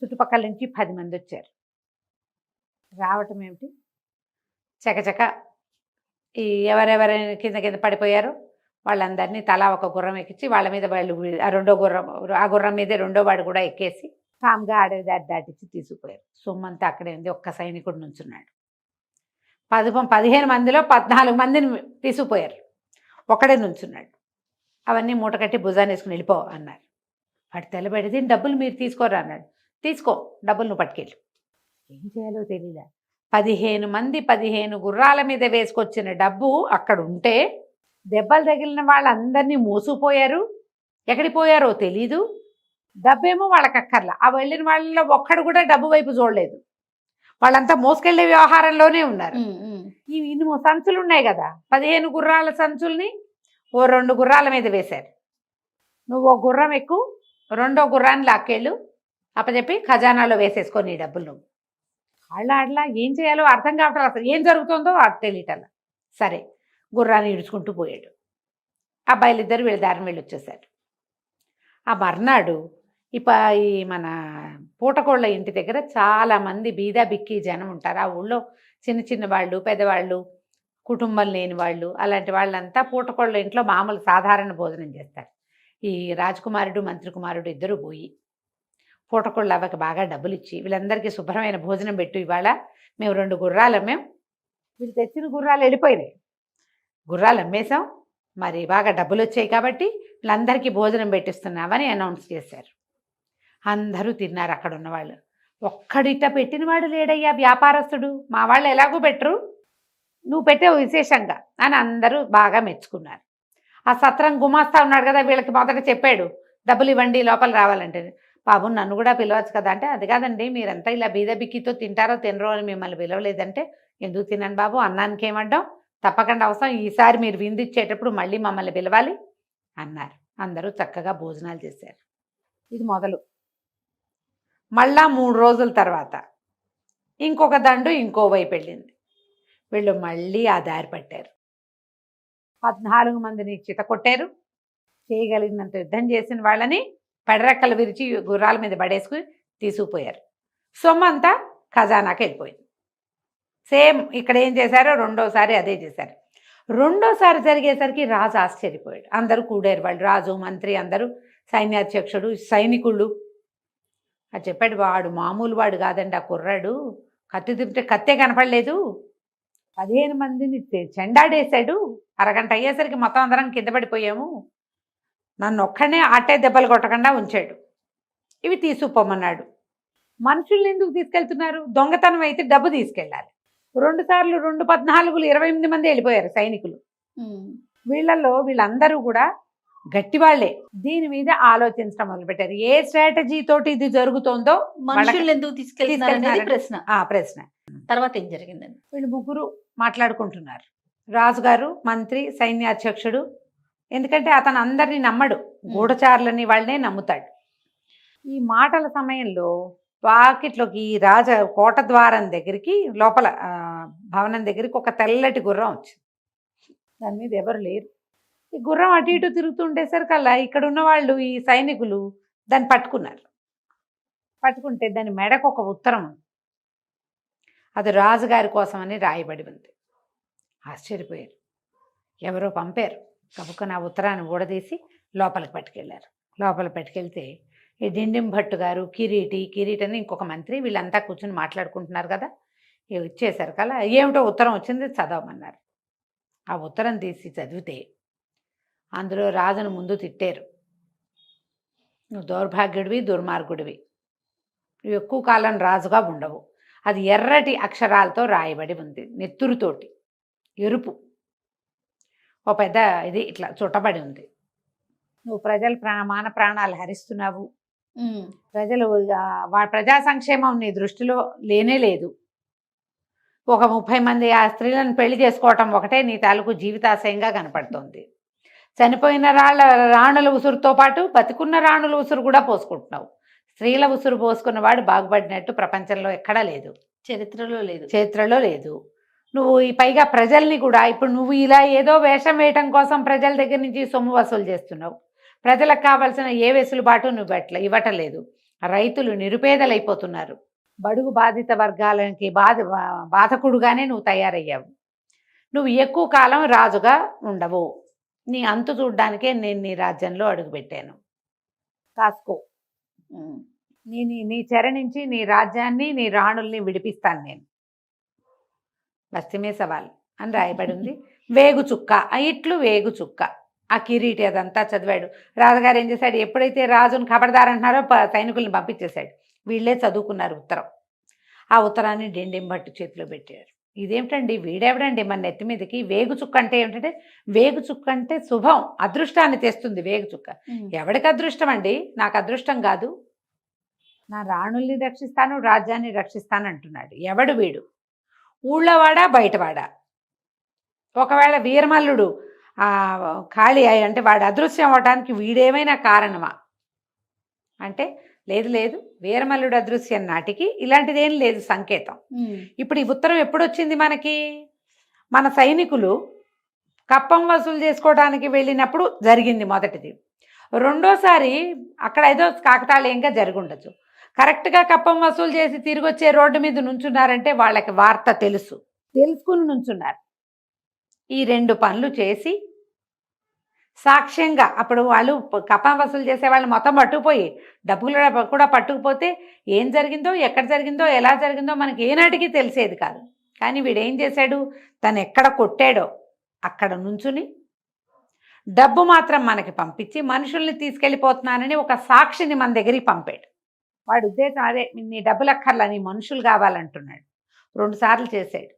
చుట్టుపక్కల నుంచి 10 మంది వచ్చారు. రావటం ఏమిటి, చకచక ఈ ఎవరెవరైనా కింద పడిపోయారో వాళ్ళందరినీ తలా ఒక గుర్రం ఎక్కించి వాళ్ళ మీద వాళ్ళు ఆ గుర్రం మీదే 2వ వాడు కూడా ఎక్కేసి కామ్గా అడవి దాటించి తీసుకుపోయారు. సొమ్మంతా అక్కడే ఉంది. ఒక్క సైనికుడు నుంచున్నాడు. 15 మందిలో 14 మందిని తీసుకుపోయారు, ఒకడే నుంచున్నాడు. అవన్నీ మూటకట్టి భుజాన్ని వేసుకుని వెళ్ళిపో అన్నారు. వాడు తెల్లబడి డబ్బులు మీరు తీసుకోరా అన్నాడు. తీసుకో, డబ్బులు నువ్వు పట్టుకెళ్ళు. ఏం చేయాలో తెలియదా. 15 మంది 15 గుర్రాల మీద వేసుకొచ్చిన డబ్బు అక్కడ ఉంటే దెబ్బలు తగిలిన వాళ్ళందరినీ మోసుకుపోయారు. ఎక్కడికి పోయారో తెలీదు. డబ్బేమో వాళ్ళకి అక్కర్లా. ఆ వెళ్ళిన వాళ్ళలో ఒక్కడు కూడా డబ్బు వైపు చూడలేదు. వాళ్ళంతా మోసుకెళ్లే వ్యవహారంలోనే ఉన్నారు. ఇన్ని సంచులు ఉన్నాయి కదా, 15 గుర్రాల సంచుల్ని ఓ 2 గుర్రాల మీద వేశారు. నువ్వు ఓ గుర్రం ఎక్కువ, 2వ గుర్రాన్ని లాక్కెళ్ళు, అప్పచెప్పి ఖజానాలో వేసేసుకొని ఈ డబ్బులు. నువ్వు అట్లా ఏం చేయాలో అర్థం కావట్లేదు. అసలు ఏం జరుగుతుందో అది తెలియటల్లా. సరే, గుర్రాన్ని ఇడుచుకుంటూ పోయాడు. అబ్బాయిలిద్దరు వీళ్ళ దారిని వెళ్ళి వచ్చేసారు. ఆ మర్నాడు ఈ మన పూటకోళ్ళ ఇంటి దగ్గర చాలామంది బీదా బిక్కి జనం ఉంటారు. ఆ ఊళ్ళో చిన్న చిన్న వాళ్ళు, పెద్దవాళ్ళు, కుటుంబం లేని వాళ్ళు, అలాంటి వాళ్ళంతా పూటకోళ్ళ ఇంట్లో మామూలు సాధారణ భోజనం చేస్తారు. ఈ రాజకుమారుడు, మంత్రి కుమారుడు ఇద్దరు పోయి పూటకోళ్ళ అవ్వకి బాగా డబ్బులు ఇచ్చి, వీళ్ళందరికీ శుభ్రమైన భోజనం పెట్టు, ఇవాళ మేము 2 గుర్రాలు అమ్మాం, వీళ్ళు తెచ్చిన గుర్రాలు వెళ్ళిపోయినాయి, గుర్రాలు అమ్మేశాం, మరి బాగా డబ్బులు వచ్చాయి కాబట్టి వీళ్ళందరికీ భోజనం పెట్టిస్తున్నామని అనౌన్స్ చేశారు. అందరూ తిన్నారు అక్కడ ఉన్నవాళ్ళు. ఒక్కడిట పెట్టినవాడు లేడయ్యా, వ్యాపారస్తుడు, మా వాళ్ళు ఎలాగూ పెట్టరు, నువ్వు పెట్టావు విశేషంగా అని అందరూ బాగా మెచ్చుకున్నారు. ఆ సత్రం గుమాస్తా ఉన్నాడు కదా, వీళ్ళకి మొదట చెప్పాడు, డబ్బులు ఇవ్వండి లోపల రావాలంటే. బాబు నన్ను కూడా పిలవచ్చు కదా అంటే, అది కాదండి మీరంతా ఇలా బీద బిక్కితో తింటారో తినరో అని మిమ్మల్ని పిలవలేదంటే, ఎందుకు తినండి బాబు, అన్నానికి ఏమడ్డాం, తప్పకుండా అవసరం, ఈసారి మీరు విందిచ్చేటప్పుడు మళ్ళీ మమ్మల్ని పిలవాలి అన్నారు. అందరూ చక్కగా భోజనాలు చేశారు. ఇది మొదలు. మళ్ళా 3 రోజుల తర్వాత ఇంకొక దండు ఇంకో వైపు వెళ్ళింది. వీళ్ళు మళ్ళీ ఆ దారి పట్టారు. 14 మందిని చిత కొట్టారు. చేయగలిగినంత యుద్ధం చేసిన వాళ్ళని పెడరెక్కలు విరిచి గుర్రాల మీద పడేసుకుని తీసుకుపోయారు. సొమ్మంతా ఖజానాకి వెళ్ళిపోయింది. సేమ్ ఇక్కడ ఏం చేశారో రెండోసారి అదే చేశారు. రెండోసారి జరిగేసరికి రాజు ఆశ్చర్యపోయాడు. అందరూ కూడారు, వాళ్ళు రాజు, మంత్రి, అందరూ, సైన్యాధ్యక్షుడు, సైనికుళ్ళు. అది చెప్పాడు, వాడు మామూలు వాడు కాదండి, ఆ కుర్రాడు కత్తి తిప్పితే కత్తే కనపడలేదు, 15 మందిని చెండాడేశాడు, అరగంట అయ్యేసరికి మొత్తం అందరం కింద పడిపోయాము, నన్ను ఒక్కనే ఆటే దెబ్బలు కొట్టకుండా ఉంచాడు, ఇవి తీసుకుపోమన్నాడు. మనుషుల్ని ఎందుకు తీసుకెళ్తున్నారు, దొంగతనం అయితే డబ్బు తీసుకెళ్ళాలి. 2 సార్లు 2 14 28 మంది వెళ్ళిపోయారు సైనికులు. వీళ్ళల్లో వీళ్ళందరూ కూడా గట్టివాళ్లే. దీని మీద ఆలోచించడం మొదలుపెట్టారు. ఏ స్ట్రాటజీ తోటి ఇది జరుగుతోందో, మనుషులు ఎందుకు తీసుకెళ్తున్నారు ప్రశ్న. ప్రశ్న. తర్వాత ఏం జరిగిందండి? వీళ్ళు ముగ్గురు మాట్లాడుకుంటున్నారు, రాజుగారు, మంత్రి, సైన్యాధ్యక్షుడు. ఎందుకంటే అతను అందరినీ నమ్మడు, గూఢచారులని వాళ్ళనే నమ్ముతాడు. ఈ మాటల సమయంలో వాకిట్లోకి ఈ కోట ద్వారం దగ్గరికి, లోపల భవనం దగ్గరికి ఒక తెల్లటి గుర్రం వచ్చింది. దాని మీద ఎవరు లేరు. ఈ గుర్రం అటు ఇటు తిరుగుతుండేసరికల్లా ఇక్కడ ఉన్న వాళ్ళు, ఈ సైనికులు దాన్ని పట్టుకున్నారు. పట్టుకుంటే దాని మెడకు ఒక ఉత్తరం ఉంది. అది రాజుగారి కోసమని రాయబడి ఉంది. ఆశ్చర్యపోయారు. ఎవరో పంపారు. కబుక్కన ఆ ఉత్తరాన్ని ఊడదీసి లోపలికి పట్టుకెళ్ళారు. లోపలికి పట్టుకెళ్తే ఈ డిండిం భట్టు గారు, కిరీటి అని ఇంకొక మంత్రి, వీళ్ళంతా కూర్చొని మాట్లాడుకుంటున్నారు కదా. ఇచ్చేసారు కదా, ఏమిటో ఉత్తరం వచ్చింది, చదవమన్నారు. ఆ ఉత్తరం తీసి చదివితే అందులో రాజును ముందు తిట్టారు. నువ్వు దౌర్భాగ్యుడివి, దుర్మార్గుడివి, నువ్వు ఎక్కువ కాలం రాజుగా ఉండవు. అది ఎర్రటి అక్షరాలతో రాయబడి ఉంది, నెత్తురుతోటి, ఎరుపు, ఓ పెద్ద ఇది ఇట్లా చుట్టబడి ఉంది. నువ్వు ప్రజల మాన ప్రాణాలు హరిస్తున్నావు, ప్రజలు ప్రజా సంక్షేమం నీ దృష్టిలో లేనే లేదు. ఒక 30 మంది ఆ స్త్రీలను పెళ్లి చేసుకోవటం ఒకటే నీ తాలూకు జీవితాశయంగా కనపడుతోంది. చనిపోయిన రాణుల ఉసురుతో పాటు బతికున్న రాణుల ఉసురు కూడా పోసుకుంటున్నావు. స్త్రీల ఉసురు పోసుకున్నవాడు బాగుపడినట్టు ప్రపంచంలో ఎక్కడా లేదు, చరిత్రలో లేదు. నువ్వు ఈ పైగా ప్రజల్ని కూడా, ఇప్పుడు నువ్వు ఇలా ఏదో వేషం వేయటం కోసం ప్రజల దగ్గర నుంచి సొమ్ము వసూలు చేస్తున్నావు. ప్రజలకు కావాల్సిన ఏ వెసులుబాటు నువ్వు ఇవ్వటలేదు. రైతులు నిరుపేదలైపోతున్నారు. బడుగు బాధిత వర్గాలకి బాధకుడుగానే నువ్వు తయారయ్యావు. నువ్వు ఎక్కువ కాలం రాజుగా ఉండవు. నీ అంతు చూడ్డానికే నేను నీ రాజ్యంలో అడుగుపెట్టాను. కాసుకో, నీ చెర నుంచి నీ రాజ్యాన్ని, నీ రాణుల్ని విడిపిస్తాను నేను. బస్తీమే సవాల్ అని రాయబడి ఉంది. వేగు చుక్క, ఇట్లు వేగు చుక్క. ఆ కిరీటి అదంతా చదివాడు. రాజుగారు ఏం చేశాడు, ఎప్పుడైతే రాజును ఖబర్దార్ అంటున్నారో సైనికుల్ని పంపించేశాడు. వీళ్ళే చదువుకున్నారు ఉత్తరం. ఆ ఉత్తరాన్ని డిండిం భట్టు చేతిలో పెట్టారు. ఇదేమిటండి, వీడెవడండి మన నెత్తి మీదకి, వేగు చుక్క అంటే ఏమిటంటే, వేగు చుక్క అంటే శుభం, అదృష్టాన్ని తెస్తుంది వేగు చుక్క. ఎవడికి అదృష్టం అండి, నాకు అదృష్టం కాదు, నా రాణుల్ని రక్షిస్తాను, రాజ్యాన్ని రక్షిస్తాను అంటున్నాడు. ఎవడు వీడు, ఊళ్ళోవాడా బయటవాడా? ఒకవేళ వీరమల్లుడు ఖాళీ అంటే వాడు అదృశ్యం అవడానికి వీడేమైనా కారణమా అంటే, లేదు, వీరమల్లుడు అదృశ్యం నాటికి ఇలాంటిదేం లేదు సంకేతం. ఇప్పుడు ఈ ఉత్తరం ఎప్పుడొచ్చింది మనకి, మన సైనికులు కప్పం వసూలు చేసుకోవడానికి వెళ్ళినప్పుడు జరిగింది మొదటిది. రెండోసారి అక్కడ ఏదో కాకతాళీయంగా జరిగి ఉండొచ్చు. కరెక్ట్గా కప్పం వసూలు చేసి తిరిగి వచ్చే రోడ్డు మీద నుంచున్నారంటే వాళ్ళకి వార్త తెలుసుకుని నుంచున్నారు. ఈ 2 పనులు చేసి సాక్ష్యంగా అప్పుడు వాళ్ళు కప్పం వసూలు చేసే వాళ్ళు మొత్తం పట్టుకుపోయి డబ్బులు కూడా పట్టుకుపోతే ఏం జరిగిందో, ఎక్కడ జరిగిందో, ఎలా జరిగిందో మనకి ఏనాటికి తెలిసేది కాదు. కానీ వీడేం చేశాడు, తను ఎక్కడ కొట్టాడో అక్కడ నుంచుని డబ్బు మాత్రం మనకి పంపించి మనుషుల్ని తీసుకెళ్ళిపోతున్నానని ఒక సాక్షిని మన దగ్గరికి పంపాడు. వాడి ఉద్దేశం అదే, నీ డబ్బులు అక్కర్లా, నీ మనుషులు కావాలంటున్నాడు. 2 సార్లు చేశాడు.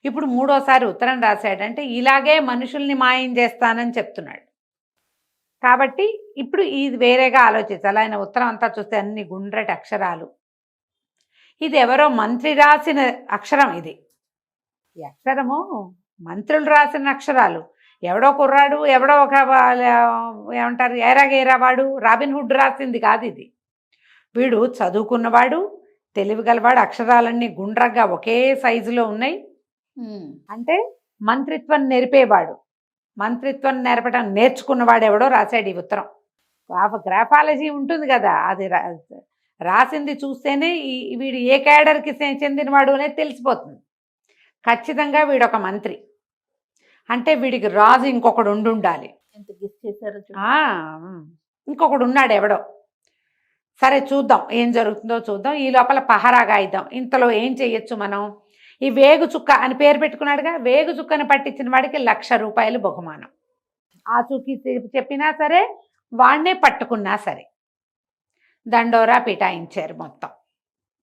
ఇప్పుడు 3వసారి ఉత్తరం రాశాడంటే ఇలాగే మనుషుల్ని మాయం చేస్తానని చెప్తున్నాడు. కాబట్టి ఇప్పుడు ఇది వేరేగా ఆలోచించాలి. ఆయన ఉత్తరం అంతా చూస్తే అన్ని గుండ్రటి అక్షరాలు. ఇది ఎవరో మంత్రి రాసిన అక్షరం. ఇది ఈ అక్షరము మంత్రులు రాసిన అక్షరాలు. ఎవడో కుర్రాడు, ఎవడో ఒక ఏమంటారు ఏరాగేరావాడు, రాబిన్ హుడ్ రాసింది కాదు ఇది. వీడు చదువుకున్నవాడు, తెలివిగలవాడు. అక్షరాలన్నీ గుండ్రగా ఒకే సైజులో ఉన్నాయి. అంటే మంత్రిత్వం నేర్పేవాడు, మంత్రిత్వం నేర్చుకున్నవాడు ఎవడో రాశాడు ఈ ఉత్తరం. గ్రాఫాలజీ ఉంటుంది కదా, అది రాసింది చూస్తేనే వీడు ఏ క్యాడర్కి చెందినవాడు అనేది తెలిసిపోతుంది. ఖచ్చితంగా వీడొక మంత్రి అంటే వీడికి రాజు ఇంకొకడు ఉండాలి. ఎంత గెస్ చేశారో ఇంకొకడు ఉన్నాడు ఎవడో. సరే చూద్దాం ఏం జరుగుతుందో చూద్దాం. ఈ లోపల పహరాగా ఇద్దాం. ఇంతలో ఏం చెయ్యొచ్చు మనం, ఈ వేగు చుక్క అని పేరు పెట్టుకున్నాడుగా, వేగు చుక్కని పట్టించిన వాడికి ₹1,00,000 బహుమానం. ఆచూకీ చెప్పినా సరే, వాడినే పట్టుకున్నా సరే. దండోరా పిటాయించారు, మొత్తం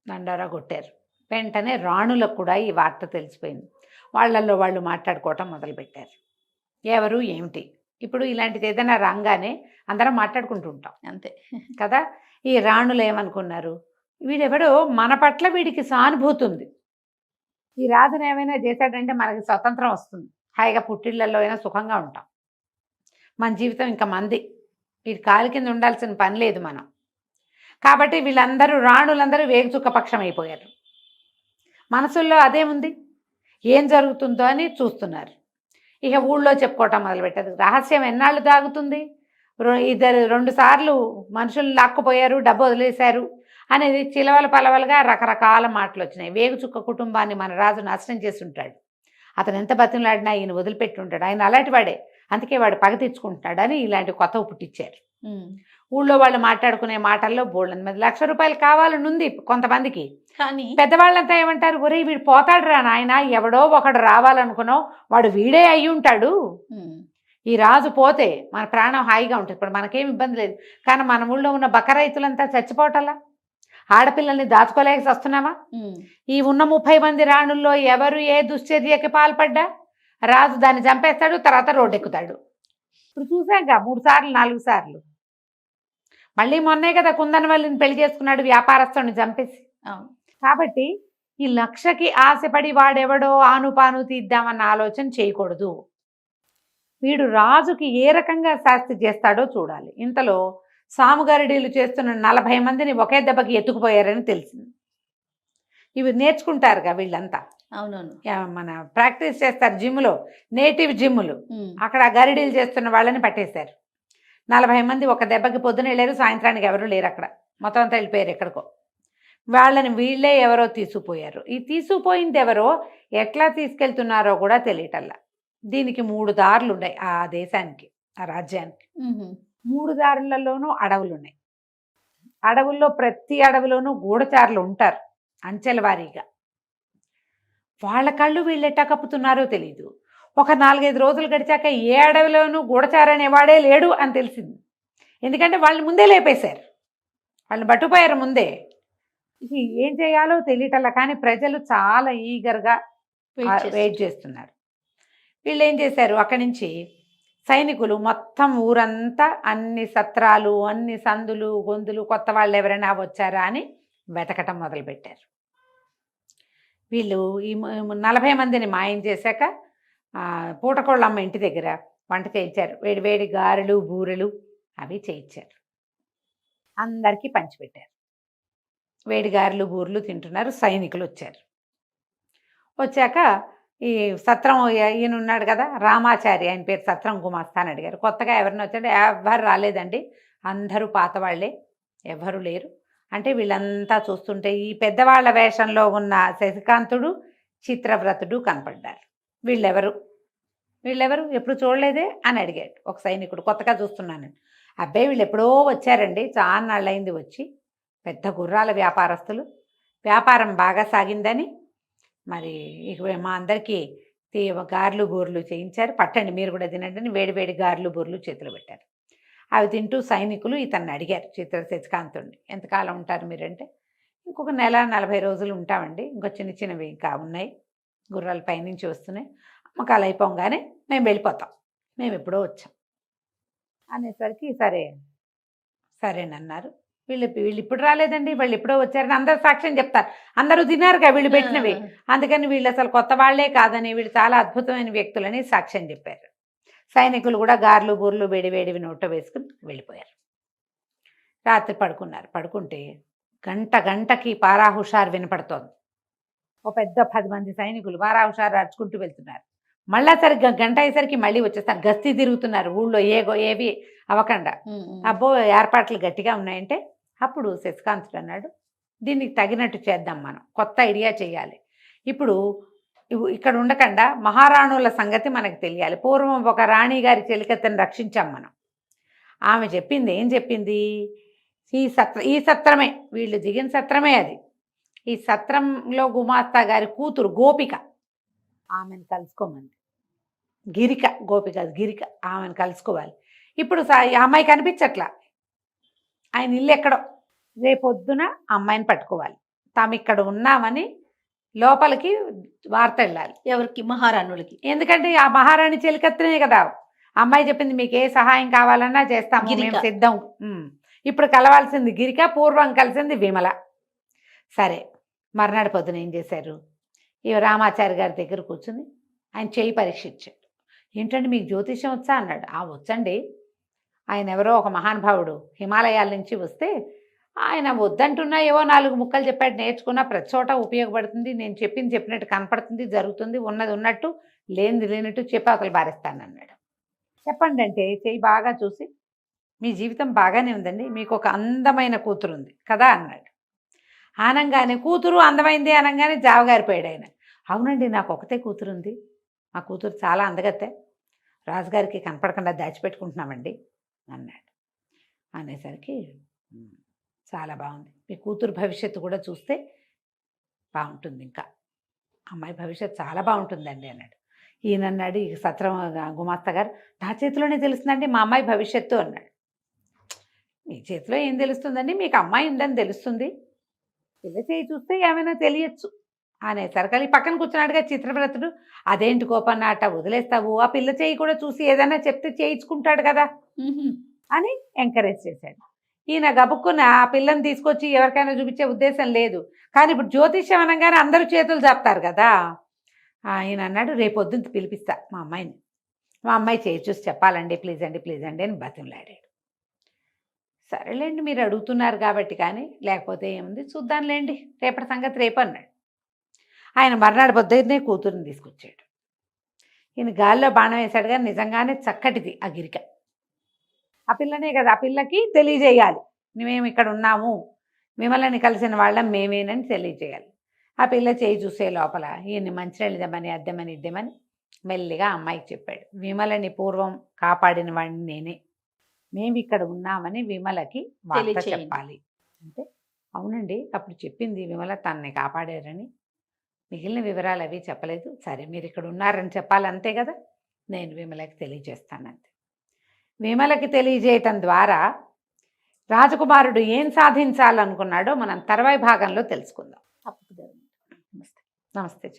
దండోరా కొట్టారు. వెంటనే రాణులకు కూడా ఈ వార్త తెలిసిపోయింది. వాళ్ళల్లో వాళ్ళు మాట్లాడుకోవటం మొదలుపెట్టారు. ఎవరు ఏమిటి, ఇప్పుడు ఇలాంటిది ఏదైనా రాగానే అందరం మాట్లాడుకుంటూ ఉంటాం అంతే కదా. ఈ రాణులు ఏమనుకున్నారు, వీడెవడో మన పట్ల వీడికి సానుభూతి ఉంది, ఈ రాజును ఏమైనా చేశాడంటే మనకి స్వతంత్రం వస్తుంది, హాయిగా పుట్టిళ్ళల్లో అయినా సుఖంగా ఉంటాం, మన జీవితం ఇంకా మంది, వీడి కాలు కింద ఉండాల్సిన పని లేదు మనం. కాబట్టి వీళ్ళందరూ రాణులందరూ వేగుచుక్క పక్షం అయిపోయారు. మనసుల్లో అదేముంది, ఏం జరుగుతుందో అని చూస్తున్నారు. ఇక ఊళ్ళో చెప్పుకోవటం మొదలుపెట్టారు. రహస్యం ఎన్నాళ్ళు దాగుతుంది, 2 సార్లు మనుషులు లాక్కుపోయారు, డబ్బు వదిలేశారు అనేది చిలవల పలవలుగా రకరకాల మాటలు వచ్చినాయి. వేగుచుక్క కుటుంబాన్ని మన రాజు నాశనం చేసి ఉంటాడు, అతను ఎంత బతిమలాడినా ఈయన వదిలిపెట్టి ఉంటాడు, ఆయన అలాంటి వాడే, అందుకే వాడు పగ తెచ్చుకుంటున్నాడు అని ఇలాంటి కొత్తవి పుట్టించారు. ఊళ్ళో వాళ్ళు మాట్లాడుకునే మాటల్లో బోల్డన్ మంది ₹1,00,000 కావాలని ఉంది కొంతమందికి. కానీ పెద్దవాళ్ళంతా ఏమంటారు, ఒరే వీడు పోతాడు రా నాయన, ఎవడో ఒకడు రావాలనుకున్నావు, వాడు వీడే అయ్యి ఉంటాడు, ఈ రాజు పోతే మన ప్రాణం హాయిగా ఉంటుంది, ఇప్పుడు మనకేం ఇబ్బంది లేదు. కానీ మన ఊళ్ళో ఉన్న బక్క రైతులంతా చచ్చిపోవటల్లా, ఆడపిల్లల్ని దాచుకోలేక వస్తున్నామా? ఈ ఉన్న 30 మంది రాణుల్లో ఎవరు ఏ దుశ్చర్యకి పాల్పడ్డా రాజు దాన్ని చంపేస్తాడు, తర్వాత రోడ్డెక్కుతాడు. ఇప్పుడు చూసాక 3 సార్లు 4 సార్లు. మళ్ళీ మొన్నే కదా కుందనవల్లిని పెళ్లి చేసుకున్నాడు, వ్యాపారస్తుని చంపేసి. కాబట్టి ఈ 1,00,000కి ఆశపడి వాడెవడో ఆనుపాను తీద్దామన్న ఆలోచన చేయకూడదు. వీడు రాజుకి ఏ రకంగా శాస్తి చేస్తాడో చూడాలి. ఇంతలో సాముగారిడీలు చేస్తున్న 40 మందిని ఒకే దెబ్బకి ఎత్తుకుపోయారని తెలిసింది. ఇవి నేర్చుకుంటారుగా వీళ్ళంతా. అవునవును, మన ప్రాక్టీస్ చేస్తారు జిమ్లో, నేటివ్ జిమ్లు. అక్కడ గరిడీలు చేస్తున్న వాళ్ళని పట్టేశారు. 40 మంది ఒక దెబ్బకి పొద్దున వెళ్ళారు, సాయంత్రానికి ఎవరు లేరు అక్కడ, మొత్తం అంతా వెళ్ళిపోయారు ఎక్కడికో. వాళ్ళని వీళ్ళే ఎవరో తీసుకుపోయారు. ఈ తీసుకుపోయింది ఎవరో ఎట్లా తీసుకెళ్తున్నారో కూడా తెలియటల్లా. దీనికి 3 దారులు ఉన్నాయి ఆ దేశానికి, ఆ రాజ్యానికి. 3 దారులలోనూ అడవులు ఉన్నాయి. అడవుల్లో ప్రతి అడవిలోనూ గూఢచారులు ఉంటారు అంచెల వారీగా. వాళ్ళ కళ్ళు వీళ్ళు ఎట్టా కప్పుతున్నారో తెలీదు. ఒక 4-5 రోజులు గడిచాక ఏ అడవిలోనూ గూఢచారనేవాడే లేడు అని తెలిసింది. ఎందుకంటే వాళ్ళు ముందే లేపేశారు, వాళ్ళని పట్టుకుపోయారు ముందే. ఇది ఏం చేయాలో తెలియటల్లా. కానీ ప్రజలు చాలా ఈగర్గా వెయిట్ చేస్తున్నారు. వీళ్ళు ఏం చేశారు, అక్కడి నుంచి సైనికులు మొత్తం ఊరంతా అన్ని సత్రాలు, అన్ని సందులు గొంతులు, కొత్త వాళ్ళు ఎవరైనా వచ్చారా అని వెతకటం మొదలుపెట్టారు. వీళ్ళు ఈ 40 మందిని మాయం చేశాక పూటకోళ్ళమ్మ ఇంటి దగ్గర వంట చేయించారు. వేడి వేడి గారెలు బూరెలు అవి చేయించారు, అందరికీ పంచిపెట్టారు. వేడి గారెలు బూరెలు తింటున్నారు. సైనికులు వచ్చారు. వచ్చాక ఈ సత్రం ఈయన ఉన్నాడు కదా రామాచారి, ఆయన పేరు సత్రం గుమాస్తా అని అడిగారు. కొత్తగా ఎవరిని వచ్చాడు? ఎవ్వరు రాలేదండి, అందరూ పాత వాళ్ళే, ఎవ్వరు లేరు అంటే వీళ్ళంతా చూస్తుంటే ఈ పెద్దవాళ్ళ వేషంలో ఉన్న శశికాంతుడు, చిత్రవ్రతుడు కనపడ్డారు. వీళ్ళెవరు ఎప్పుడు చూడలేదే అని అడిగాడు ఒక సైనికుడు, కొత్తగా చూస్తున్నాను. అబ్బాయి వీళ్ళు ఎప్పుడో వచ్చారండి, చాలా నాళ్ళైంది వచ్చి, పెద్ద గుర్రాల వ్యాపారస్తులు, వ్యాపారం బాగా సాగిందని మరి ఇక మా అందరికీ గారెలు బూరెలు చేయించారు, పట్టండి మీరు కూడా తినండి అని వేడి వేడి గారెలు బూరెలు చేతులు పెట్టారు. అవి తింటూ సైనికులు ఇతన్ని అడిగారు, శశికాంతుడిని, ఎంతకాలం ఉంటారు మీరంటే, ఇంకొక నెల 40 రోజులు ఉంటామండి, ఇంకో చిన్న చిన్నవి ఇంకా ఉన్నాయి, గుర్రాల పైనుంచి వస్తున్నాయి, అమ్మకాలు అయిపోగానే మేము వెళ్ళిపోతాం, మేము ఎప్పుడో వచ్చాం అనేసరికి సరేనన్నారు. వీళ్ళు ఇప్పుడు రాలేదండి, వాళ్ళు ఎప్పుడో వచ్చారని అందరూ సాక్ష్యం చెప్తారు, అందరూ తిన్నారుగా వీళ్ళు పెట్టినవి, అందుకని వీళ్ళు అసలు కొత్త వాళ్లే కాదని, వీళ్ళు చాలా అద్భుతమైన వ్యక్తులని సాక్ష్యం చెప్పారు. సైనికులు కూడా గారెలు బూరెలు వేడి వేడివి నోట్లో వేసుకుని వెళ్ళిపోయారు. రాత్రి పడుకుంటే గంటకి పారా హుషారు వినపడుతోంది. ఓ పెద్ద 10 మంది సైనికులు పారా హుషారు అరుచుకుంటూ వెళ్తున్నారు. మళ్ళా సరిగ్గా గంట అయ్యేసరికి మళ్ళీ వచ్చేస్తారు, గస్తీ తిరుగుతున్నారు ఊళ్ళో, ఏవి అవ్వకుండా. అబ్బో ఏర్పాట్లు గట్టిగా ఉన్నాయంటే అప్పుడు శశికాంతుడు అన్నాడు, దీనికి తగినట్టు చేద్దాం, మనం కొత్త ఐడియా చేయాలి. ఇప్పుడు ఇక్కడ ఉండకుండా మహారాణుల సంగతి మనకు తెలియాలి. పూర్వం ఒక రాణి గారి చెలికత్తెను రక్షించాం మనం, ఆమె చెప్పింది ఏం చెప్పింది, ఈ సత్రమే, వీళ్ళు దిగిన సత్రమే అది, ఈ సత్రంలో గుమాస్తా గారి కూతురు గోపిక, ఆమెను కలుసుకోమంది. గిరిక ఆమెను కలుసుకోవాలి. ఇప్పుడు అమ్మాయి కనిపించట్లా, ఆయన ఇల్లు ఎక్కడో, రేపొద్దున అమ్మాయిని పట్టుకోవాలి, తాము ఇక్కడ ఉన్నామని లోపలికి వార్త వెళ్ళాలి. ఎవరికి? మహారాణులకి. ఎందుకంటే ఆ మహారాణి చెలికత్తనే కదా, అమ్మాయి చెప్పింది మీకు ఏ సహాయం కావాలన్నా చేస్తాము, మేము సిద్ధం. ఇప్పుడు కలవాల్సింది గిరిక, పూర్వం కలిసింది విమల. సరే, మర్నాడు పొద్దున ఏం చేశారు, ఈ రామాచారి గారి దగ్గర కూర్చుని ఆయన చేయి పరీక్షించాడు. ఏంటంటే మీకు జ్యోతిష్యం వచ్చా అన్నాడు. వచ్చండి, ఆయన ఎవరో ఒక మహానుభావుడు హిమాలయాల నుంచి వస్తే, ఆయన వద్దంటున్నా ఏవో 4 ముక్కలు చెప్పాడు, నేర్చుకున్నా ప్రతి చోట ఉపయోగపడుతుంది, నేను చెప్పినట్టు కనపడుతుంది, జరుగుతుంది, ఉన్నది ఉన్నట్టు లేనిది లేనట్టు చెప్పి అవతల బారేస్తానన్నాడు. చెప్పండి అంటే చెయ్యి బాగా చూసి, మీ జీవితం బాగానే ఉందండి, మీకు ఒక అందమైన కూతురు ఉంది కదా అన్నాడు. ఆనంగానే కూతురు అందమైంది అనగానే జావగారిపోయాడు ఆయన. అవునండి, నాకు ఒకతే కూతురు ఉంది, మా కూతురు చాలా అందగత్తే, రాజుగారికి కనపడకుండా దాచిపెట్టుకుంటున్నామండి అన్నాడు. అనేసరికి చాలా బాగుంది, మీ కూతురు భవిష్యత్తు కూడా చూస్తే బాగుంటుంది, ఇంకా అమ్మాయి భవిష్యత్తు చాలా బాగుంటుందండి అన్నాడు. ఈయన అన్నాడు, ఈ సత్రం గుమాస్తా గారు, నా చేతిలోనే తెలుస్తుందండి మా అమ్మాయి భవిష్యత్తు అన్నాడు. మీ చేతిలో ఏం తెలుస్తుందండి, మీకు అమ్మాయి ఉందని తెలుస్తుంది, పిల్ల చేయి చూస్తే ఏమైనా తెలియచ్చు అనేసరికి పక్కన కూర్చున్నాడుగా చిత్రవ్రతుడు. అదేంటి కోపన్న అట్ట వదిలేస్తావు, ఆ పిల్ల చేయి కూడా చూసి ఏదైనా చెప్తే చేయించుకుంటాడు కదా అని ఎంకరేజ్ చేశాడు. ఈయన గబుక్కున్న ఆ పిల్లని తీసుకొచ్చి ఎవరికైనా చూపించే ఉద్దేశం లేదు, కానీ ఇప్పుడు జ్యోతిష్యం అనగానే అందరూ చేతులు చాపుతారు కదా. ఆయన అన్నాడు, రేపొద్దున పిలిపిస్తా మా అమ్మాయిని, మా అమ్మాయి చేయి చూసి చెప్పాలండి, ప్లీజ్ అండి అని బతిమలాడాడు. సరేలేండి, మీరు అడుగుతున్నారు కాబట్టి, కానీ లేకపోతే ఏముంది చూద్దాంలేండి, రేపటి సంగతి రేపు అన్నాడు. ఆయన మర్నాడు పొద్దున్నే కూతురుని తీసుకొచ్చాడు. ఈయన గాల్లో బాణం వేశాడు, కానీ నిజంగానే చక్కటిది ఆ గిరిక, ఆ పిల్లనే కదా, ఆ పిల్లకి తెలియజేయాలి మేము ఇక్కడ ఉన్నాము, విమలని కలిసిన వాళ్ళం మేమేనని తెలియజేయాలి. ఆ పిల్ల చేయి చూసే లోపల ఈయన్ని మంచినీళ్ళు ఇద్దామని మెల్లిగా అమ్మాయికి చెప్పాడు, విమలని పూర్వం కాపాడిన వాడిని నేనే, మేము ఇక్కడ ఉన్నామని విమలకి వార్త చెప్పాలి అంటే, అవునండి అప్పుడు చెప్పింది విమల తనని కాపాడారని, మిగిలిన వివరాలు అవి చెప్పలేదు, సరే మీరు ఇక్కడ ఉన్నారని చెప్పాలి అంతే కదా, నేను విమలకి తెలియజేస్తానంతే. విమలకి తెలియజేయటం ద్వారా రాజకుమారుడు ఏం సాధించాలనుకున్నాడో మనం తర్వాయి భాగంలో తెలుసుకుందాం. తప్పకుండా. నమస్తే.